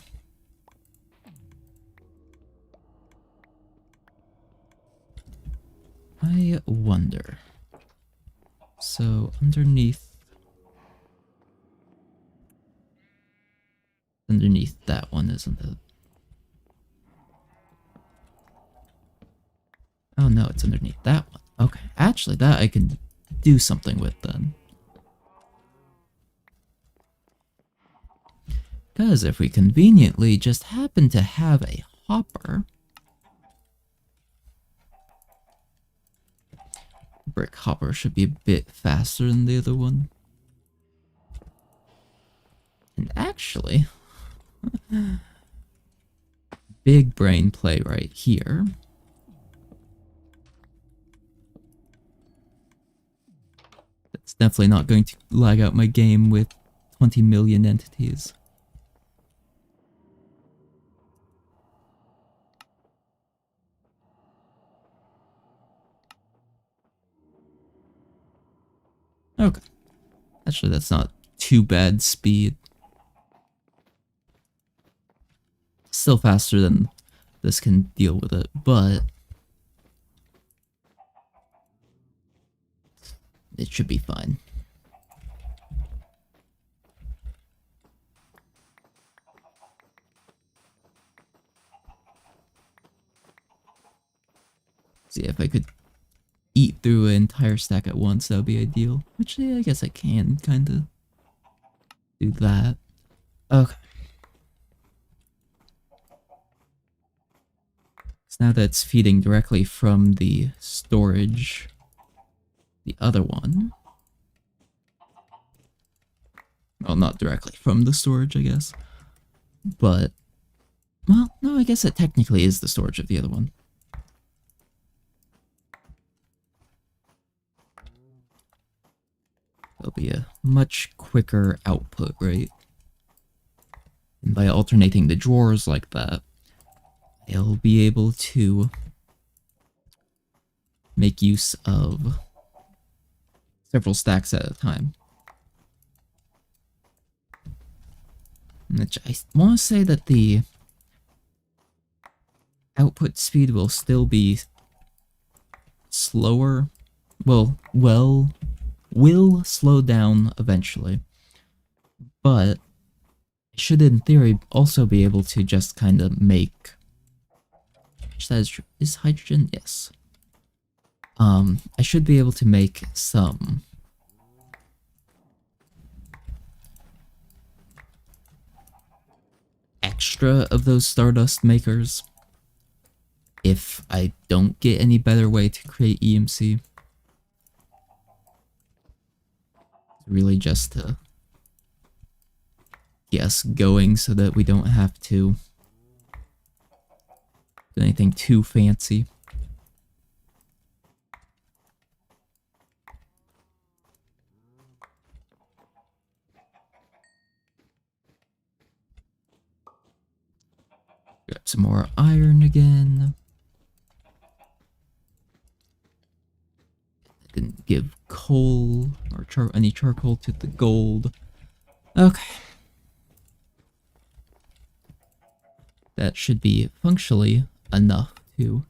I wonder. So underneath that one, isn't it? Oh no, it's underneath that one. Okay, actually that I can do something with then. Because if we conveniently just happen to have a hopper, brick hopper should be a bit faster than the other one. And actually, big brain play right here. That's definitely not going to lag out my game with 20 million entities. Okay. Actually, that's not too bad speed. Still faster than this can deal with it, but it should be fine. See, if I could eat through an entire stack at once, that would be ideal. Which, yeah, I guess I can kind of do that. Okay. So now that it's feeding directly from the storage, the other one. Well, not directly from the storage, I guess. But, well, no, I guess it technically is the storage of the other one. There'll be a much quicker output rate. And by alternating the drawers like that, I'll be able to make use of several stacks at a time. Which I want to say that the output speed will still be slower. Well, will slow down eventually. But I should, in theory, also be able to just kind of make... Is hydrogen? Yes. I should be able to make some extra of those Stardust makers if I don't get any better way to create EMC. Really just to get us going so that we don't have to do anything too fancy. Grab some more iron again. Didn't give coal or any charcoal to the gold. Okay. That should be functionally enough to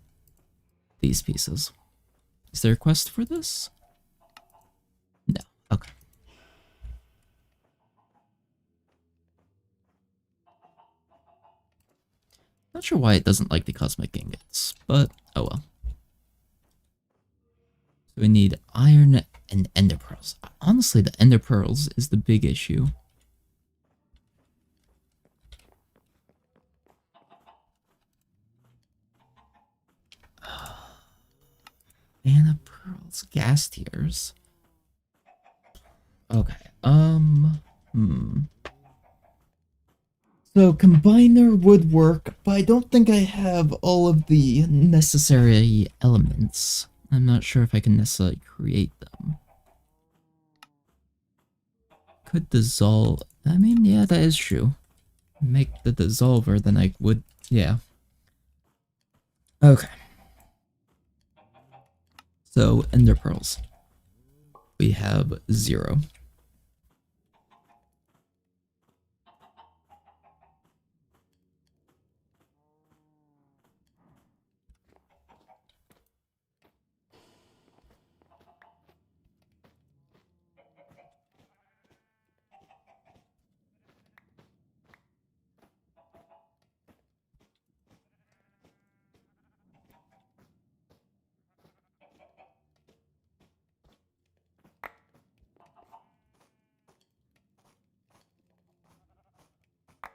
these pieces. Is there a quest for this? No. Okay. Not sure why it doesn't like the cosmic ingots, but oh well. So we need iron and ender pearls. Honestly, the ender pearls is the big issue. Mana pearls, gas tiers. Okay, So combiner would work, but I don't think I have all of the necessary elements. I'm not sure if I can necessarily create them. Could dissolve. I mean, yeah, that is true. Make the dissolver, then I would, yeah. Okay. So, ender pearls. We have 0.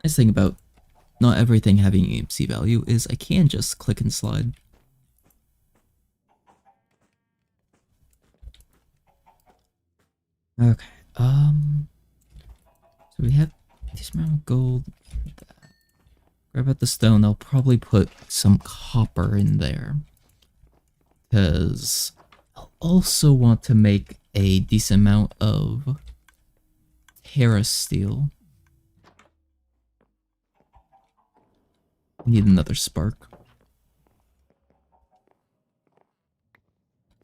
Nice thing about not everything having EMC value is I can just click and slide. Okay, so we have this amount of gold. Grab out the stone, I'll probably put some copper in there. Because I'll also want to make a decent amount of Terra steel. Need another spark.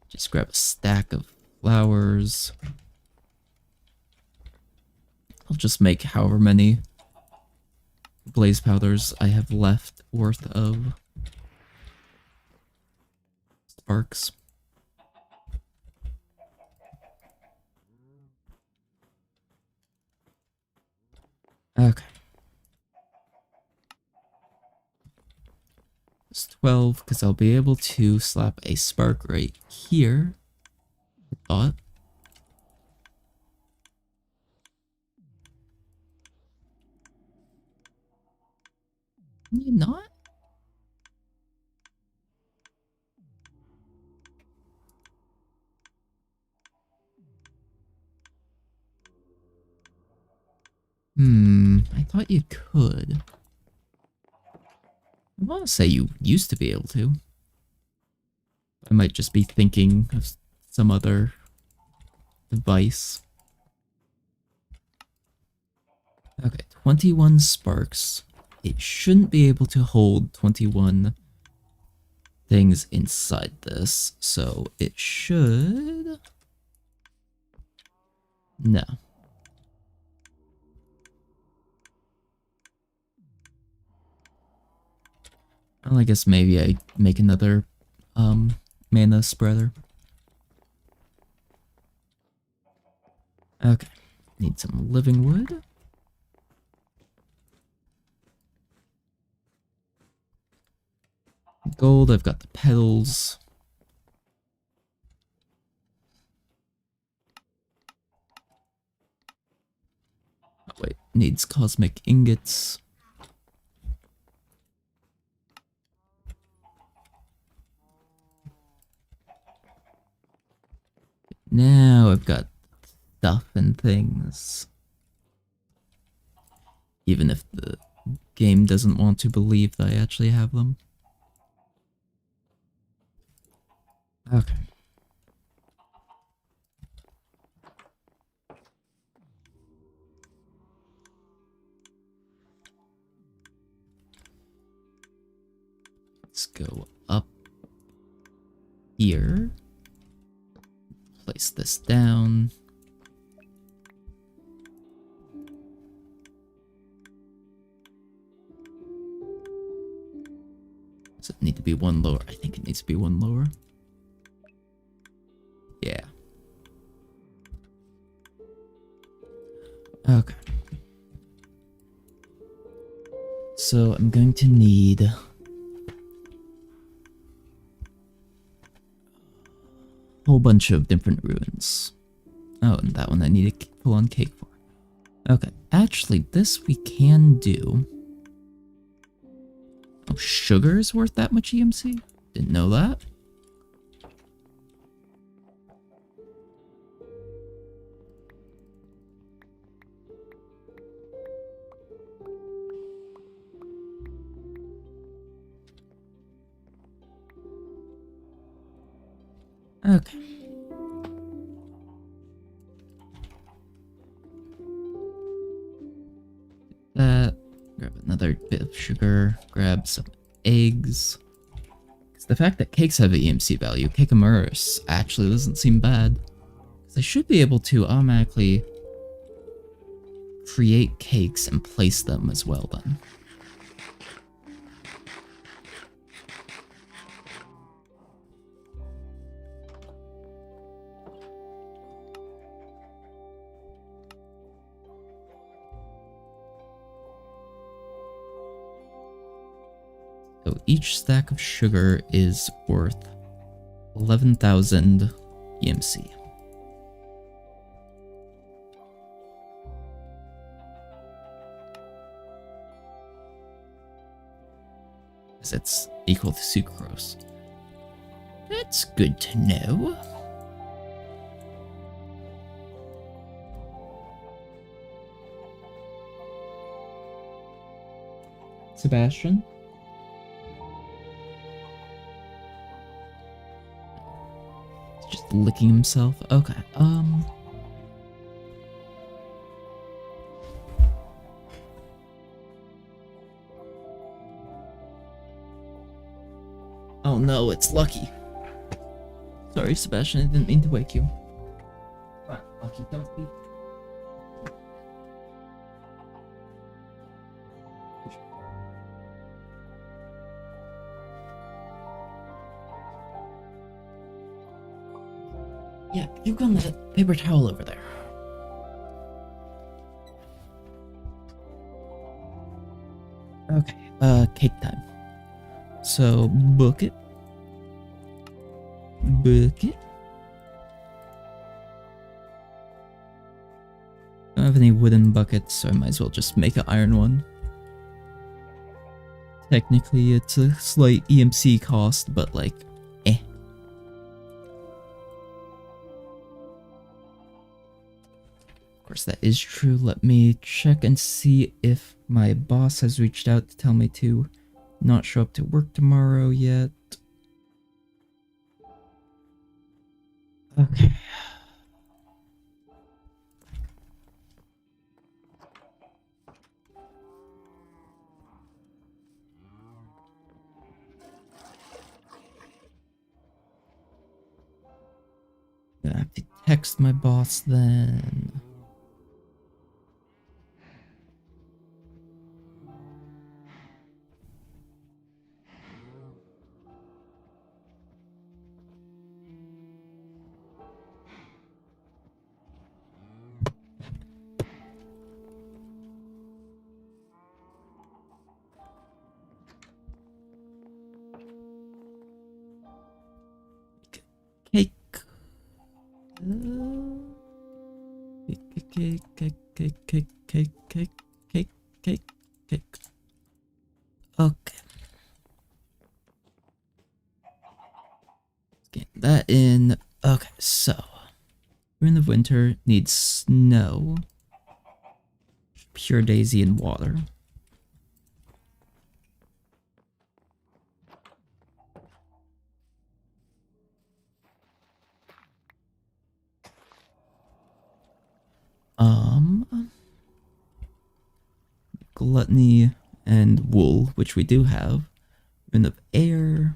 Just grab a stack of flowers. I'll just make however many blaze powders I have left worth of sparks. Okay. It's 12 because I'll be able to slap a spark right here. I thought. Can you not? I thought you could. I want to say you used to be able to. I might just be thinking of some other device. Okay, 21 sparks. It shouldn't be able to hold 21 things inside this, so it should... No. Well, I guess maybe I make another mana spreader. Okay, need some living wood. Gold, I've got the petals. Oh, wait, needs cosmic ingots. Now I've got stuff and things. Even if the game doesn't want to believe that I actually have them. Okay. Let's go up here. Place this down. Does it need to be one lower? I think it needs to be one lower. Yeah. Okay. So I'm going to need a whole bunch of different ruins. Oh, and that one I need a full-on cake for. Okay, actually, this we can do. Oh, sugar is worth that much EMC? Didn't know that. Okay. Grab another bit of sugar, grab some eggs. Because the fact that cakes have an EMC value, cake immerse, actually doesn't seem bad. Because I should be able to automatically create cakes and place them as well then. So each stack of sugar is worth 11,000 EMC. Because it's equal to sucrose. That's good to know. Sebastian? Just licking himself. Okay, Oh no, it's Lucky. Sorry, Sebastian, I didn't mean to wake you. Come on, Lucky, don't be. Yeah, you got that paper towel over there. Okay, cake time. So, bucket. Bucket. I don't have any wooden buckets, so I might as well just make an iron one. Technically, it's a slight EMC cost, but like, eh. Of course, that is true. Let me check and see if my boss has reached out to tell me to not show up to work tomorrow yet. Okay. Gonna have to text my boss then. Cake. Cake, cake, cake, cake, cake, cake, cake, cake, cake. Okay. Let's get that in. Okay, so During the winter, needs snow, pure daisy, and water. Gluttony and wool, which we do have. Wind of air.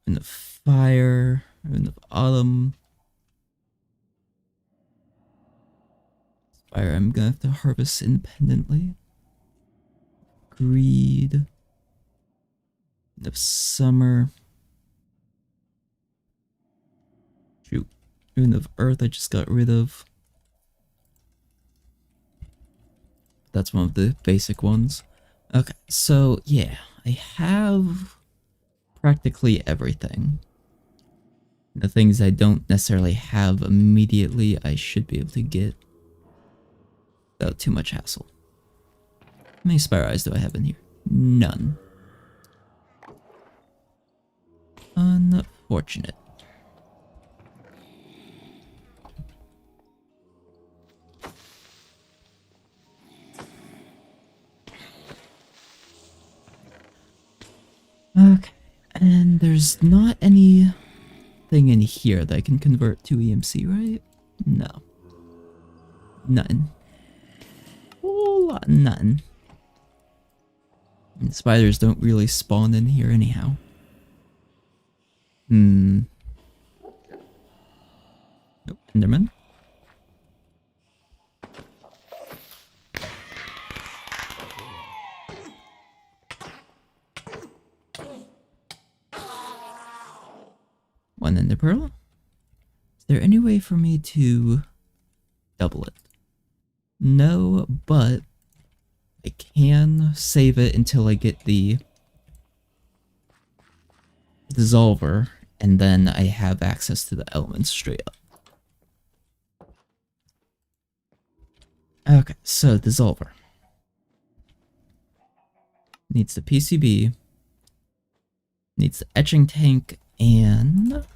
Wind of fire. Wind of autumn. Fire, I'm gonna have to harvest independently. Greed. Wind of summer. Shoot. Wind of earth I just got rid of. That's one of the basic ones. Okay, so yeah, I have practically everything. The things I don't necessarily have immediately, I should be able to get without too much hassle. How many Spire Eyes do I have in here? None. Unfortunate. Okay, and there's not anything in here that I can convert to EMC, right? No. None. Whole lot, none. And spiders don't really spawn in here anyhow. Nope, Enderman. One Ender Pearl. Is there any way for me to double it? No, but I can save it until I get the dissolver, and then I have access to the elements straight up. Okay, so dissolver. Needs the PCB, needs the etching tank, and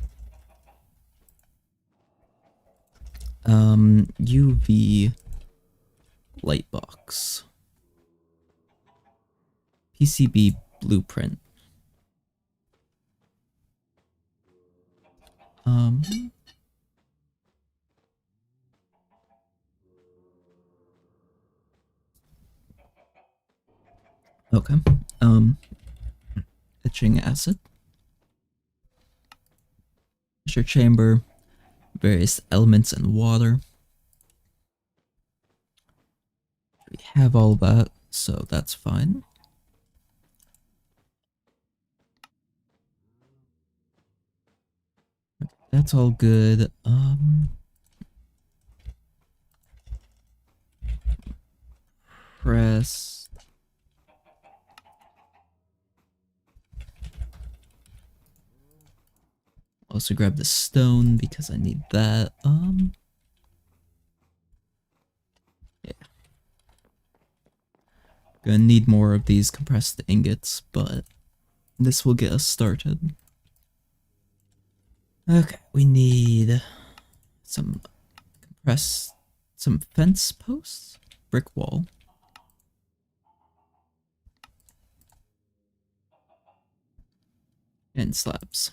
UV light box. PCB blueprint. Okay. Etching acid. Pressure chamber. Various elements and water. We have all that, so that's fine. That's all good. Press. Also grab the stone because I need that. Yeah. Gonna need more of these compressed ingots, but this will get us started. Okay, we need some fence posts, brick wall. And slabs.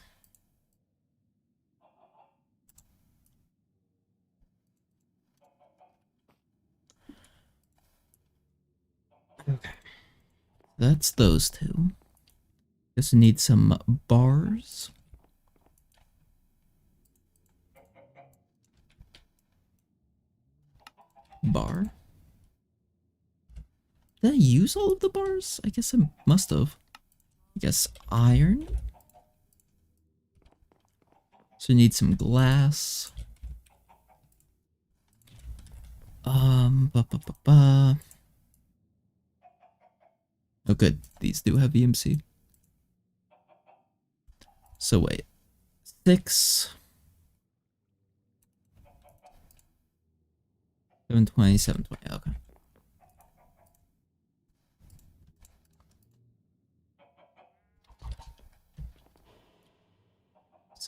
Okay. That's those two. Just need some bars. Bar. Did I use all of the bars? I guess I must have. I guess iron. So we need some glass. Oh good, these do have EMC. So wait, 6, 720, 720, okay.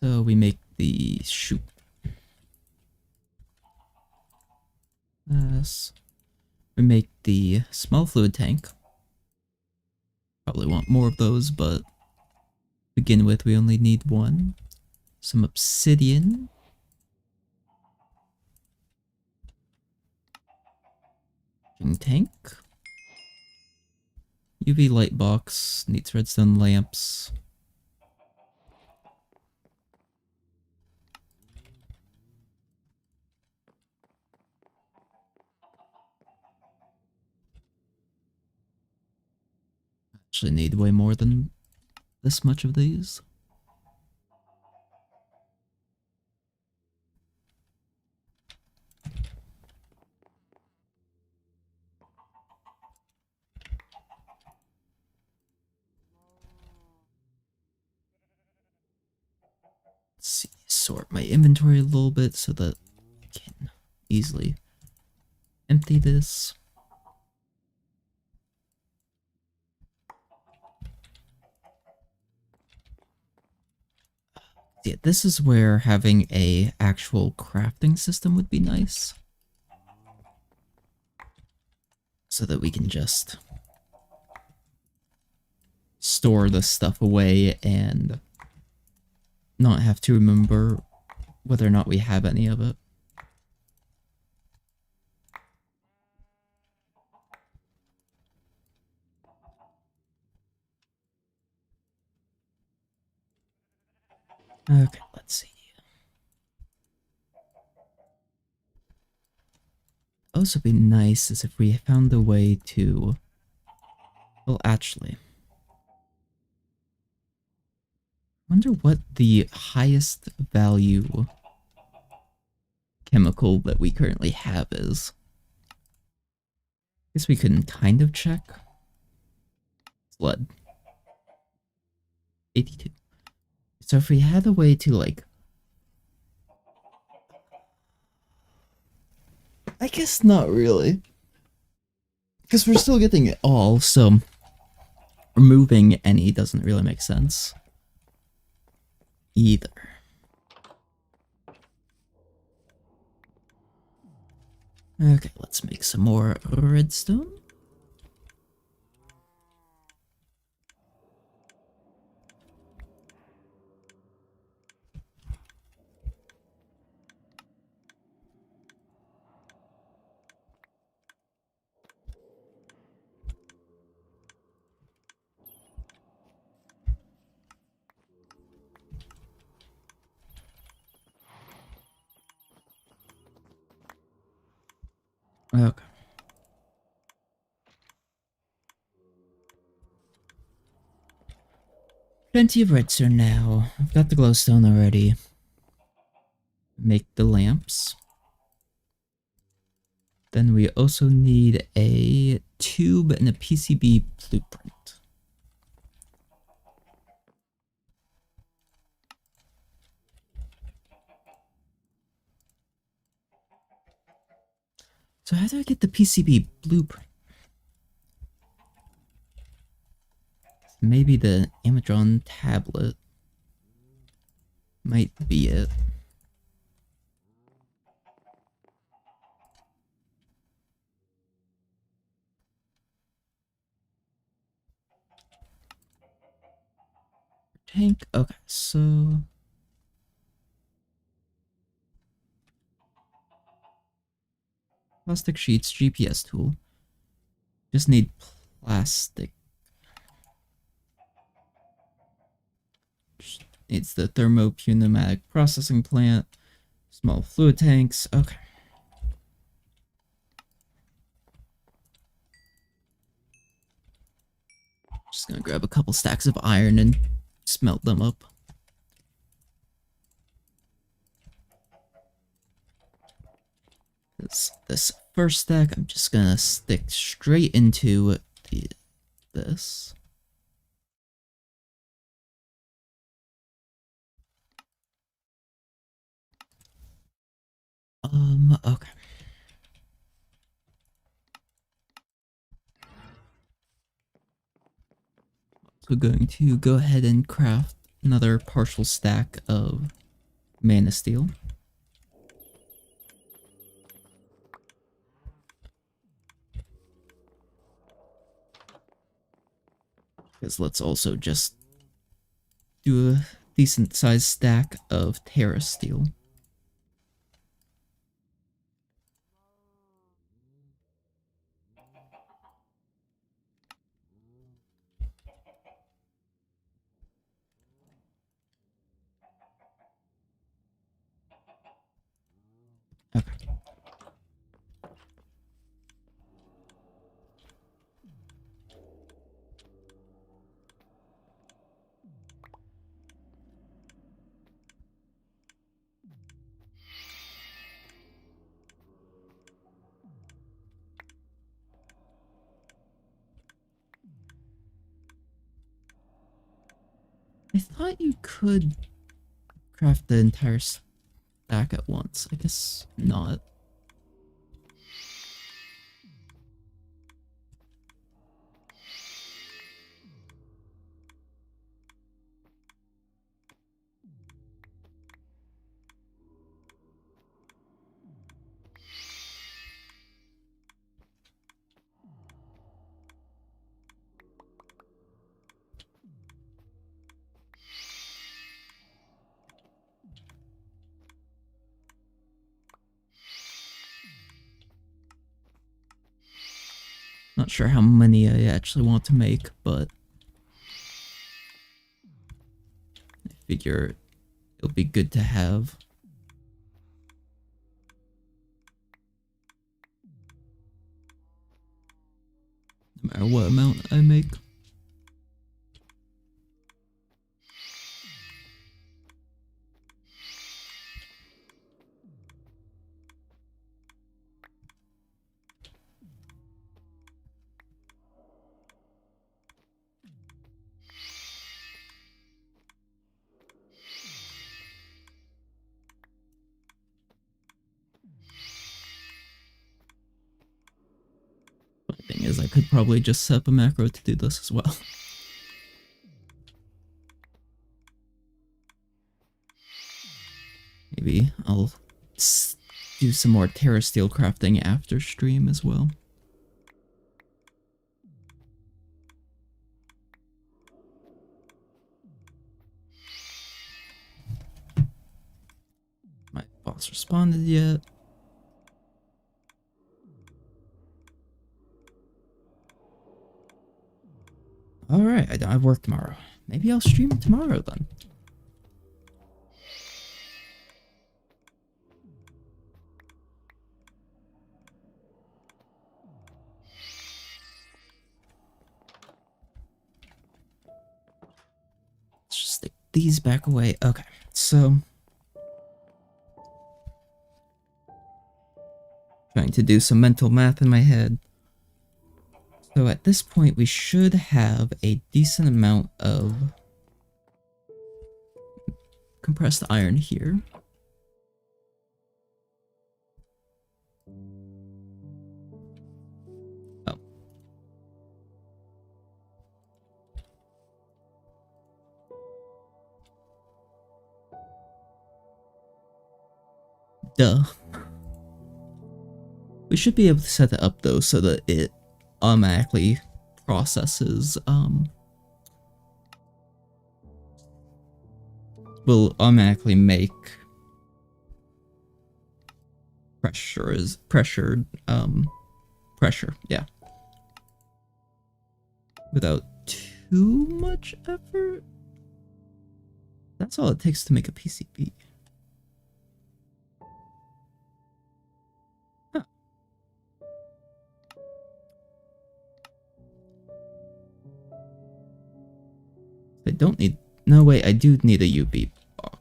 So we make the shoot. Yes. We make the small fluid tank. Probably want more of those, but to begin with, we only need one. Some obsidian. Tank. UV light box. Needs redstone lamps. Actually need way more than this much of these. Let's see, sort my inventory a little bit so that I can easily empty this. Yeah, this is where having a actual crafting system would be nice. So that we can just store the stuff away and not have to remember whether or not we have any of it. Okay, let's see. Also be nice is if we found a way to... Well, actually... I wonder what the highest value chemical that we currently have is. Guess we can kind of check. It's lead. 82. So if we had a way to, like... I guess not really. Because we're still getting it all, so... removing any doesn't really make sense. Either. Okay, let's make some more redstone. Okay. Plenty of redstone now. I've got the glowstone already. Make the lamps. Then we also need a tube and a PCB blueprint. So how do I get the PCB blueprint? Maybe the Amazon tablet might be it. Tank. Okay, so plastic sheets, GPS tool. Just need plastic. It's the thermopneumatic processing plant. Small fluid tanks. Okay. Just gonna grab a couple stacks of iron and smelt them up. This first stack, I'm just gonna stick straight into this. Okay. So going to go ahead and craft another partial stack of mana steel. Because let's also just do a decent sized stack of Terra steel. Okay. I thought you could craft the entire stack at once. I guess not. Not sure how many I actually want to make, but I figure it'll be good to have. No matter what amount I make. The thing is, I could probably just set up a macro to do this as well. Maybe I'll do some more Terra Steel crafting after stream as well. My boss responded yet? Alright, I don't have work tomorrow. Maybe I'll stream tomorrow then. Let's just stick these back away. Okay, so trying to do some mental math in my head. So at this point, we should have a decent amount of compressed iron here. Oh. Duh. We should be able to set it up though so that it automatically processes will automatically make pressure, yeah, without too much effort. That's all it takes to make a PCB. I don't need... No, wait, I do need a UV box.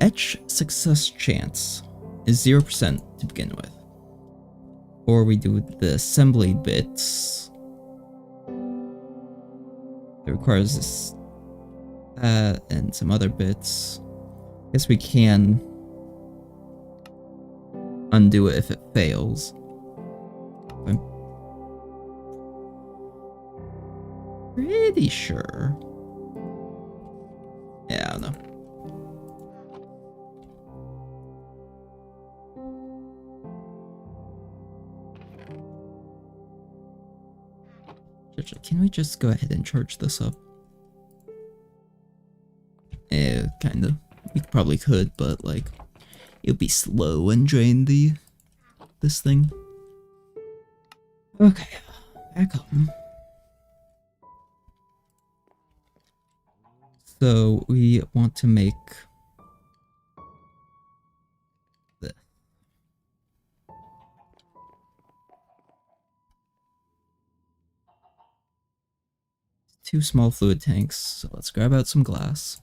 Etch success chance is 0% to begin with. Or we do the assembly bits. It requires this, and some other bits. I guess we can undo it if it fails. I'm pretty sure. Yeah, I don't know. Can we just go ahead and charge this up? Yeah, kinda. We probably could, but like, it'd be slow and drain this thing. Okay, back home. So we want to make this. Two small fluid tanks, so let's grab out some glass.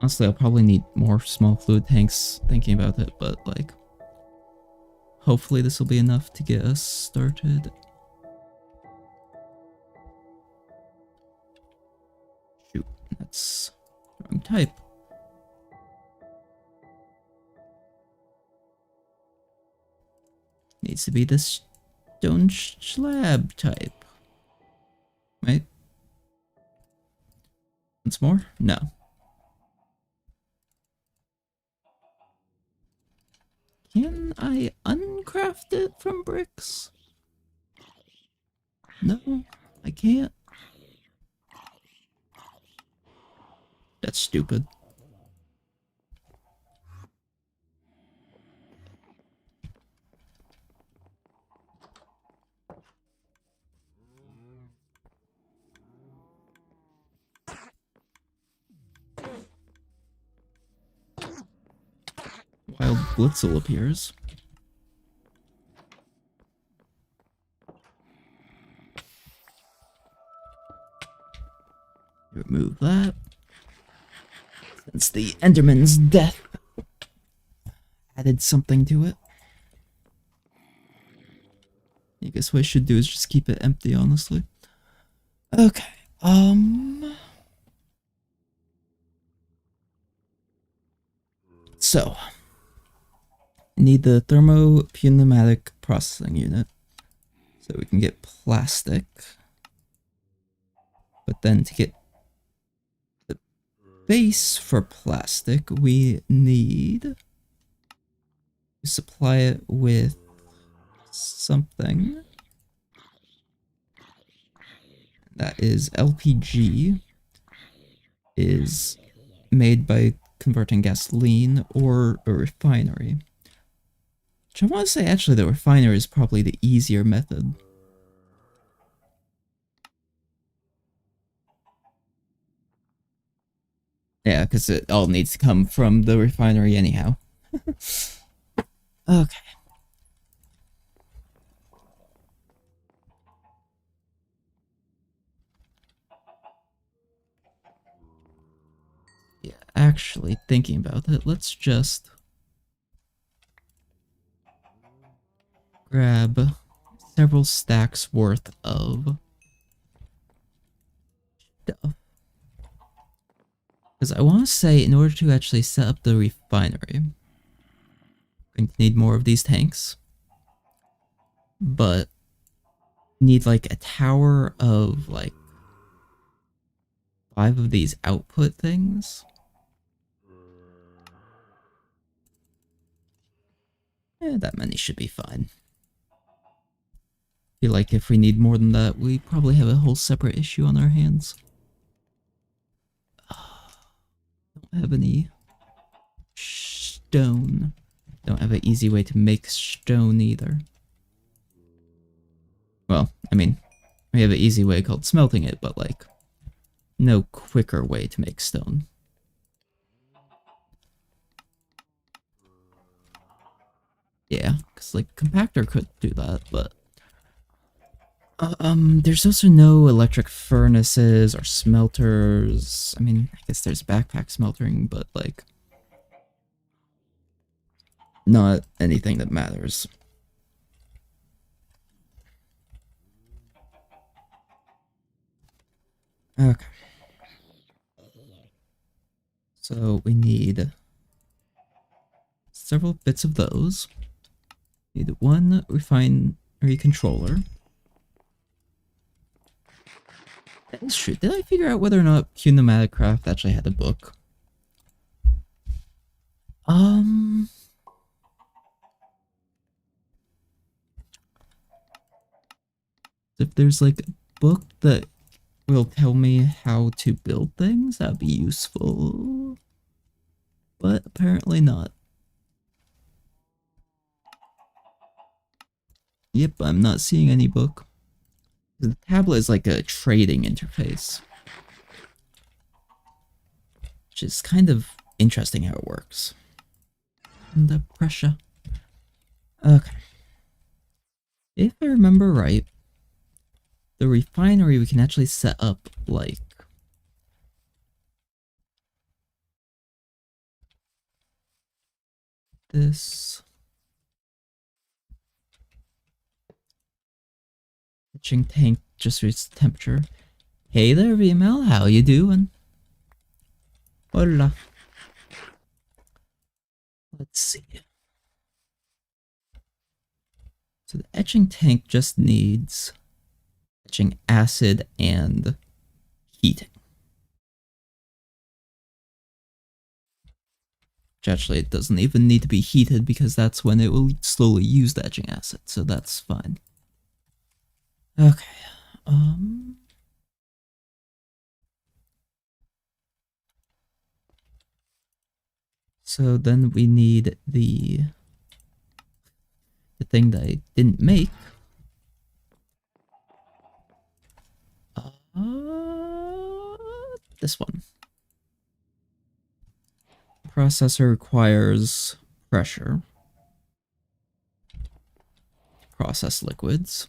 Honestly, I'll probably need more small fluid tanks thinking about it, but like, hopefully this will be enough to get us started. Shoot, that's the wrong type. Needs to be the stone slab type. Right? Once more? No. Can I uncraft it from bricks? No, I can't. That's stupid. Wild Blitzel appears. Remove that. Since the Enderman's death added something to it. I guess what I should do is just keep it empty, honestly. Okay, so, need the thermopneumatic processing unit. So we can get plastic. But then to get the base for plastic, we need to supply it with something. That is LPG, is made by converting gasoline or a refinery. Which I want to say actually the refinery is probably the easier method. Yeah, because it all needs to come from the refinery anyhow. Okay. Yeah, actually thinking about it, let's just grab several stacks worth of stuff. Because I want to say, in order to actually set up the refinery, I'm going to need more of these tanks. But need like a tower of like 5 of these output things. Yeah, that many should be fine. Feel like if we need more than that, we probably have a whole separate issue on our hands. Don't have any stone. Don't have an easy way to make stone either. Well, I mean, we have an easy way called smelting it, but like, no quicker way to make stone. Yeah, because like compactor could do that, but there's also no electric furnaces or smelters. I mean, I guess there's backpack smeltering, but like, not anything that matters. Okay. So we need several bits of those. Need one refinery controller. That is true. Did I figure out whether or not Q Pneumatic Craft actually had a book? If there's like a book that will tell me how to build things, that'd be useful. But apparently not. Yep, I'm not seeing any book. The tablet is like a trading interface, which is kind of interesting how it works. Under pressure. Okay. If I remember right, the refinery we can actually set up like this. Etching tank just reached temperature. Hey there, VML, how you doing? Hola. Let's see. So the etching tank just needs etching acid and heating. Which actually it doesn't even need to be heated because that's when it will slowly use the etching acid, so that's fine. Okay. So then we need the thing that I didn't make. This one. Processor requires pressure. Process liquids.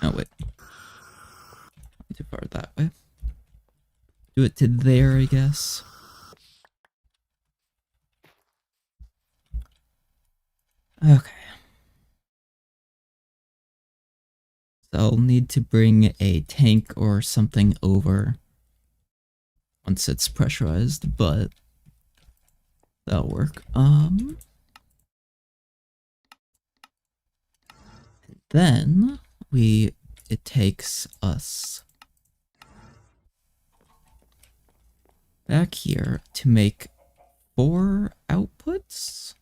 Oh, wait. Too far that way. Do it to there, I guess. Okay. So I'll need to bring a tank or something over once it's pressurized, but that'll work. Then it takes us back here to make 4 outputs.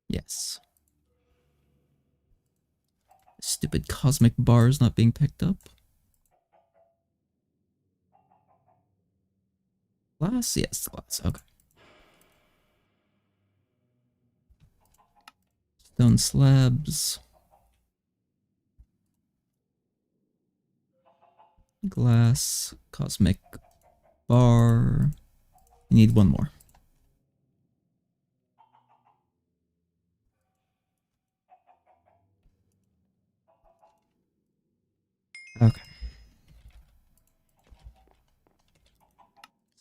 Yes. Stupid cosmic bars not being picked up. Glass? Yes, glass. Okay. Stone slabs. Glass. Cosmic bar. You need one more. Okay.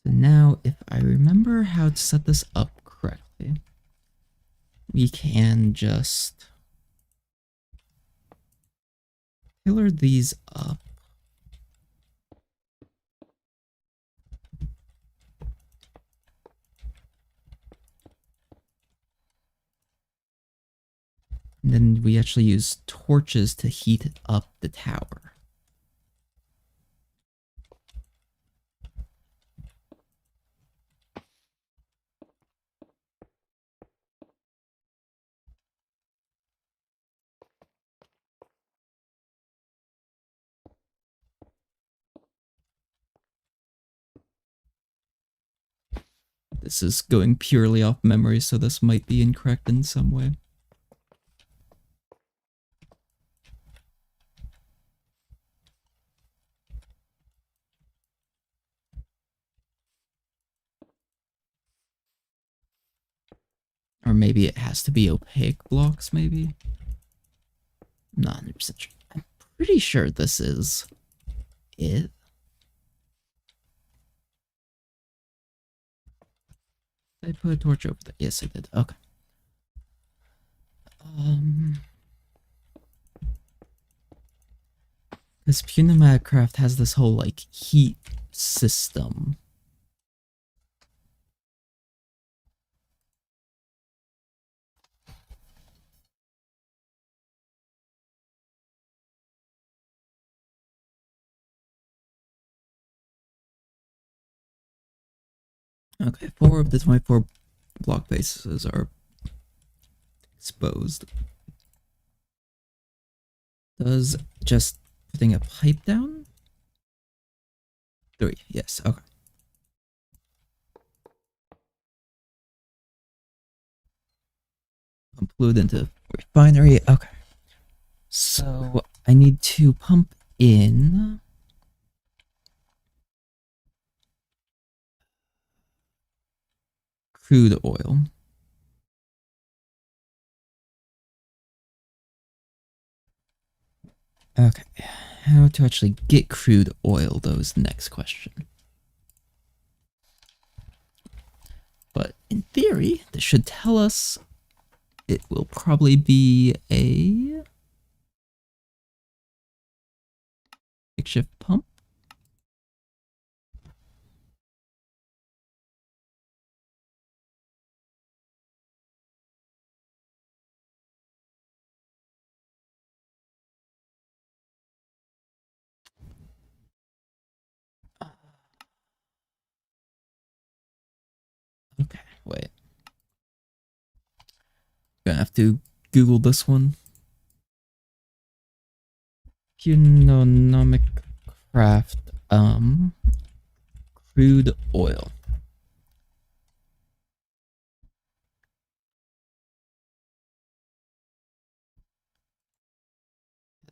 So now, if I remember how to set this up correctly, we can just tailor these up. And then we actually use torches to heat up the tower. This is going purely off memory, so this might be incorrect in some way. Or maybe it has to be opaque blocks, maybe? I'm not 100% sure. I'm pretty sure this is it. Did I put a torch over there? Yes, I did. Okay. This Pneumatic Craft has this whole like heat system. Okay, 4 of the 24 block bases are exposed. Does just putting a pipe down? 3, yes, okay. Pump fluid into refinery, okay. So I need to pump in crude oil. Okay, how to actually get crude oil, though, is the next question. But in theory, this should tell us it will probably be a makeshift pump. Okay, wait. Gonna have to Google this one. Pneumatic Craft, crude oil.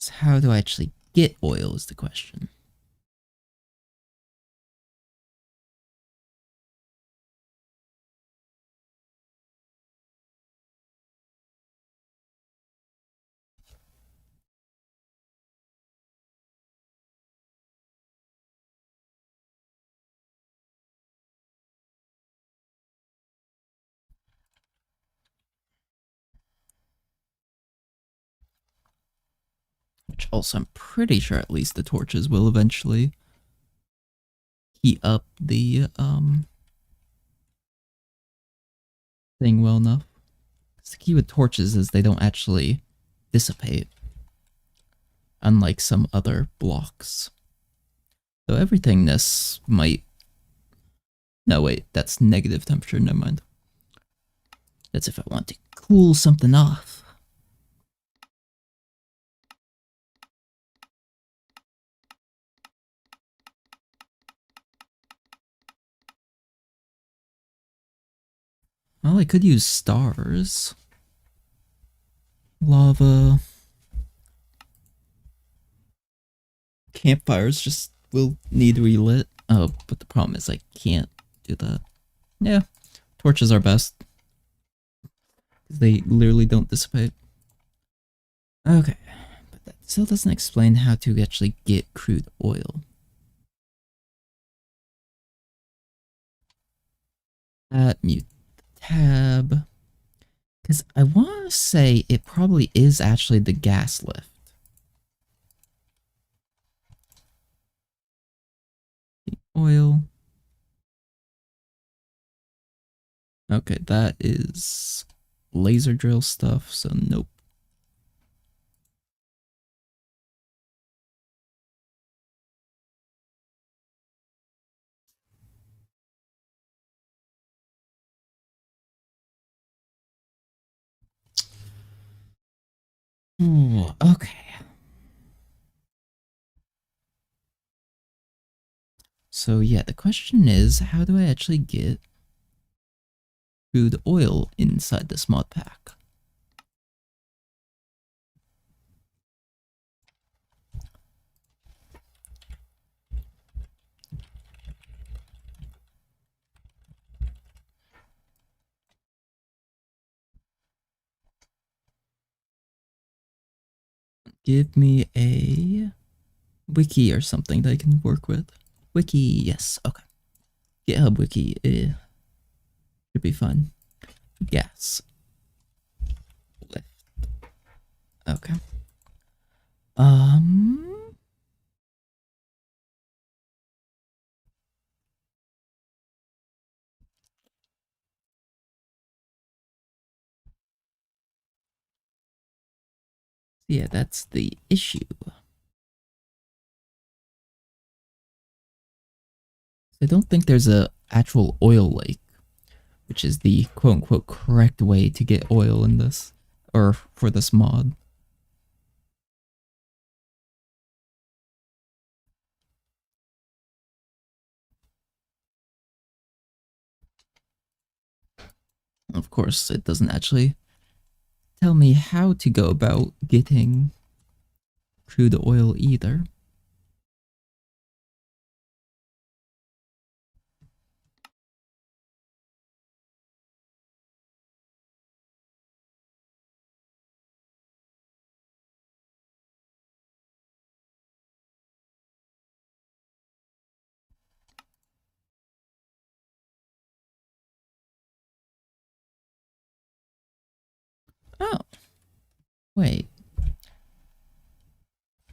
How do I actually get oil is the question. Which also I'm pretty sure at least the torches will eventually heat up the thing well enough. The key with torches is they don't actually dissipate, unlike some other blocks. So everything this might... No, wait, that's negative temperature, never mind. That's if I want to cool something off. Well, I could use stars. Lava. Campfires just will need relit. Oh, but the problem is I can't do that. Yeah, torches are best. They literally don't dissipate. Okay, but that still doesn't explain how to actually get crude oil. Mute the tab. Because I want to say it probably is actually the gas lift. The oil. Okay, that is laser drill stuff, so nope. Ooh, okay. So yeah, the question is, how do I actually get crude oil inside this mod pack? Give me a wiki or something that I can work with. Wiki, yes, okay. GitHub wiki, should be fine. Gas. Lift. Okay. Um. Yeah, that's the issue. I don't think there's a actual oil lake, which is the quote unquote correct way to get oil in this, or for this mod. Of course, it doesn't actually tell me how to go about getting crude oil either. Oh, wait.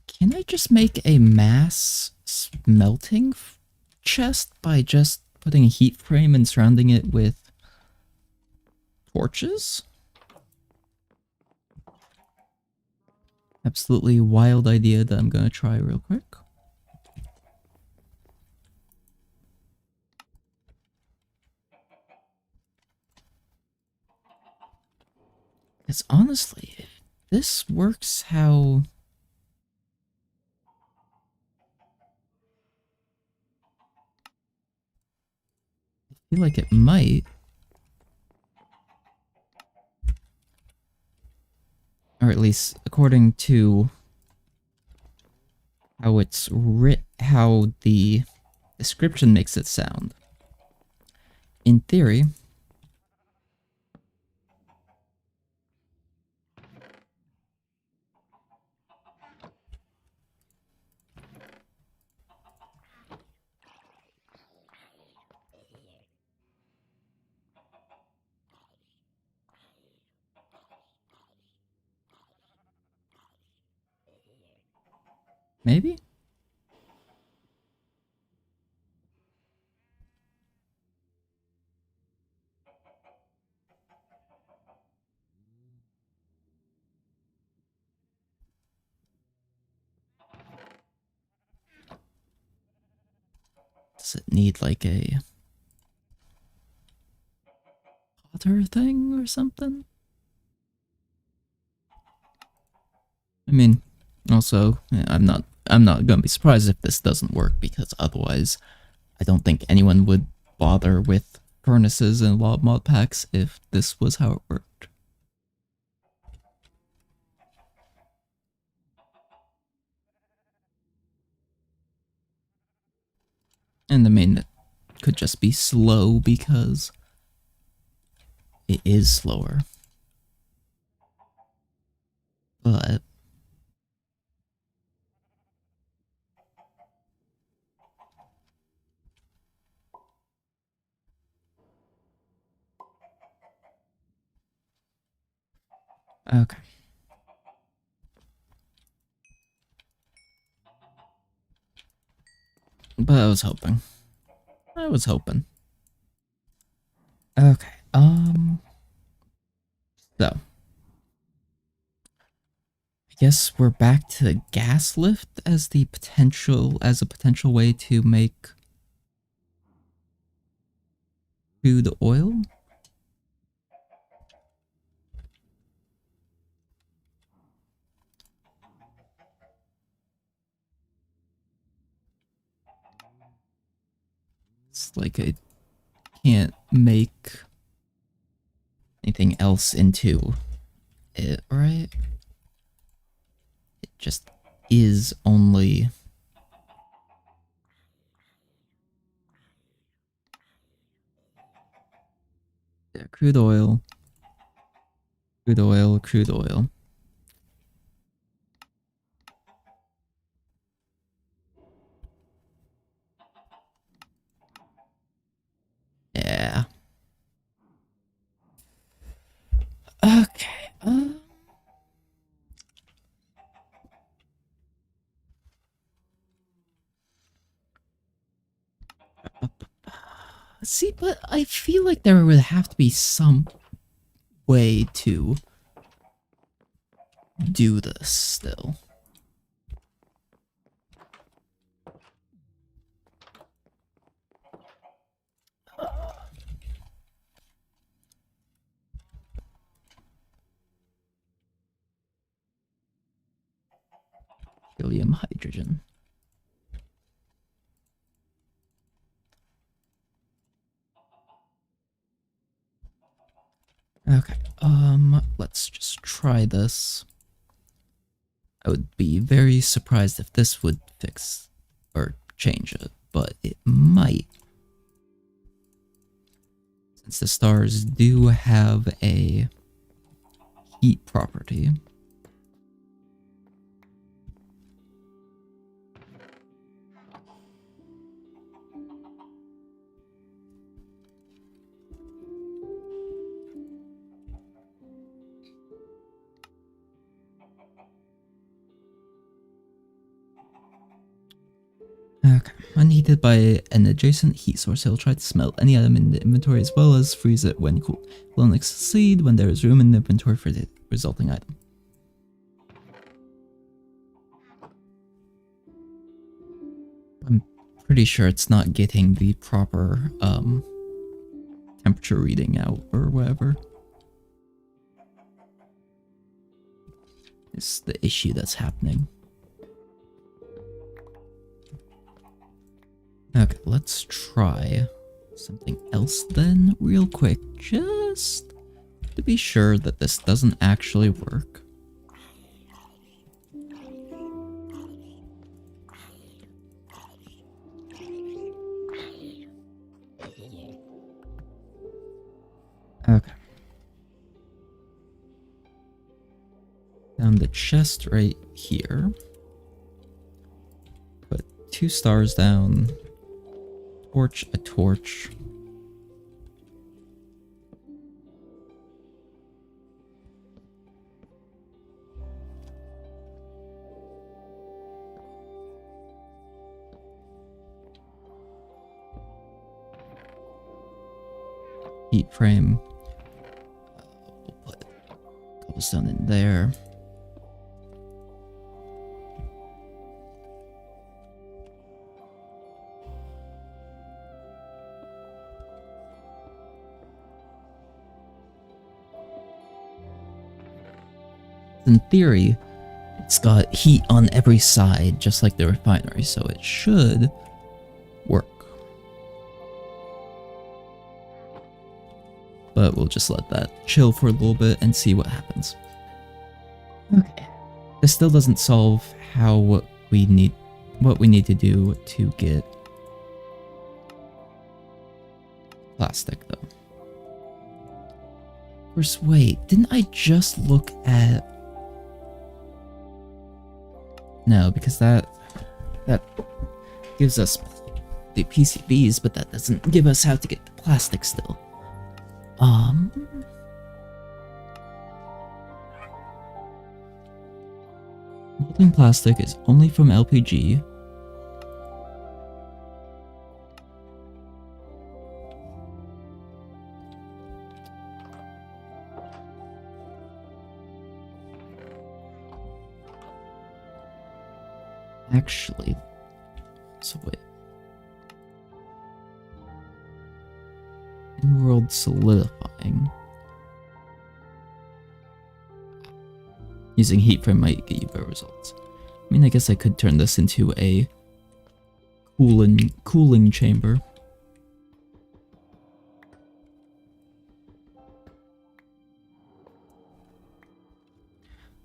Can I just make a mass smelting chest by just putting a heat frame and surrounding it with torches? Absolutely wild idea that I'm gonna try real quick. Because honestly, if this works how... I feel like it might. Or at least according to how it's writ, how the description makes it sound. In theory, maybe? Does it need like a potter thing or something? I mean, also, I'm not gonna be surprised if this doesn't work, because otherwise I don't think anyone would bother with furnaces and lot mod packs if this was how it worked. And I mean, it could just be slow because it is slower. But okay. But I was hoping. I was hoping. Okay. So I guess we're back to the gas lift as a potential way to make crude oil. It's like I can't make anything else into it, right? It just is only... Yeah, crude oil, crude oil, crude oil. Yeah. See, but I feel like there would have to be some way to do this still. Helium hydrogen. Okay, let's just try this. I would be very surprised if this would fix or change it, but it might. Since the stars do have a heat property. Okay. Unheated by an adjacent heat source, it'll try to smelt any item in the inventory as well as freeze it when cool. Will only succeed when there is room in the inventory for the resulting item. I'm pretty sure it's not getting the proper temperature reading out or whatever. It's the issue that's happening. Okay, let's try something else then, real quick, just to be sure that this doesn't actually work. Okay. Down the chest right here. Put 2 stars down. Torch, a torch. Heat frame. We'll put cobblestone in there. In theory, it's got heat on every side, just like the refinery, so it should work. But we'll just let that chill for a little bit and see what happens. Okay. This still doesn't solve what we need to do to get plastic, though. Of course, wait, didn't I just look at... No, because that gives us the PCBs, but that doesn't give us how to get the plastic still. Molten plastic is only from LPG. Actually, so wait. In-world solidifying. Using heat frame might get you better results. I mean, I guess I could turn this into a cooling chamber.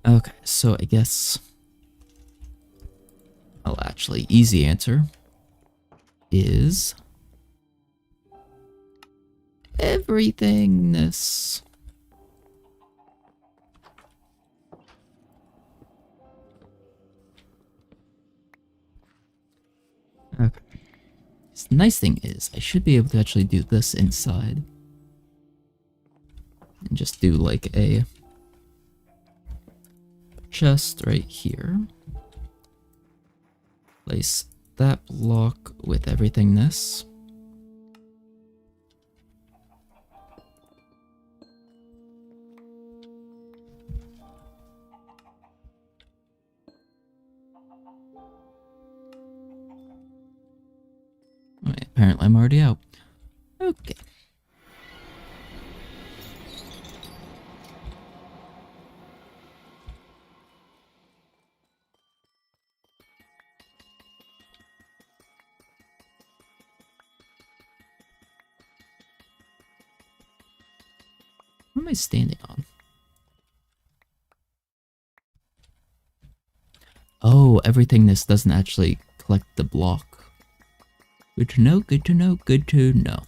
Okay, so I guess... Well, actually, easy answer is everythingness. Okay. The nice thing is, I should be able to actually do this inside. And just do like a chest right here. Place that block with everythingness. I'm already out. Okay. What am I standing on? Oh, everything this doesn't actually collect the block. Good to know, good to know, good to know.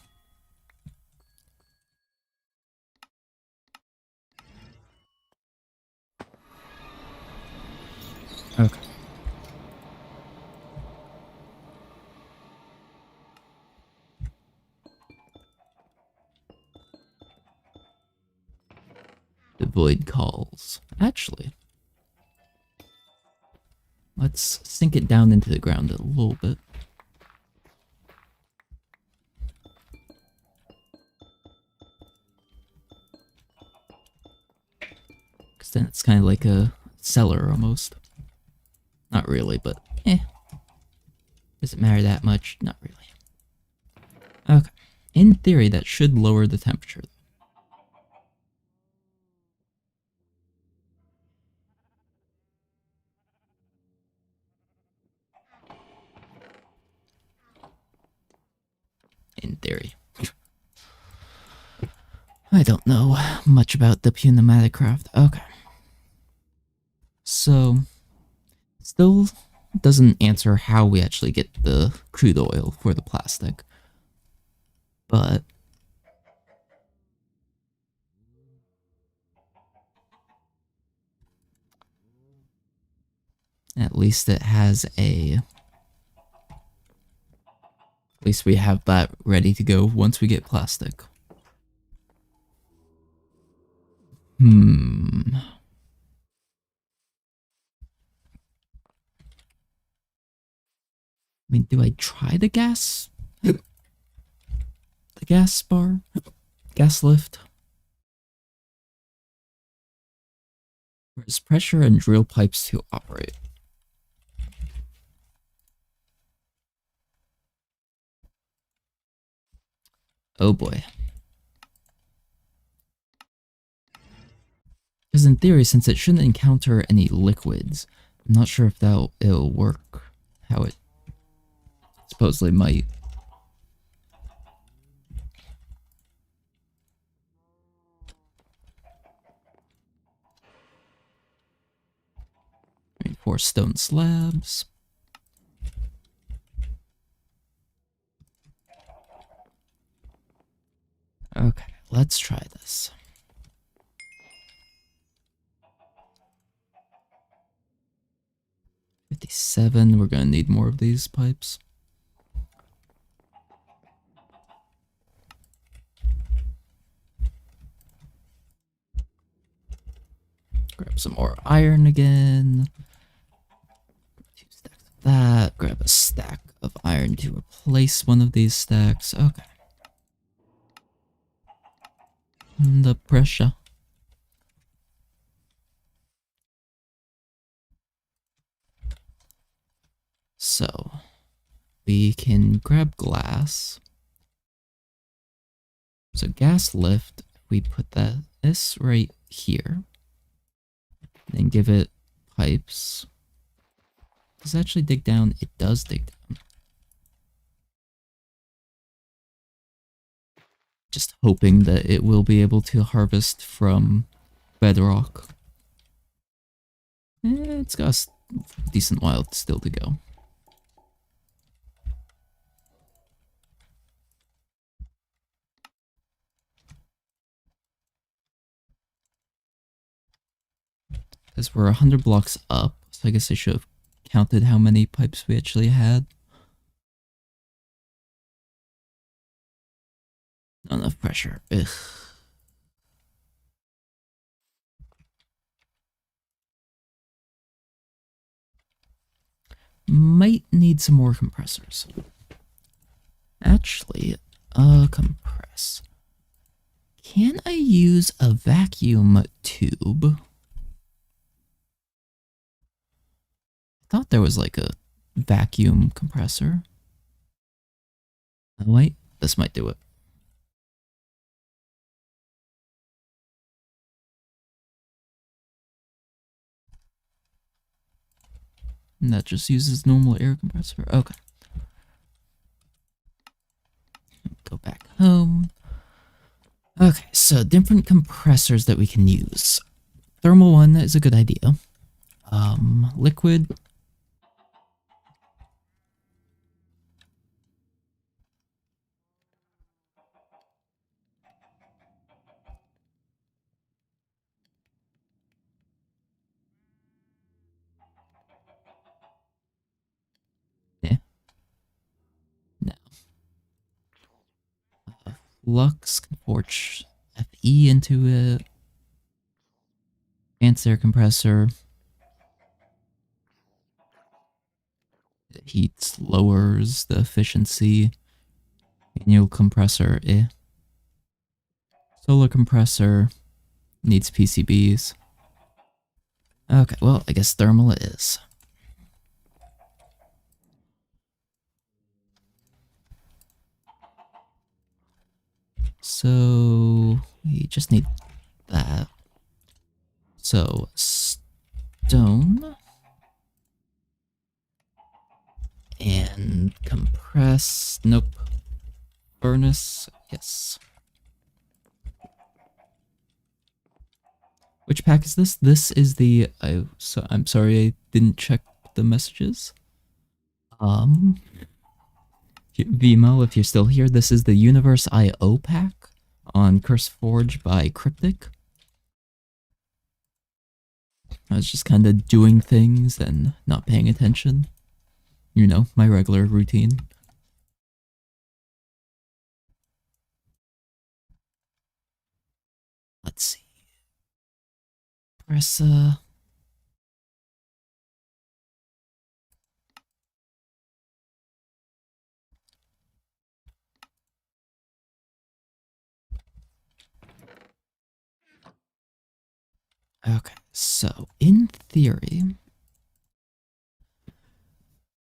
Okay. The void calls. Actually, let's sink it down into the ground a little bit. Because then it's kind of like a cellar almost. Not really, but does it matter that much? Not really. Okay. In theory, that should lower the temperature. In theory. I don't know much about the pneumatic craft. Okay. So, still doesn't answer how we actually get the crude oil for the plastic. But at least it has a... At least we have that ready to go once we get plastic. I mean, do I try the gas? The gas bar? Gas lift? Where's pressure and drill pipes to operate? Oh boy. Because in theory, since it shouldn't encounter any liquids, I'm not sure if it'll work how it supposedly might. Reinforced stone slabs. Okay, let's try this. $57, we're gonna need more of these pipes. Grab some more iron again. 2 stacks of that. Grab a stack of iron to replace one of these stacks. Okay. The pressure. So, we can grab glass. So gas lift, we put this right here. Then give it pipes. Does it actually dig down? It does dig down. Just hoping that it will be able to harvest from bedrock. It's got a decent while still to go. Because we're 100 blocks up, so I guess I should have counted how many pipes we actually had. Not enough pressure. Ugh. Might need some more compressors. Actually, compress. Can I use a vacuum tube? I thought there was like a vacuum compressor. Oh, wait, this might do it. And that just uses normal air compressor. Okay. Go back home. Okay, so different compressors that we can use. Thermal one is a good idea. Liquid. Yeah. No. Flux can forge FE into it. Advanced air compressor. It heats, lowers the efficiency. Manual compressor, eh. Solar compressor needs PCBs. Okay, well, I guess thermal it is. So we just need that. So stone and compress. Nope. Furnace. Yes. Which pack is this? This is the. I'm sorry, I didn't check the messages. Vimo, if you're still here, this is the Universe IO pack on Curse Forge by Cryptic. I was just kind of doing things and not paying attention. You know, my regular routine. Let's see. Press, Okay, so in theory,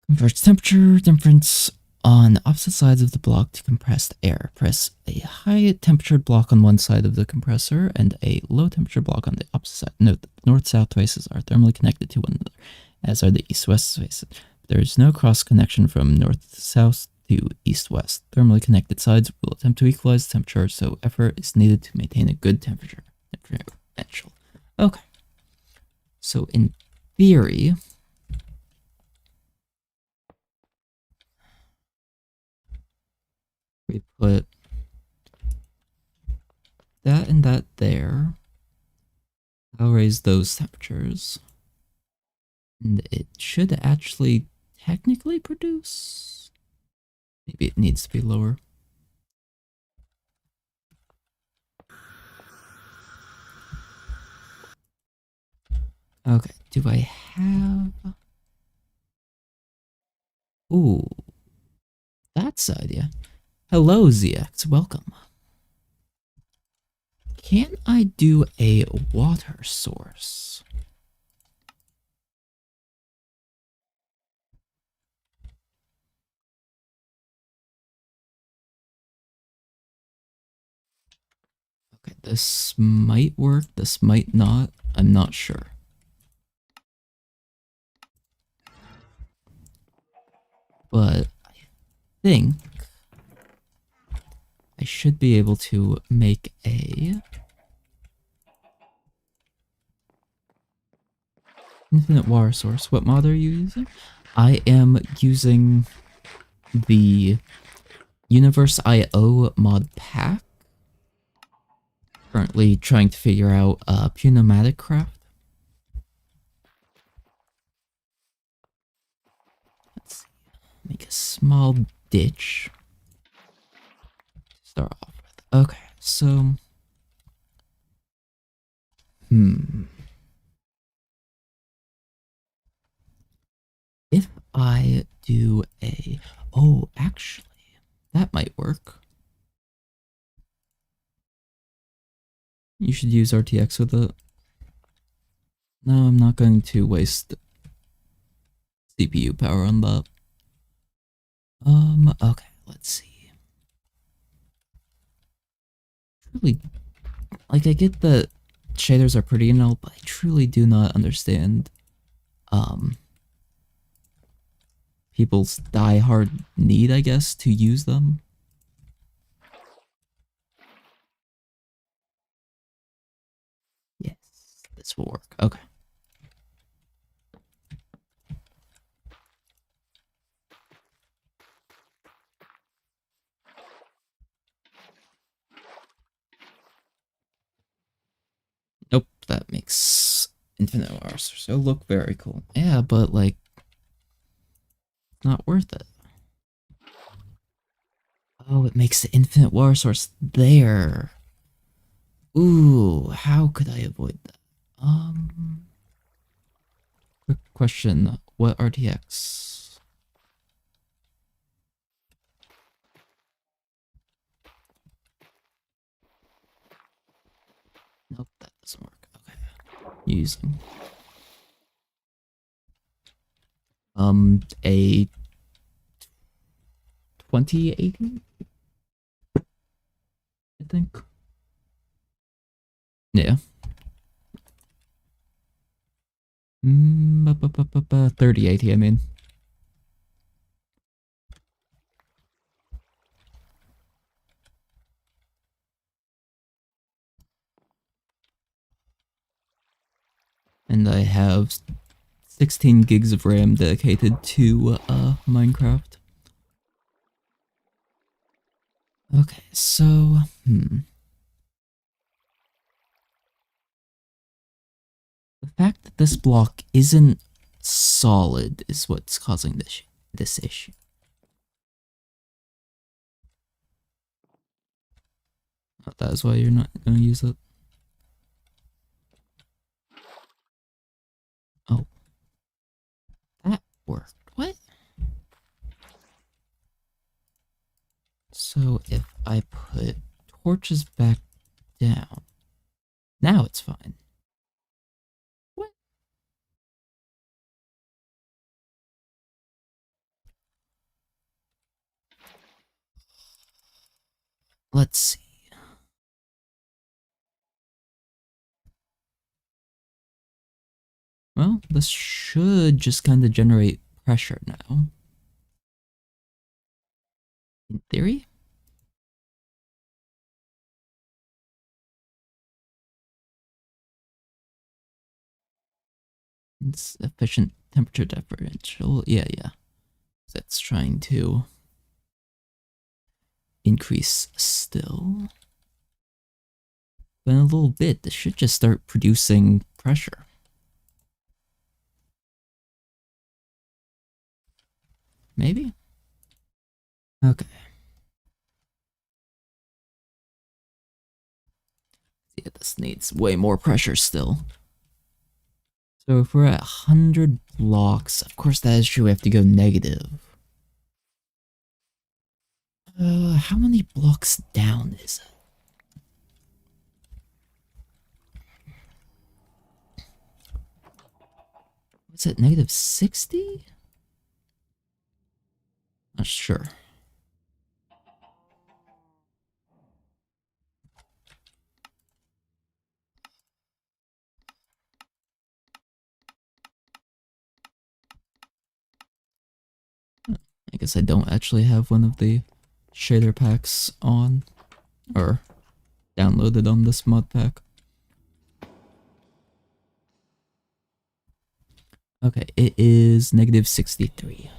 converts temperature difference on opposite sides of the block to compressed air. Press a high temperature block on one side of the compressor and a low temperature block on the opposite side. Note that the north-south faces are thermally connected to one another, as are the east-west faces. There is no cross connection from north-south to east-west. Thermally connected sides will attempt to equalize the temperature, so effort is needed to maintain a good temperature differential. Okay. So in theory, we put that and that there. I'll raise those temperatures. And it should actually technically produce. Maybe it needs to be lower. Okay, do I have... Ooh, that's the idea. Hello, ZX, welcome. Can I do a water source? Okay, this might work, this might not. I'm not sure. But I think I should be able to make a infinite water source. What mod are you using? I am using the Universe IO mod pack. Currently trying to figure out pneumatic craft. Let's see. Make a small ditch to start off with. Okay, so if I do a... Oh, actually, that might work. You should use RTX with it. No, I'm not going to waste CPU power on that. Okay, let's see. truly, like, I get that shaders are pretty and all, but I truly do not understand, um, people's die-hard need, I guess, to use them. Yes, this will work. Okay. Nope, that makes infinite Wars so look very cool. Yeah, but like, not worth it. Oh, it makes the infinite water source there. Ooh, how could I avoid that? Quick question. What RTX? Nope, that doesn't work. Okay. Using. A 2080? I think. Yeah. 3080, I mean. And I have 16 gigs of RAM dedicated to Minecraft. Okay, so, the fact that this block isn't solid is what's causing this issue. Oh, that is why you're not going to use it. Oh, that worked. What? So if I put torches back down, now it's fine. What? Let's see. Well, this should just kind of generate pressure now. In theory? It's efficient temperature differential. Yeah, yeah. That's trying to increase still. But in a little bit, this should just start producing pressure. Maybe? Okay. Yeah, this needs way more pressure still. So if we're at 100 blocks, of course that is true, we have to go negative. How many blocks down is it? Was it negative 60? Not sure. I guess I don't actually have one of the shader packs on, or downloaded on this mod pack. Okay, it is negative 63.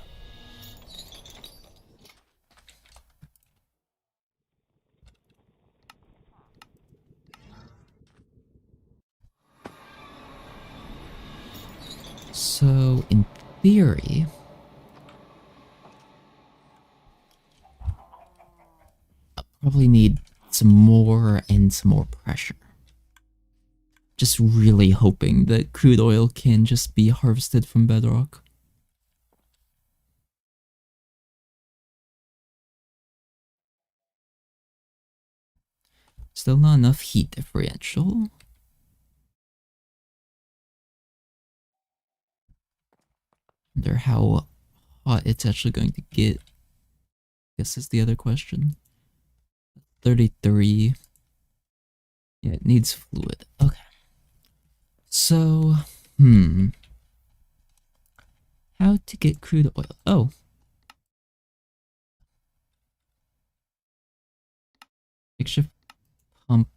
So, in theory, I'll probably need some more and some more pressure. Just really hoping that crude oil can just be harvested from bedrock. Still not enough heat differential. Wonder how hot it's actually going to get. Guess is the other question. 33. Yeah, it needs fluid. Okay. So, how to get crude oil? Oh, makeshift pump.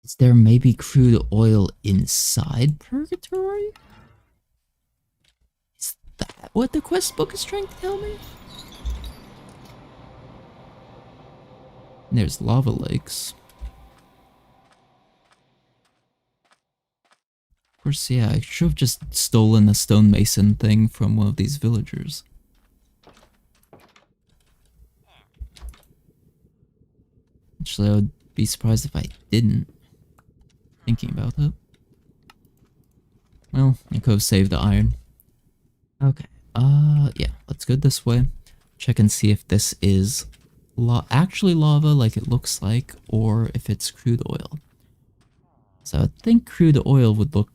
Is there maybe crude oil inside purgatory? Is that what the quest book is trying to tell me? There's lava lakes. Of course, yeah, I should have just stolen a stonemason thing from one of these villagers. Actually, I would be surprised if I didn't. Thinking about it. Well, I could have saved the iron. Okay. Yeah, let's go this way. Check and see if this is actually lava like it looks like, or if it's crude oil. So I think crude oil would look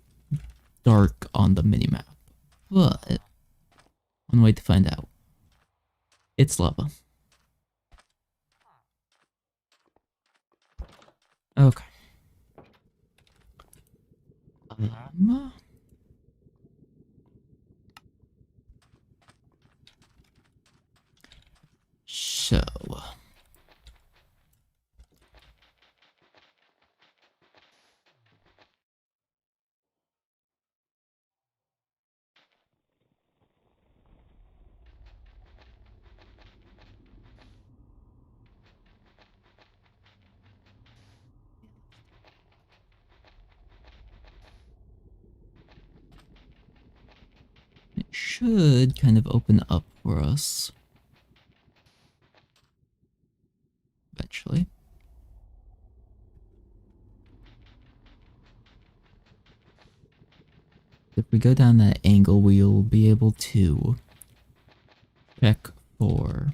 dark on the minimap. But one way to find out. It's lava. Okay. So it should kind of open up for us eventually. If we go down that angle, we'll be able to check for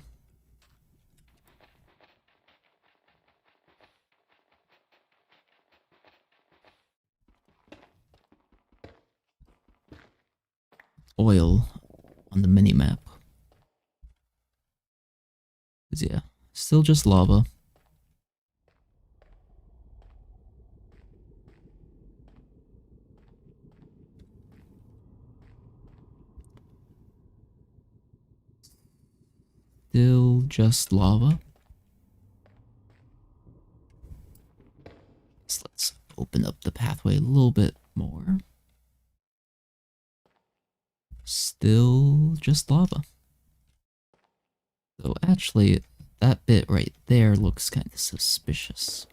oil on the minimap. Yeah, still just lava. Still just lava. So let's open up the pathway a little bit more. Still just lava. So actually, that bit right there looks kind of suspicious.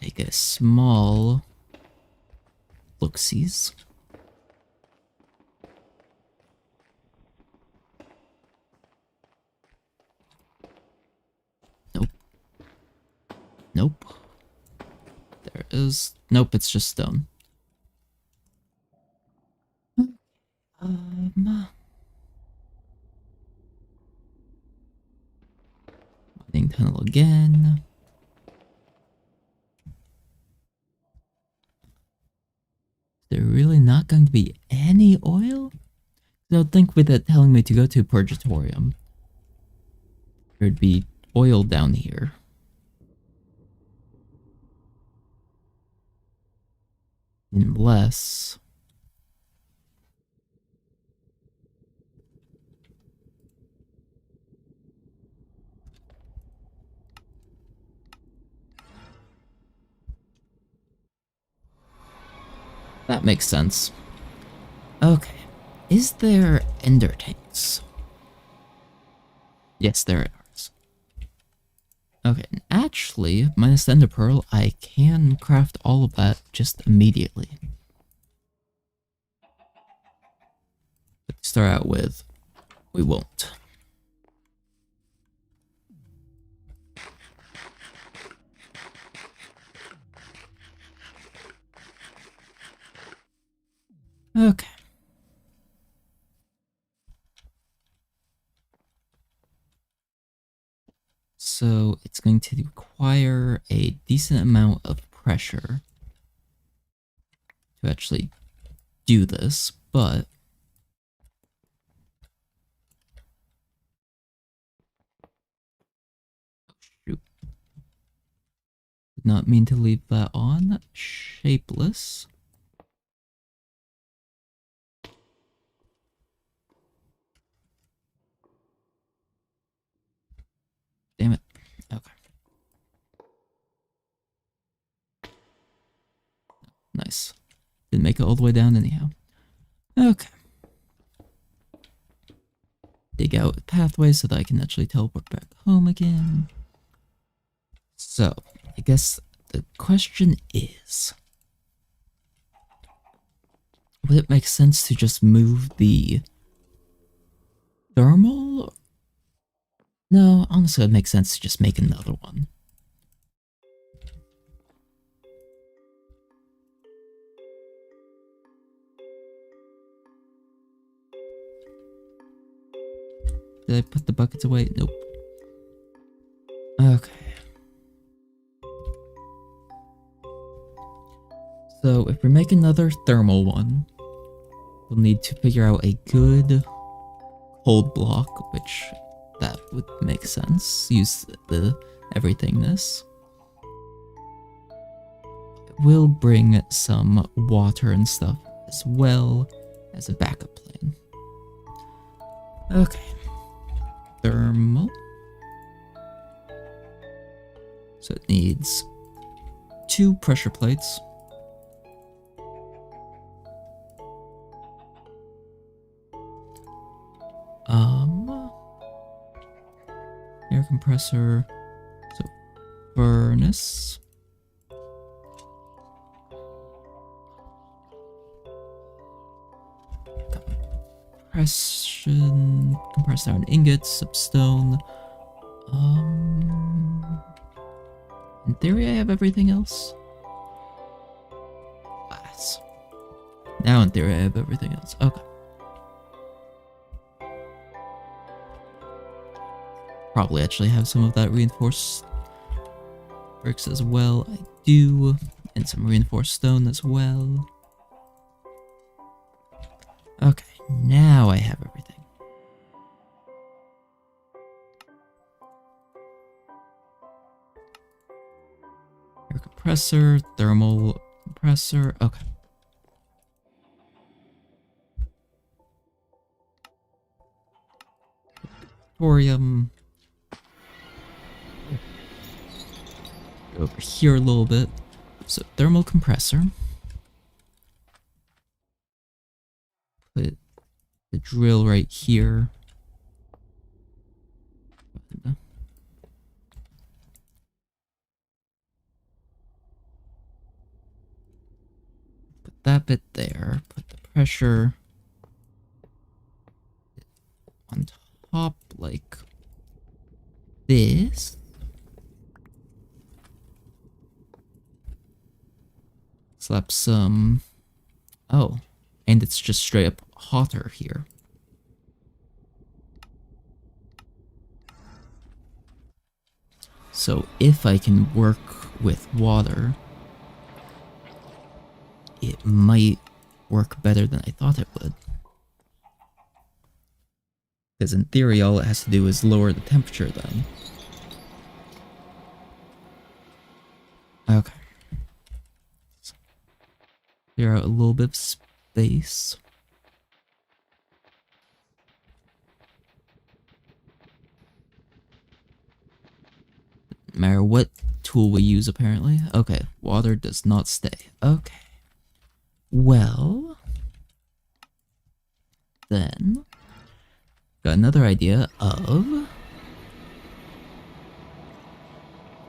Take a small look-sees. Nope. Nope. There is. Nope, it's just stone. Mining tunnel again. Is there really not going to be any oil? I would think with it telling me to go to Purgatorium, there'd be oil down here. Unless... that makes sense. Okay. Is there ender tanks? Yes, there is. Okay, and actually, minus the ender pearl, I can craft all of that just immediately. But to start out with, we won't. Okay. So it's going to require a decent amount of pressure to actually do this, but shoot. Did not mean to leave that on. Shapeless. Damn it. Okay. Nice. Didn't make it all the way down anyhow. Okay. Dig out a pathway so that I can actually teleport back home again. So, I guess the question is, would it make sense to just move the thermal? No, honestly, it makes sense to just make another one. Did I put the buckets away? Nope. Okay. So, if we make another thermal one, we'll need to figure out a good cold block, which that would make sense. Use the everythingness. We'll bring some water and stuff as well as a backup plan. Okay. Thermal. So it needs 2 pressure plates. Air compressor. So furnace. Compression, compressed iron ingots, some stone. In theory, I have everything else. Glass. Now, in theory, I have everything else. Okay. Probably actually have some of that reinforced bricks as well. I do, and some reinforced stone as well. Okay, now I have everything. Air compressor, thermal compressor, okay. Thorium. Go over here a little bit. So thermal compressor. Put the drill right here. Put that bit there. Put the pressure on top like this. Slap some... Oh, and it's just straight up hotter here. So if I can work with water, it might work better than I thought it would. Because in theory, all it has to do is lower the temperature then. Okay. Clear out a little bit of space. No matter what tool we use, apparently. Okay, water does not stay. Okay. Well, then, got another idea of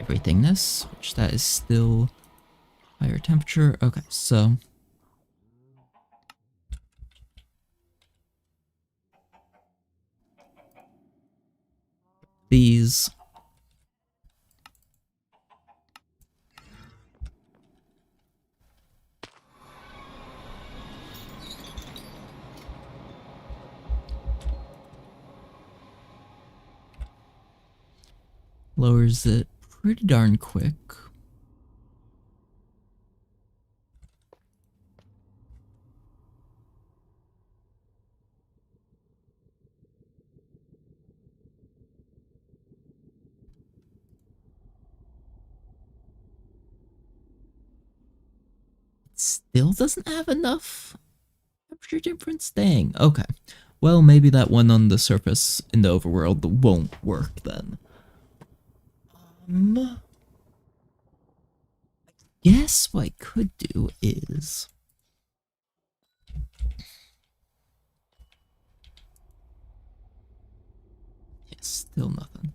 everythingness, which that is still higher temperature. Okay, so these lowers it pretty darn quick. still doesn't have enough temperature difference? Dang. Okay. Well, maybe that one on the surface in the overworld won't work then. Um, Guess what I could do is... Yeah, still nothing.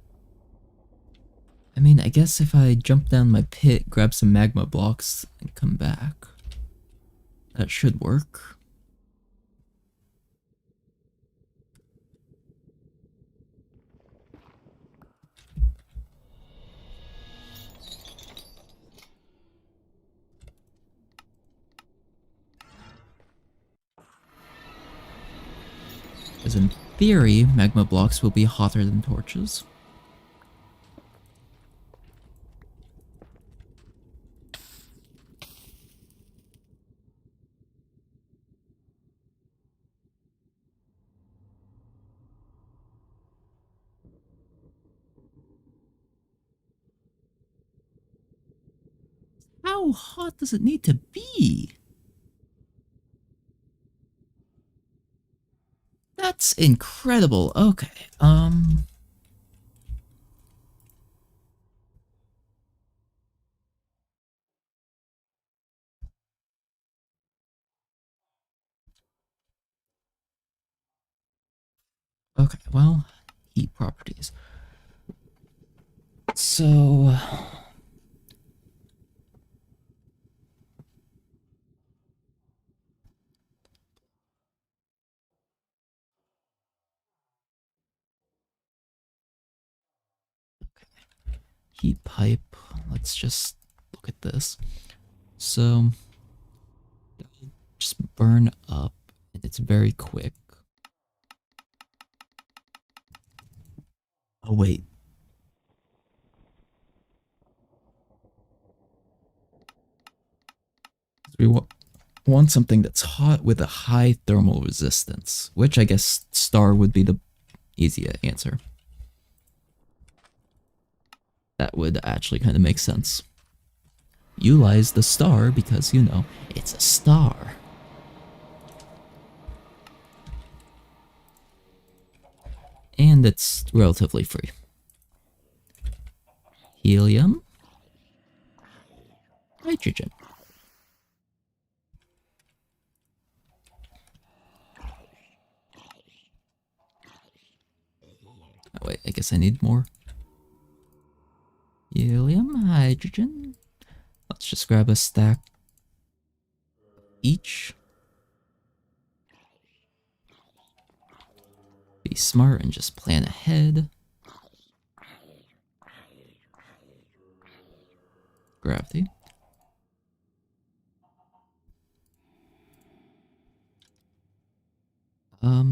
I mean, I guess if I jump down my pit, grab some magma blocks, and come back, that should work. Because in theory, magma blocks will be hotter than torches. How hot does it need to be? That's incredible. Okay, okay, well, heat properties. So, heat pipe. Let's just look at this. So, just burn up, and it's very quick. Oh, wait. We want something that's hot with a high thermal resistance, which I guess star would be the easier answer. That would actually kind of make sense. Utilize the star because, you know, it's a star. And it's relatively free. Helium. Hydrogen. Oh wait, I guess I need more. Helium, hydrogen. Let's just grab a stack each. Be smart and just plan ahead. Gravity. No.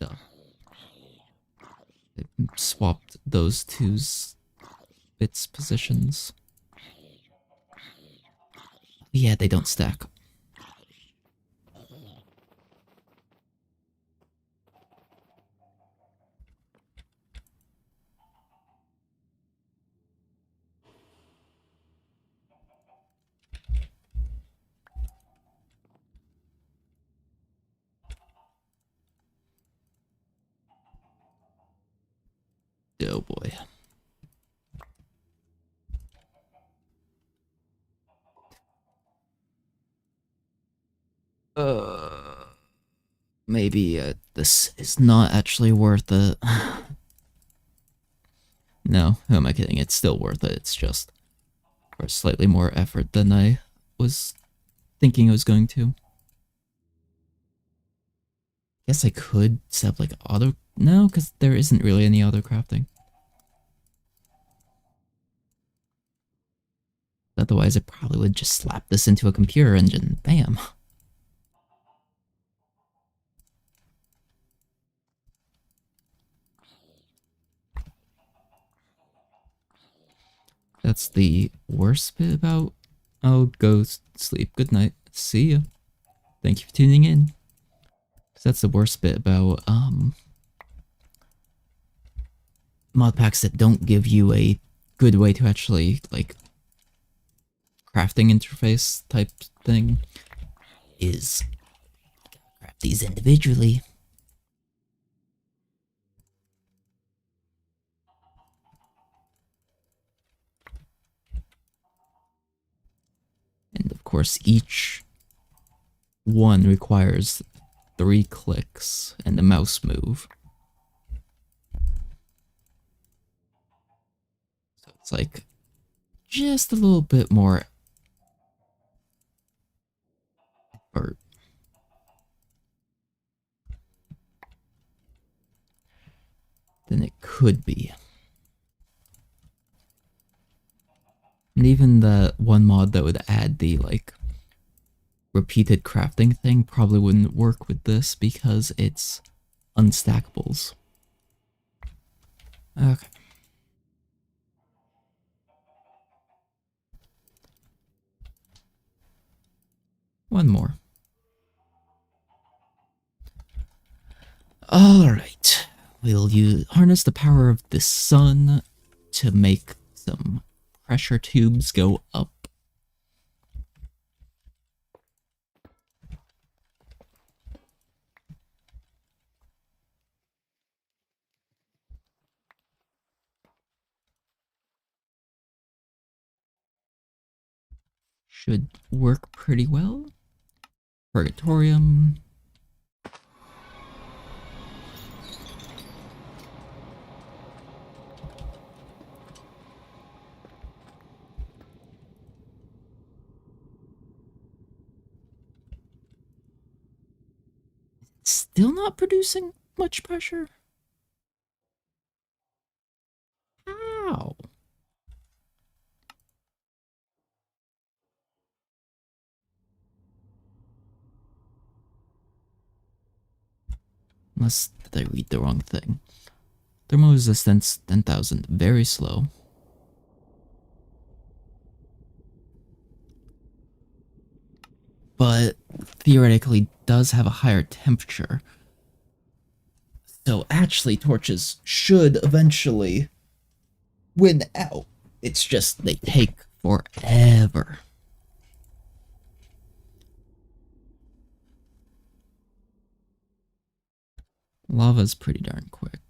No. I swapped those two's bits positions. Yeah, they don't stack. Oh boy. Maybe this is not actually worth it. No, who am I kidding? It's still worth it. It's just for slightly more effort than I was thinking I was going to. Guess I could set up like auto. No, because there isn't really any auto crafting. Otherwise, I probably would just slap this into a computer engine. Bam. That's the worst bit about... Oh, go sleep. Good night. See ya. Thank you for tuning in. That's the worst bit about mod packs that don't give you a good way to actually like crafting interface type thing is craft these individually. And of course, each one requires 3 clicks and a mouse move. So it's like just a little bit more effort. Than it could be. And even the one mod that would add the like repeated crafting thing probably wouldn't work with this because it's unstackables. Okay. One more. Alright. Will you harness the power of the sun to make some pressure tubes go up? Should work pretty well. Purgatorium. Still not producing much pressure? How? Unless did I read the wrong thing? Thermal resistance 10,000, very slow. But theoretically does have a higher temperature. So actually torches should eventually win out. It's just they take forever. Lava's pretty darn quick.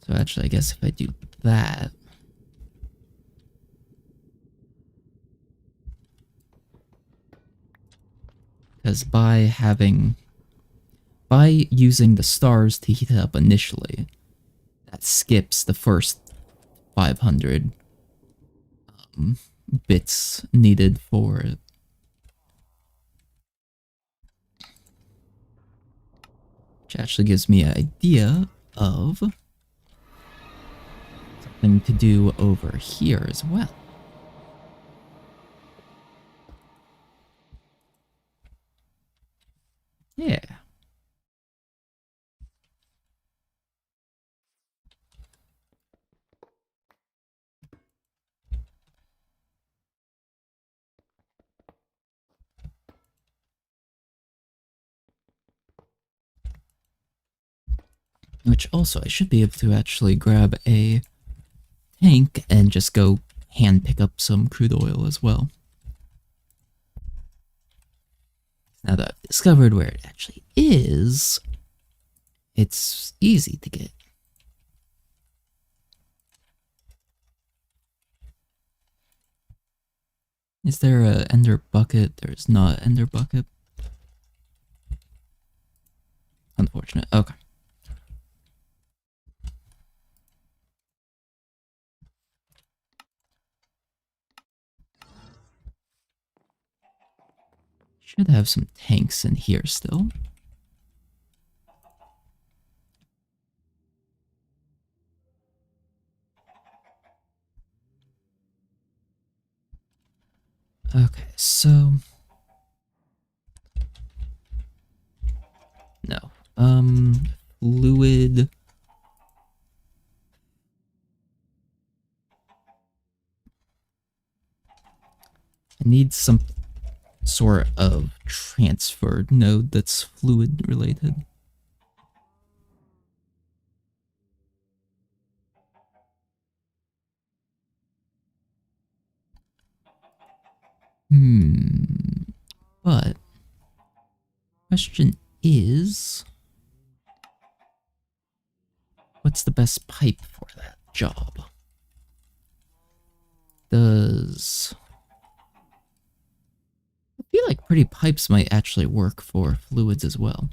So actually I guess if I do that, because by using the stars to heat it up initially, that skips the first 500 bits needed for it. Which actually gives me an idea of something to do over here as well. Yeah. Which also, I should be able to actually grab a tank and just go hand pick up some crude oil as well. Now that I've discovered where it actually is, it's easy to get. Is there a ender bucket? There's not an ender bucket. Unfortunate. Okay. Should have some tanks in here still. Okay, so no. Fluid. I need some sort of transfer node that's fluid related. But question is, what's the best pipe for that job? I feel like pretty pipes might actually work for fluids as well.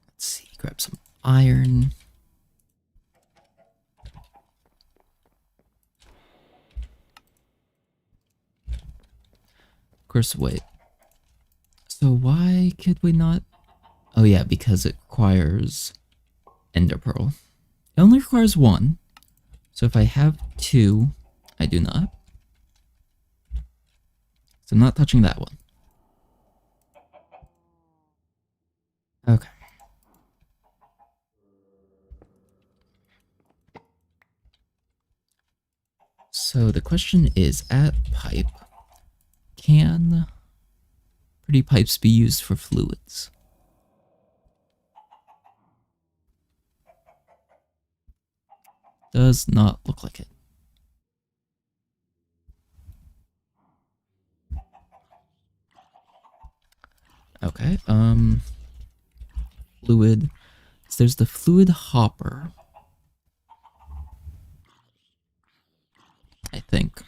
Let's see, grab some iron. Of course, wait. So why could we not? Oh yeah, because it requires ender pearl. It only requires one. So if I have two, I do not. So I'm not touching that one. Okay. So the question is, at pipe, can pretty pipes be used for fluids? Does not look like it. Okay, fluid. So there's the fluid hopper, I think.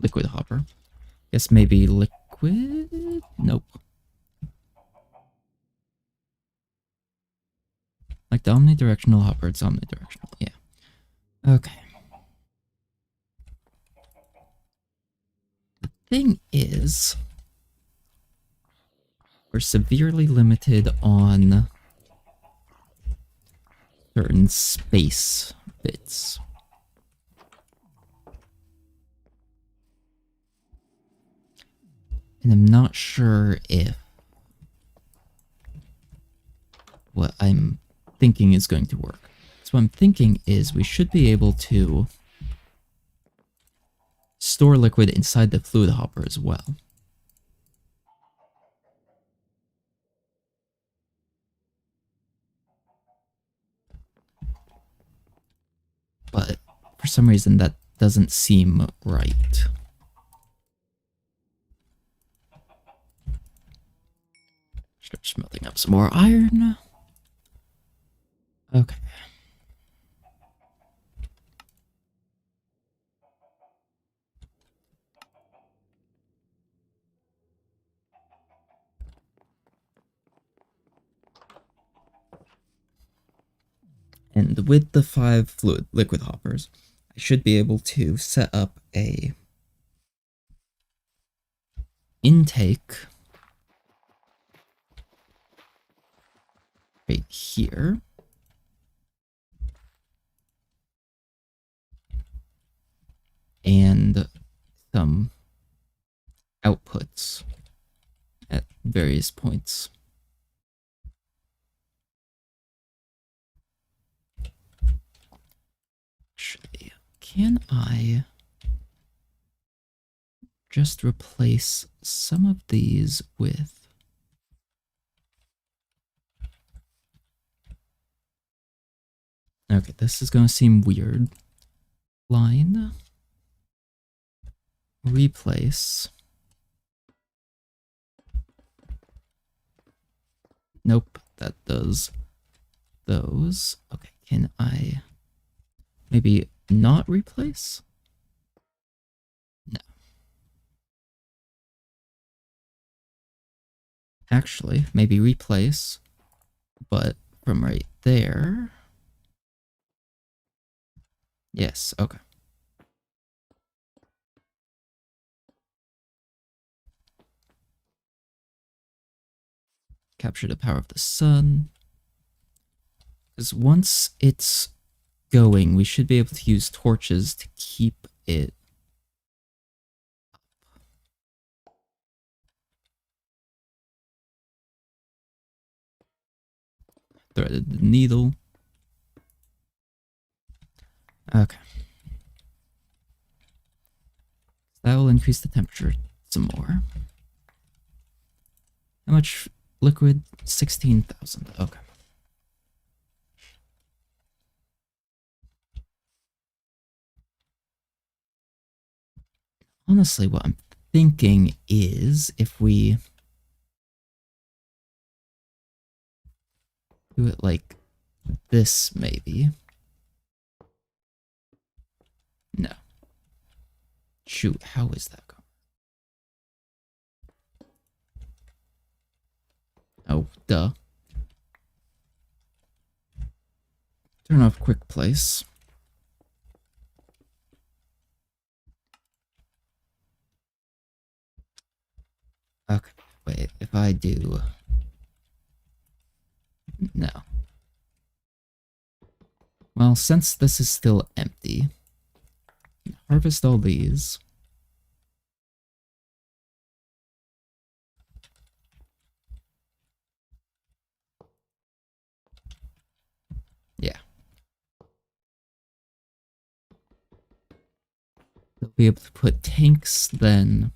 Liquid hopper. Guess maybe liquid? Nope. Like the omnidirectional hopper, it's omnidirectional, yeah. Okay. The thing is, we're severely limited on certain space bits. And I'm not sure if what I'm thinking is going to work. So what I'm thinking is we should be able to store liquid inside the fluid hopper as well. But for some reason that doesn't seem right. Start smelting up some more iron. Okay. And with the 5 fluid liquid hoppers, I should be able to set up a intake right here. And some outputs at various points. Actually, can I just replace some of these with... Okay, this is going to seem weird. Line. Replace. Nope, that does those. Okay, can I maybe not replace? No. Actually, maybe replace, but from right there. Yes, okay. Capture the power of the sun. Because once it's going, we should be able to use torches to keep it up. Threaded the needle. Okay. That will increase the temperature some more. How much liquid? 16,000. Okay. Honestly, what I'm thinking is if we do it like this, maybe. No. Shoot, how is that going? Oh, duh. Turn off quick place. Okay, wait, if I do... No. Well, since this is still empty, harvest all these. Yeah. They'll be able to put tanks then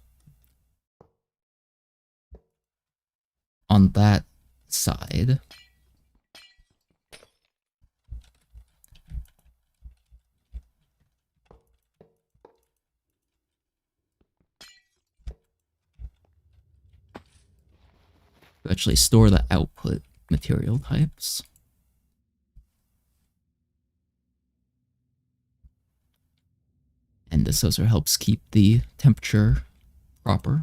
on that side. To actually store the output material types. And this also helps keep the temperature proper.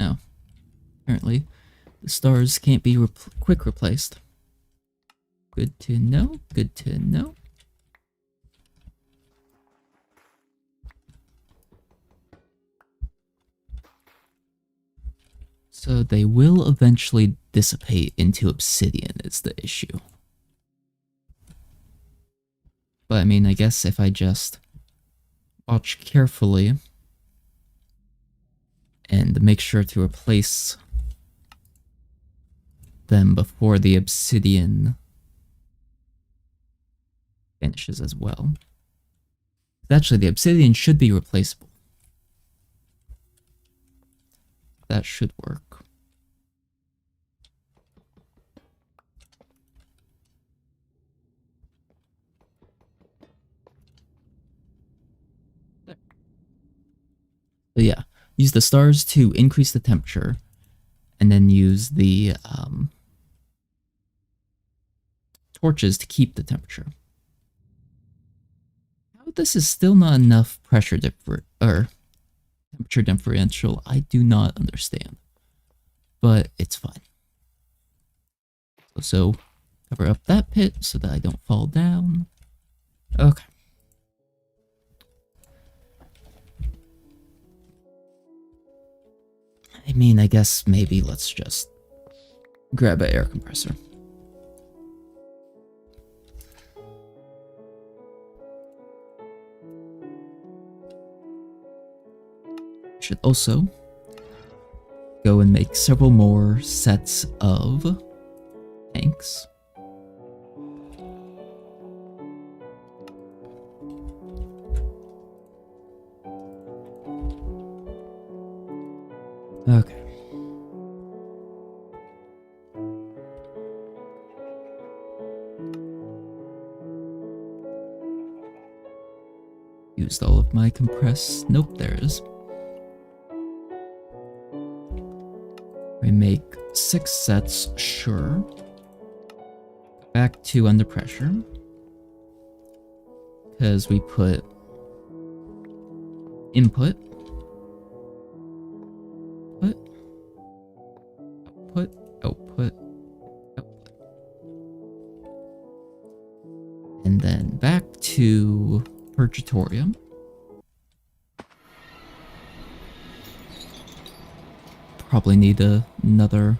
Oh, apparently the stars can't be quick replaced. Good to know, good to know. So they will eventually dissipate into obsidian is the issue. But I mean, I guess if I just watch carefully and make sure to replace them before the obsidian vanishes as well. Actually, the obsidian should be replaceable. That should work. There. So yeah, use the stars to increase the temperature, and then use the torches to keep the temperature. How this is still not enough pressure or temperature differential, I do not understand. But it's fine. So cover up that pit so that I don't fall down. Okay. I mean, I guess maybe let's just grab an air compressor. Should also go and make several more sets of tanks. Okay. Used all of my compressed. Nope, there is. We make 6 sets, sure. Back to under pressure. Because we put input, output, output. And then back to Purgatorium. Probably need another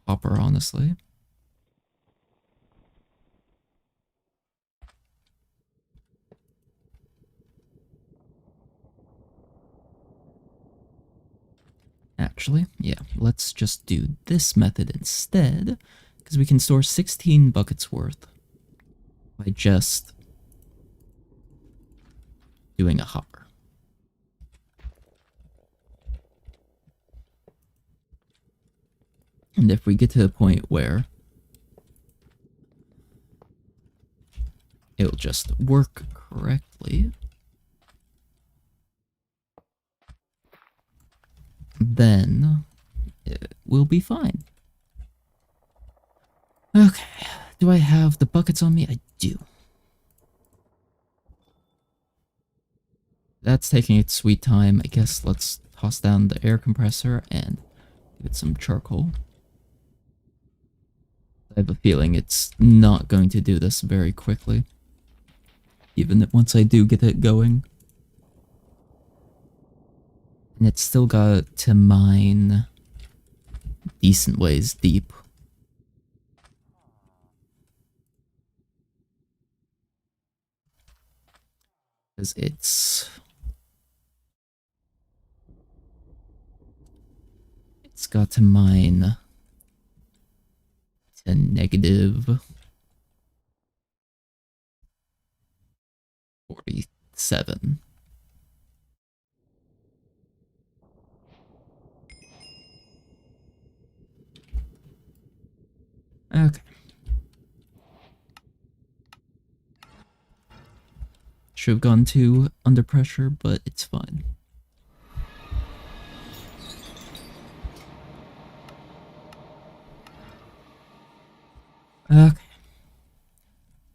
hopper, honestly. actually, yeah, let's just do this method instead, because we can store 16 buckets worth by just doing a hopper. And if we get to the point where it'll just work correctly, then it will be fine. Okay, do I have the buckets on me? I do. That's taking its sweet time. I guess let's toss down the air compressor and give it some charcoal. I have a feeling it's not going to do this very quickly, even once I do get it going. And it's still got to mine decent ways deep. Because it's got to mine to negative 47. Okay. Should have gone to under pressure, but it's fine. Okay.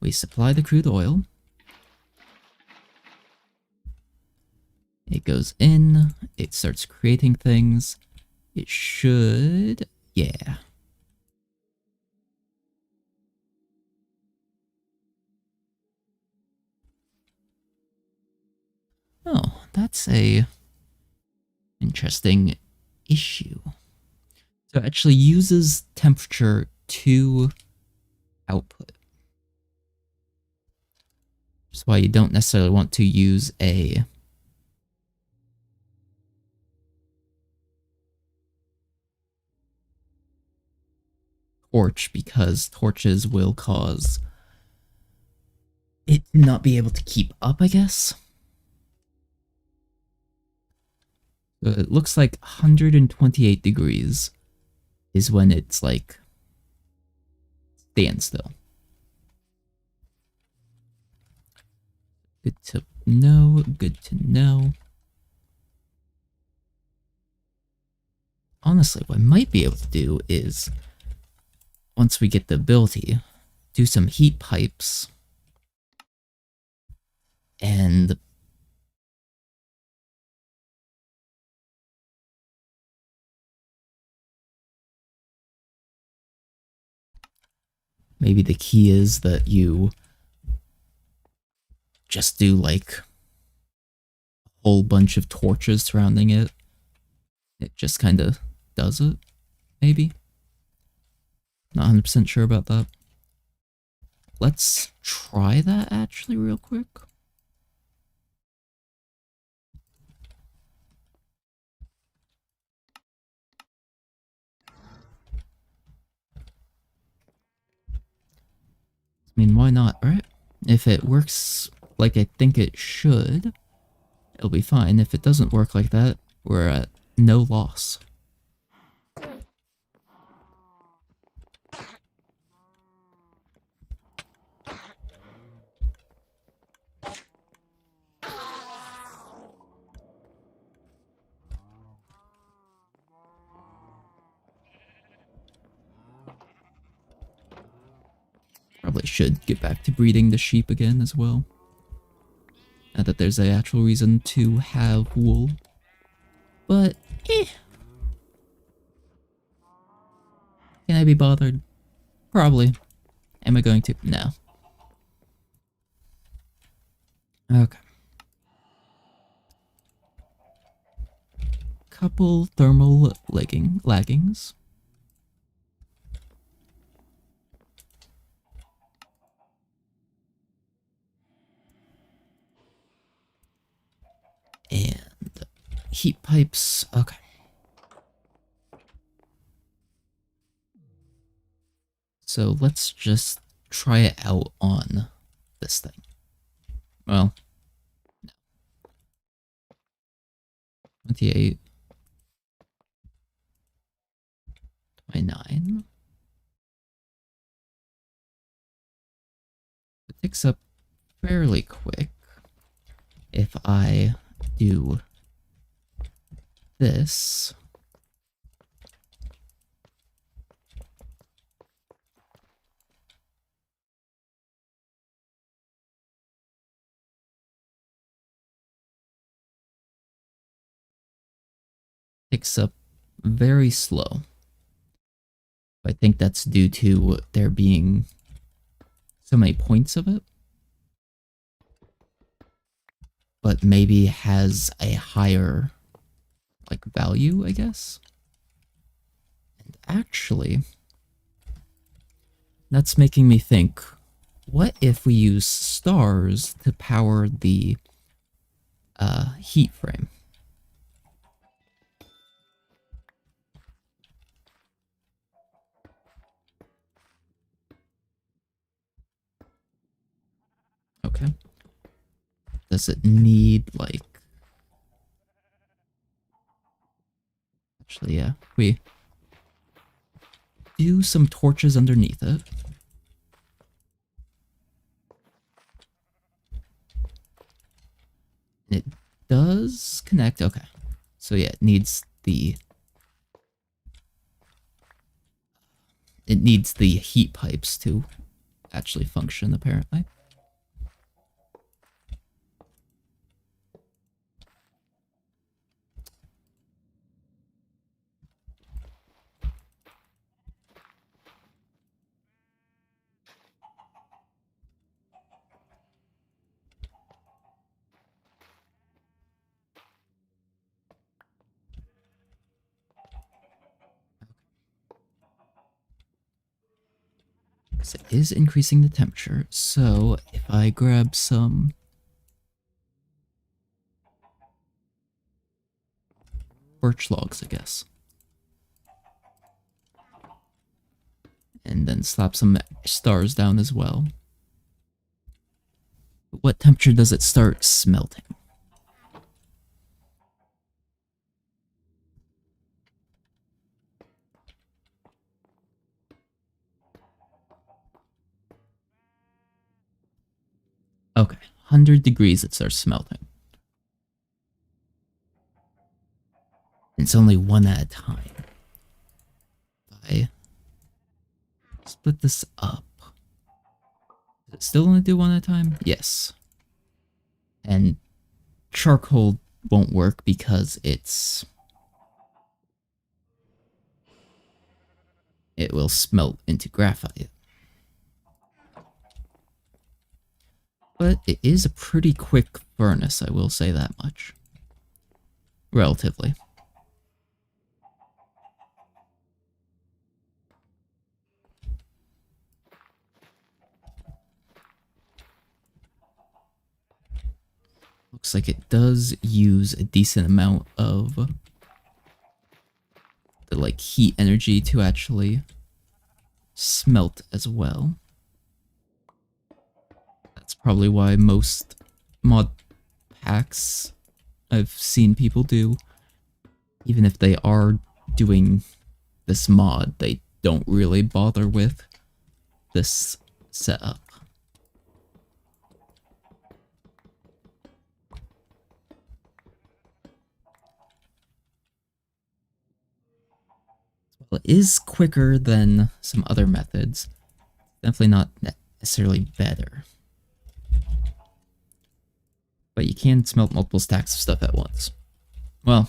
We supply the crude oil. It goes in, it starts creating things. It should... yeah. Oh, that's a interesting issue. So it actually uses temperature to output. That's why you don't necessarily want to use a torch, because torches will cause it to not be able to keep up, I guess. So it looks like 128 degrees is when it's like standstill. Good to know, good to know. Honestly, what I might be able to do is, once we get the ability, do some heat pipes and maybe the key is that you just do like a whole bunch of torches surrounding it. It just kind of does it, maybe. Not 100% sure about that. Let's try that actually real quick. I mean, why not, right? If it works like I think it should, it'll be fine. If it doesn't work like that, we're at no loss. Probably should get back to breeding the sheep again as well. Not that there's an actual reason to have wool. But, can I be bothered? Probably. Am I going to? No. Okay. Couple thermal laggings. And heat pipes. Okay. So let's just try it out on this thing. Well, 28, 29. It ticks up fairly quick. If I do this, ticks up very slow. I think that's due to there being so many points of it, but maybe has a higher like value, I guess. And actually, that's making me think, what if we use stars to power the heat frame? Okay. Does it need, like... Actually, yeah. We do some torches underneath it. It does connect. Okay. So yeah, it needs the... It needs the heat pipes to actually function, apparently. Because it is increasing the temperature, so if I grab some... birch logs, I guess. And then slap some stars down as well. What temperature does it start smelting? Okay, 100 degrees it starts smelting. It's only one at a time. I split this up. Does it still only do one at a time? Yes. And charcoal won't work because it will smelt into graphite. But it is a pretty quick furnace, I will say that much. Relatively. Looks like it does use a decent amount of the like heat energy to actually smelt as well. That's probably why most mod packs I've seen people do, even if they are doing this mod, they don't really bother with this setup. Well, it is quicker than some other methods. Definitely not necessarily better. But you can smelt multiple stacks of stuff at once. Well,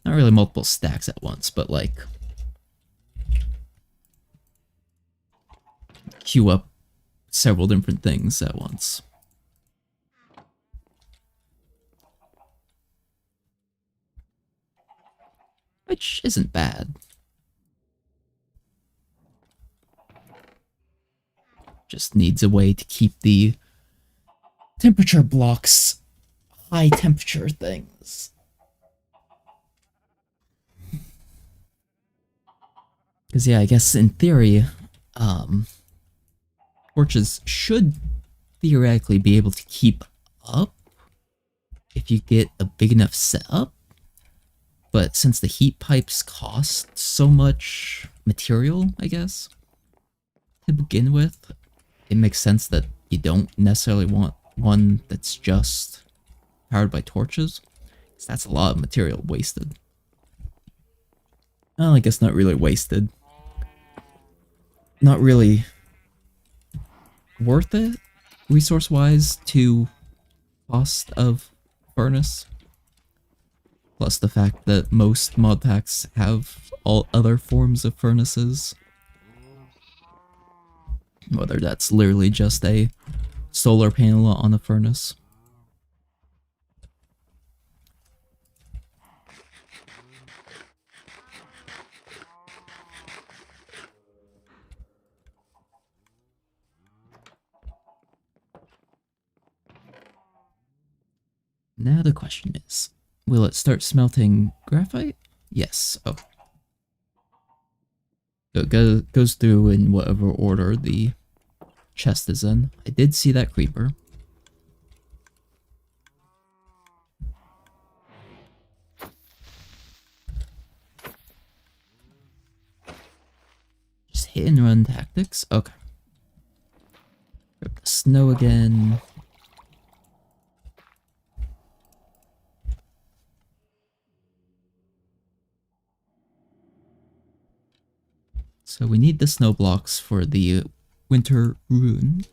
not really multiple stacks at once, but like queue up several different things at once. Which isn't bad. Just needs a way to keep the temperature blocks high temperature things. Because yeah, I guess in theory, torches should theoretically be able to keep up if you get a big enough setup. But since the heat pipes cost so much material, I guess, to begin with, it makes sense that you don't necessarily want one that's just powered by torches. Because that's a lot of material wasted. Well, I guess not really wasted. Not really worth it, resource-wise, to cost of furnace. Plus the fact that most mod packs have all other forms of furnaces. Whether that's literally just a solar panel on a furnace. Now the question is, will it start smelting graphite? Yes. Oh. So it goes through in whatever order the chest is in. I did see that creeper. Just hit and run tactics. Okay. Grab the snow again. So we need the snow blocks for the winter rune.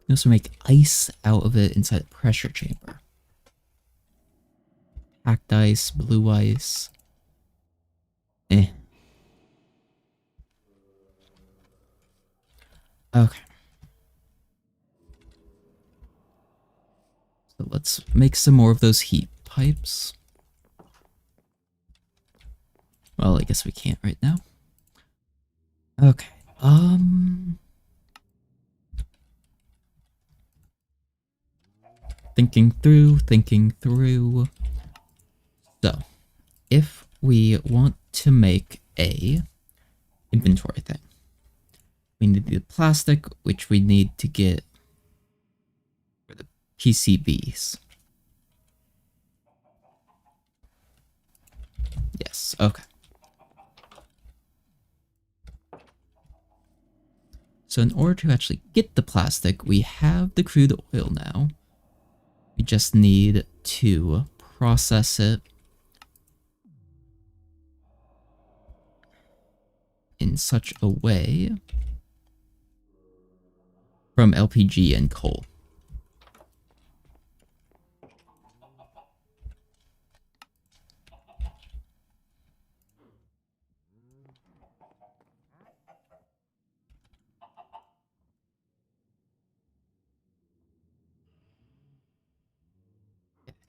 We also make ice out of it inside the pressure chamber. Hacked ice, blue ice. Eh. Okay. So let's make some more of those heat pipes. Well, I guess we can't right now. Okay, thinking through. So, if we want to make a inventory thing, we need the plastic, which we need to get for the PCBs. Yes, okay. So in order to actually get the plastic, we have the crude oil now. We just need to process it in such a way from LPG and coal.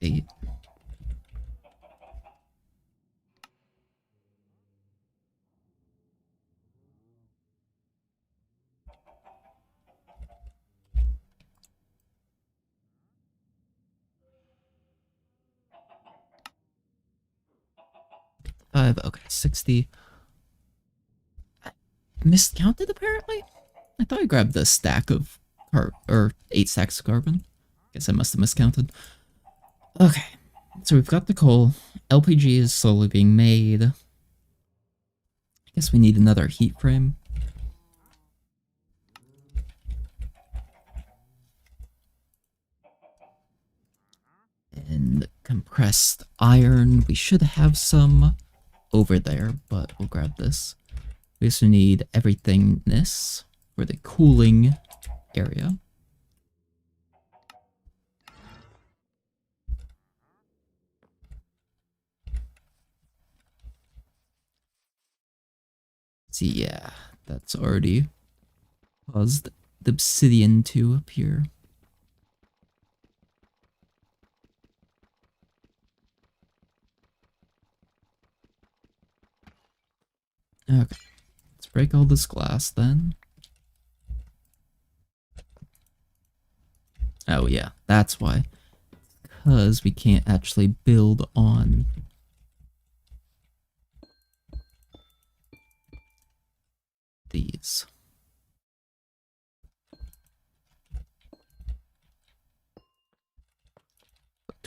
Eight. Okay, 60. I miscounted apparently? I thought I grabbed the stack of or 8 stacks of carbon. Guess I must have miscounted. Okay, so we've got the coal. LPG is slowly being made. I guess we need another heat frame. And compressed iron. We should have some over there, but we'll grab this. We also need everythingness for the cooling area. See, yeah, that's already caused the obsidian to appear. Okay, let's break all this glass then. Oh yeah, that's why. Because we can't actually build on these.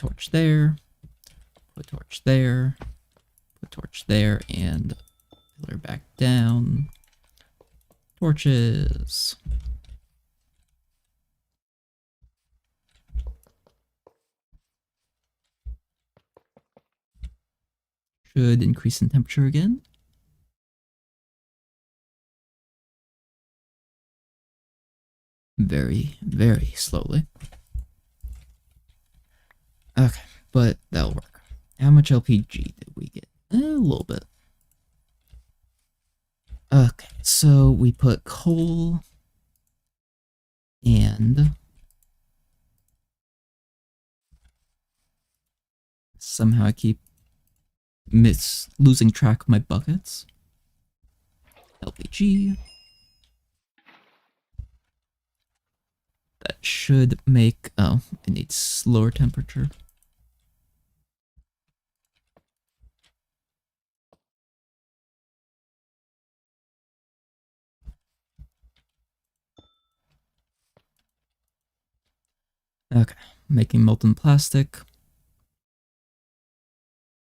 torch there, put torch there, put torch there, and pillar back down. Torches. Should increase in temperature again. Very, very slowly. Okay, but that'll work. How much LPG did we get? A little bit. Okay, so we put coal and somehow I keep losing track of my buckets. LPG. That should make, oh, it needs lower temperature. Okay, making molten plastic.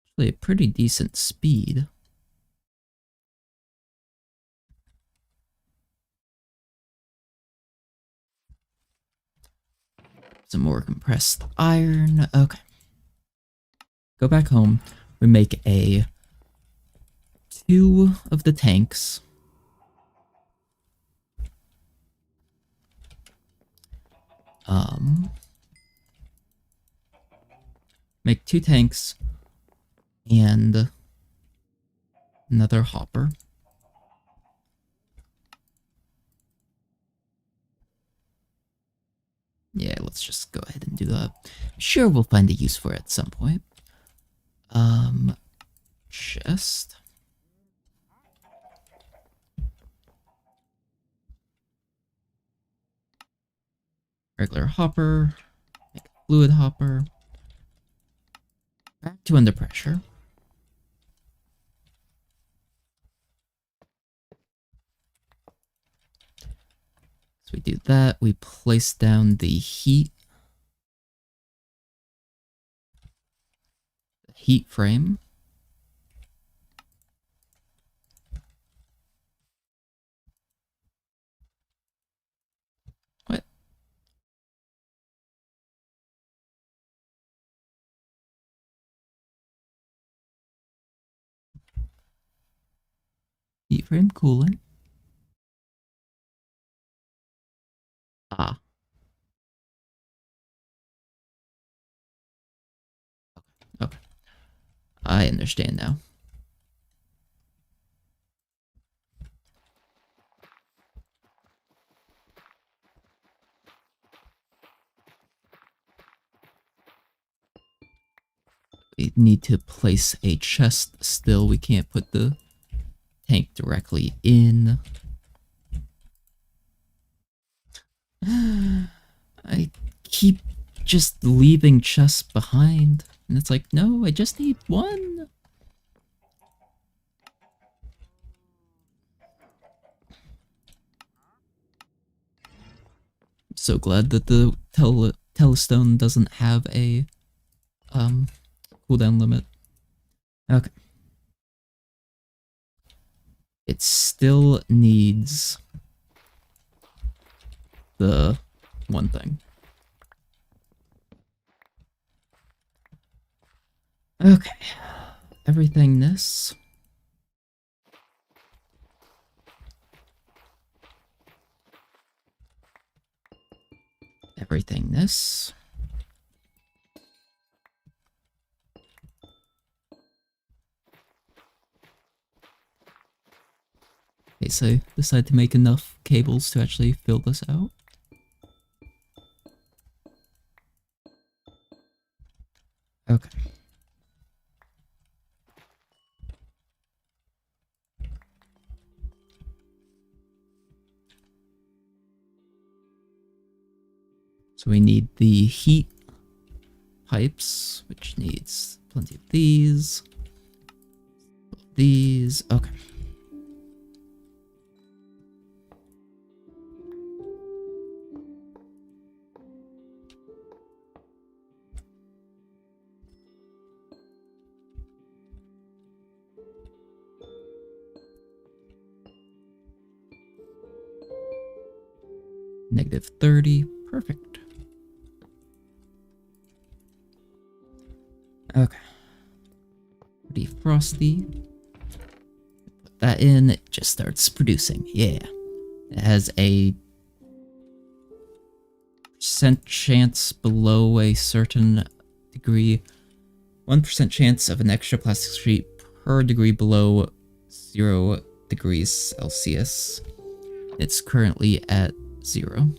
Actually, a pretty decent speed. Some more compressed iron. Okay. Go back home. We make a 2 of the tanks. Make 2 tanks and another hopper. Yeah, let's just go ahead and do that. Sure, we'll find a use for it at some point. Chest. Regular hopper. Make a fluid hopper. Back to under pressure. So we do that. We place down the heat frame. What? Heat frame cooling. Ah. Okay. I understand now. We need to place a chest still. We can't put the tank directly in. I keep just leaving chests behind. And it's like, no, I just need one. I'm so glad that the telestone doesn't have a cooldown limit. Okay. It still needs the one thing. Okay. Everything this. Everything this. Okay, so decide to make enough cables to actually fill this out. Okay. So we need the heat pipes, which needs plenty of these. These. Okay. -30. Perfect. Okay. Pretty frosty. Put that in, it just starts producing. Yeah. It has a % chance below a certain degree. 1% chance of an extra plastic sheet per degree below 0 degrees Celsius. It's currently at 0.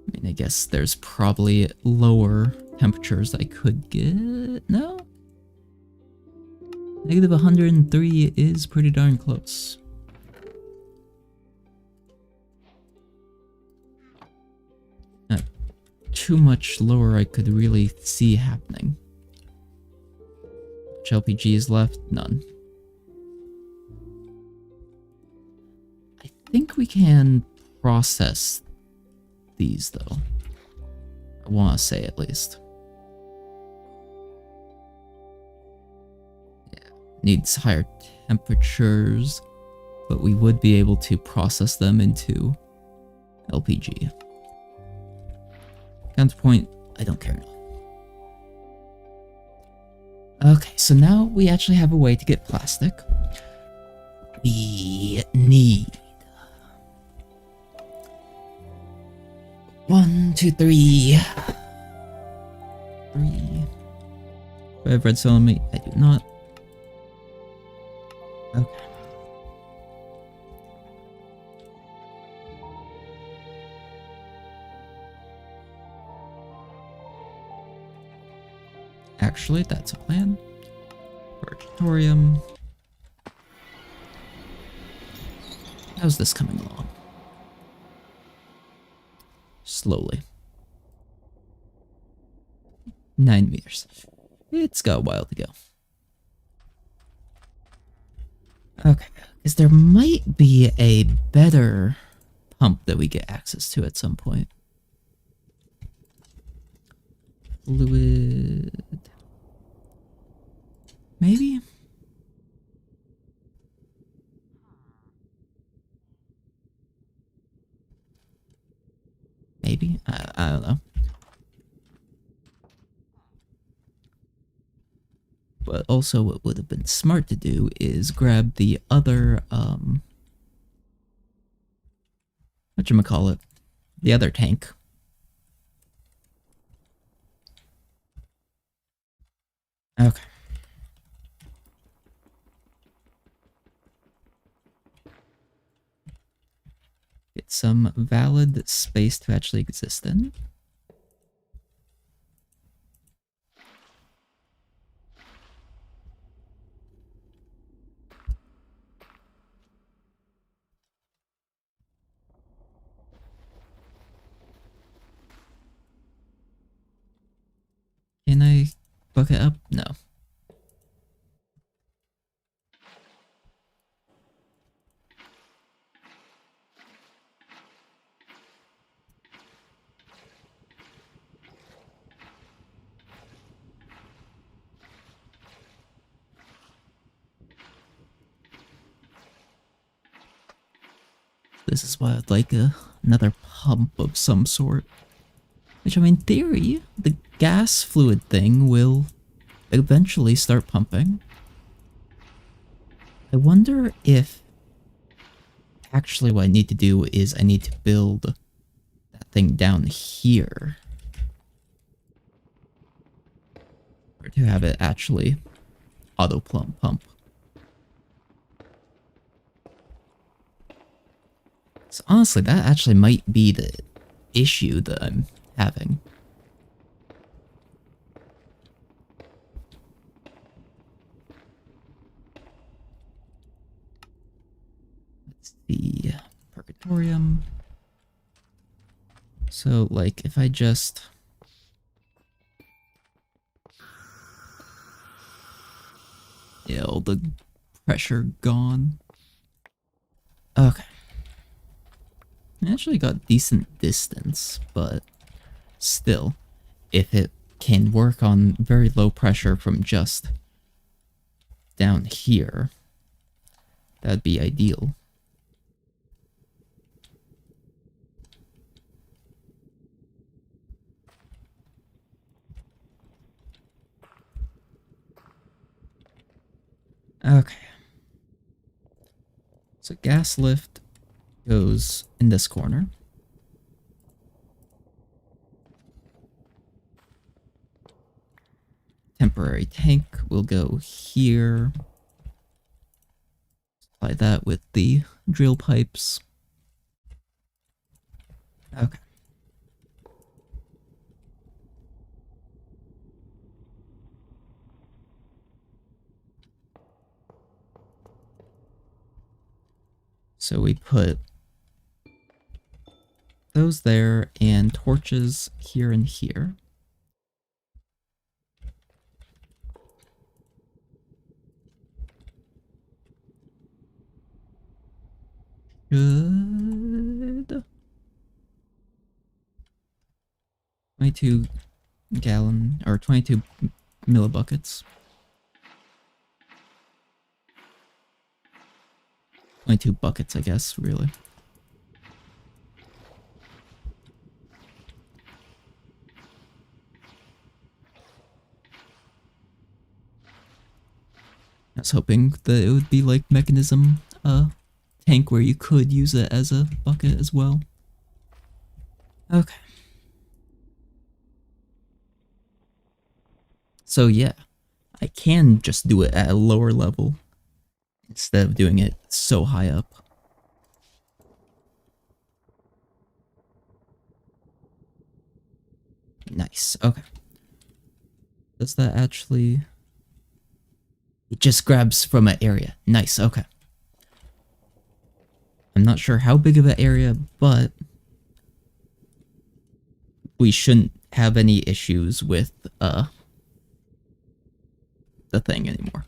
I mean, I guess there's probably lower temperatures I could get. No? -103 is pretty darn close. Not too much lower I could really see happening. Which LPGs left? None. I think we can process these, though. I want to say, at least. Yeah, needs higher temperatures, but we would be able to process them into LPG. Counterpoint, I don't care enough. Okay, so now we actually have a way to get plastic. We need 1, 2, 3. 3. Do I have redstone on me? I do not. Okay. Actually, that's a plan. Purgatorium. How's this coming along? Slowly. 9 meters. It's got a while to go. Okay, because there might be a better pump that we get access to at some point. Fluid. Maybe? Maybe? I don't know. But also what would have been smart to do is grab the other, whatchamacallit? The other tank. Okay. Get some valid space to actually exist in. Can I bucket up? No. This is why I'd like another pump of some sort. Which, I mean, in theory, the gas fluid thing will eventually start pumping. I wonder if actually what I need to do is I need to build that thing down here. Or to have it actually auto-pump. So honestly, that actually might be the issue that I'm having. Let's see. Purgatorium. So, like, if I just... Yeah, all the pressure gone. Okay. I actually got decent distance, but still, if it can work on very low pressure from just down here, that'd be ideal. Okay. So gas lift goes in this corner. Temporary tank will go here. Supply that with the drill pipes. Okay. So we put those there and torches here and here. Should 22 gallon or 22 millibuckets. 22 buckets, I guess, really. I was hoping that it would be like mechanism tank where you could use it as a bucket as well. Okay. So yeah, I can just do it at a lower level instead of doing it so high up. Nice, okay. Does that actually... It just grabs from an area. Nice, okay. I'm not sure how big of an area, but we shouldn't have any issues with the thing anymore.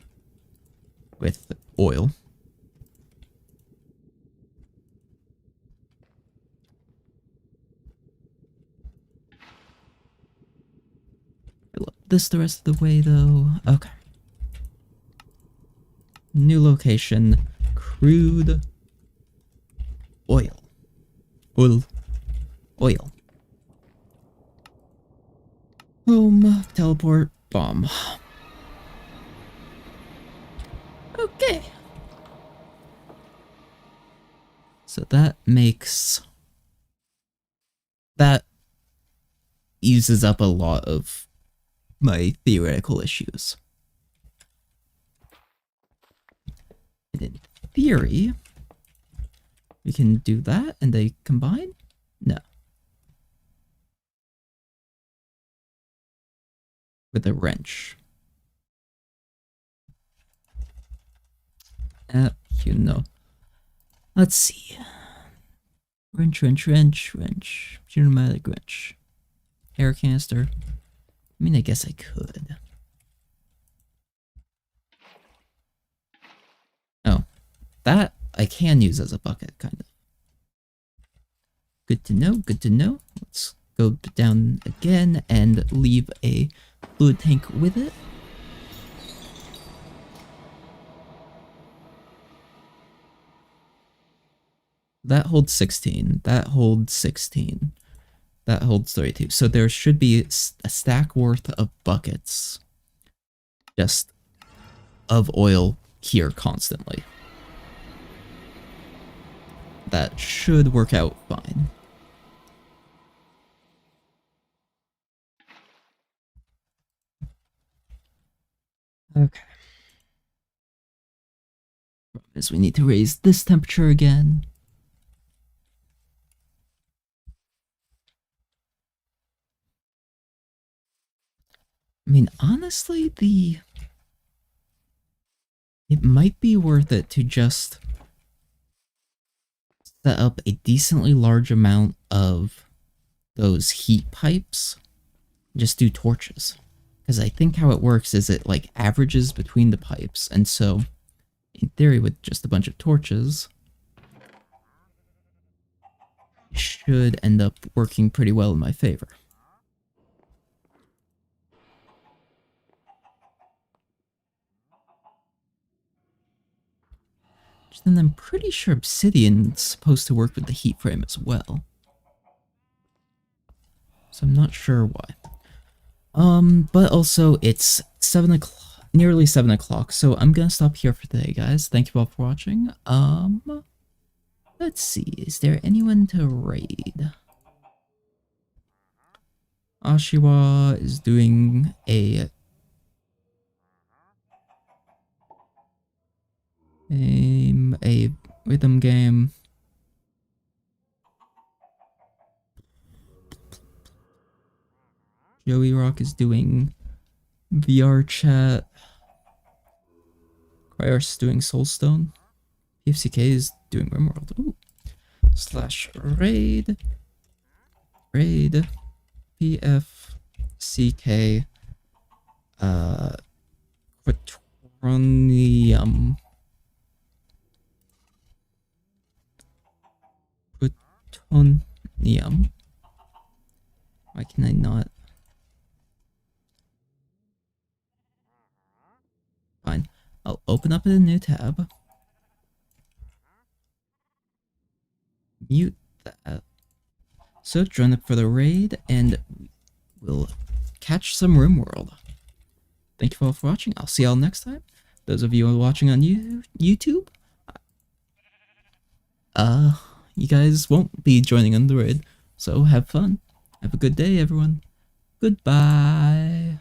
With oil. This the rest of the way though. Okay. New location. Crude oil. Oil. Home. Teleport. Bomb. Okay. So that makes... That uses up a lot of my theoretical issues. And in theory, we can do that and they combine? No. With a wrench. You know. Let's see. Wrench. Pneumatic wrench. Air canister. I mean, I guess I could. Oh. That I can use as a bucket, kind of. Good to know, good to know. Let's go down again and leave a fluid tank with it. That holds 16. That holds 16. That holds 32. So there should be a stack worth of buckets just of oil here constantly. That should work out fine. Okay. Is we need to raise this temperature again. I mean, honestly, it might be worth it to just set up a decently large amount of those heat pipes. Just do torches. Because I think how it works is it like averages between the pipes, and so in theory with just a bunch of torches should end up working pretty well in my favor. Then I'm pretty sure obsidian's supposed to work with the heat frame as well. So I'm not sure why. But also it's 7 o'clock, nearly 7 o'clock, so I'm gonna stop here for today, guys. Thank you all for watching. Let's see, is there anyone to raid? Ashiwa is doing a rhythm game. Joey Rock is doing VR chat. Cryars is doing Soulstone. PFCK is doing Rimworld. Ooh. /raid. Raid. PFCK. Quatronium. Plutonium. Why can I not? Fine. I'll open up in a new tab. Mute that. So join up for the raid and we'll catch some Rimworld. Thank you all for watching. I'll see y'all next time. Those of you who are watching on YouTube, you guys won't be joining on the raid, so have fun. Have a good day, everyone. Goodbye.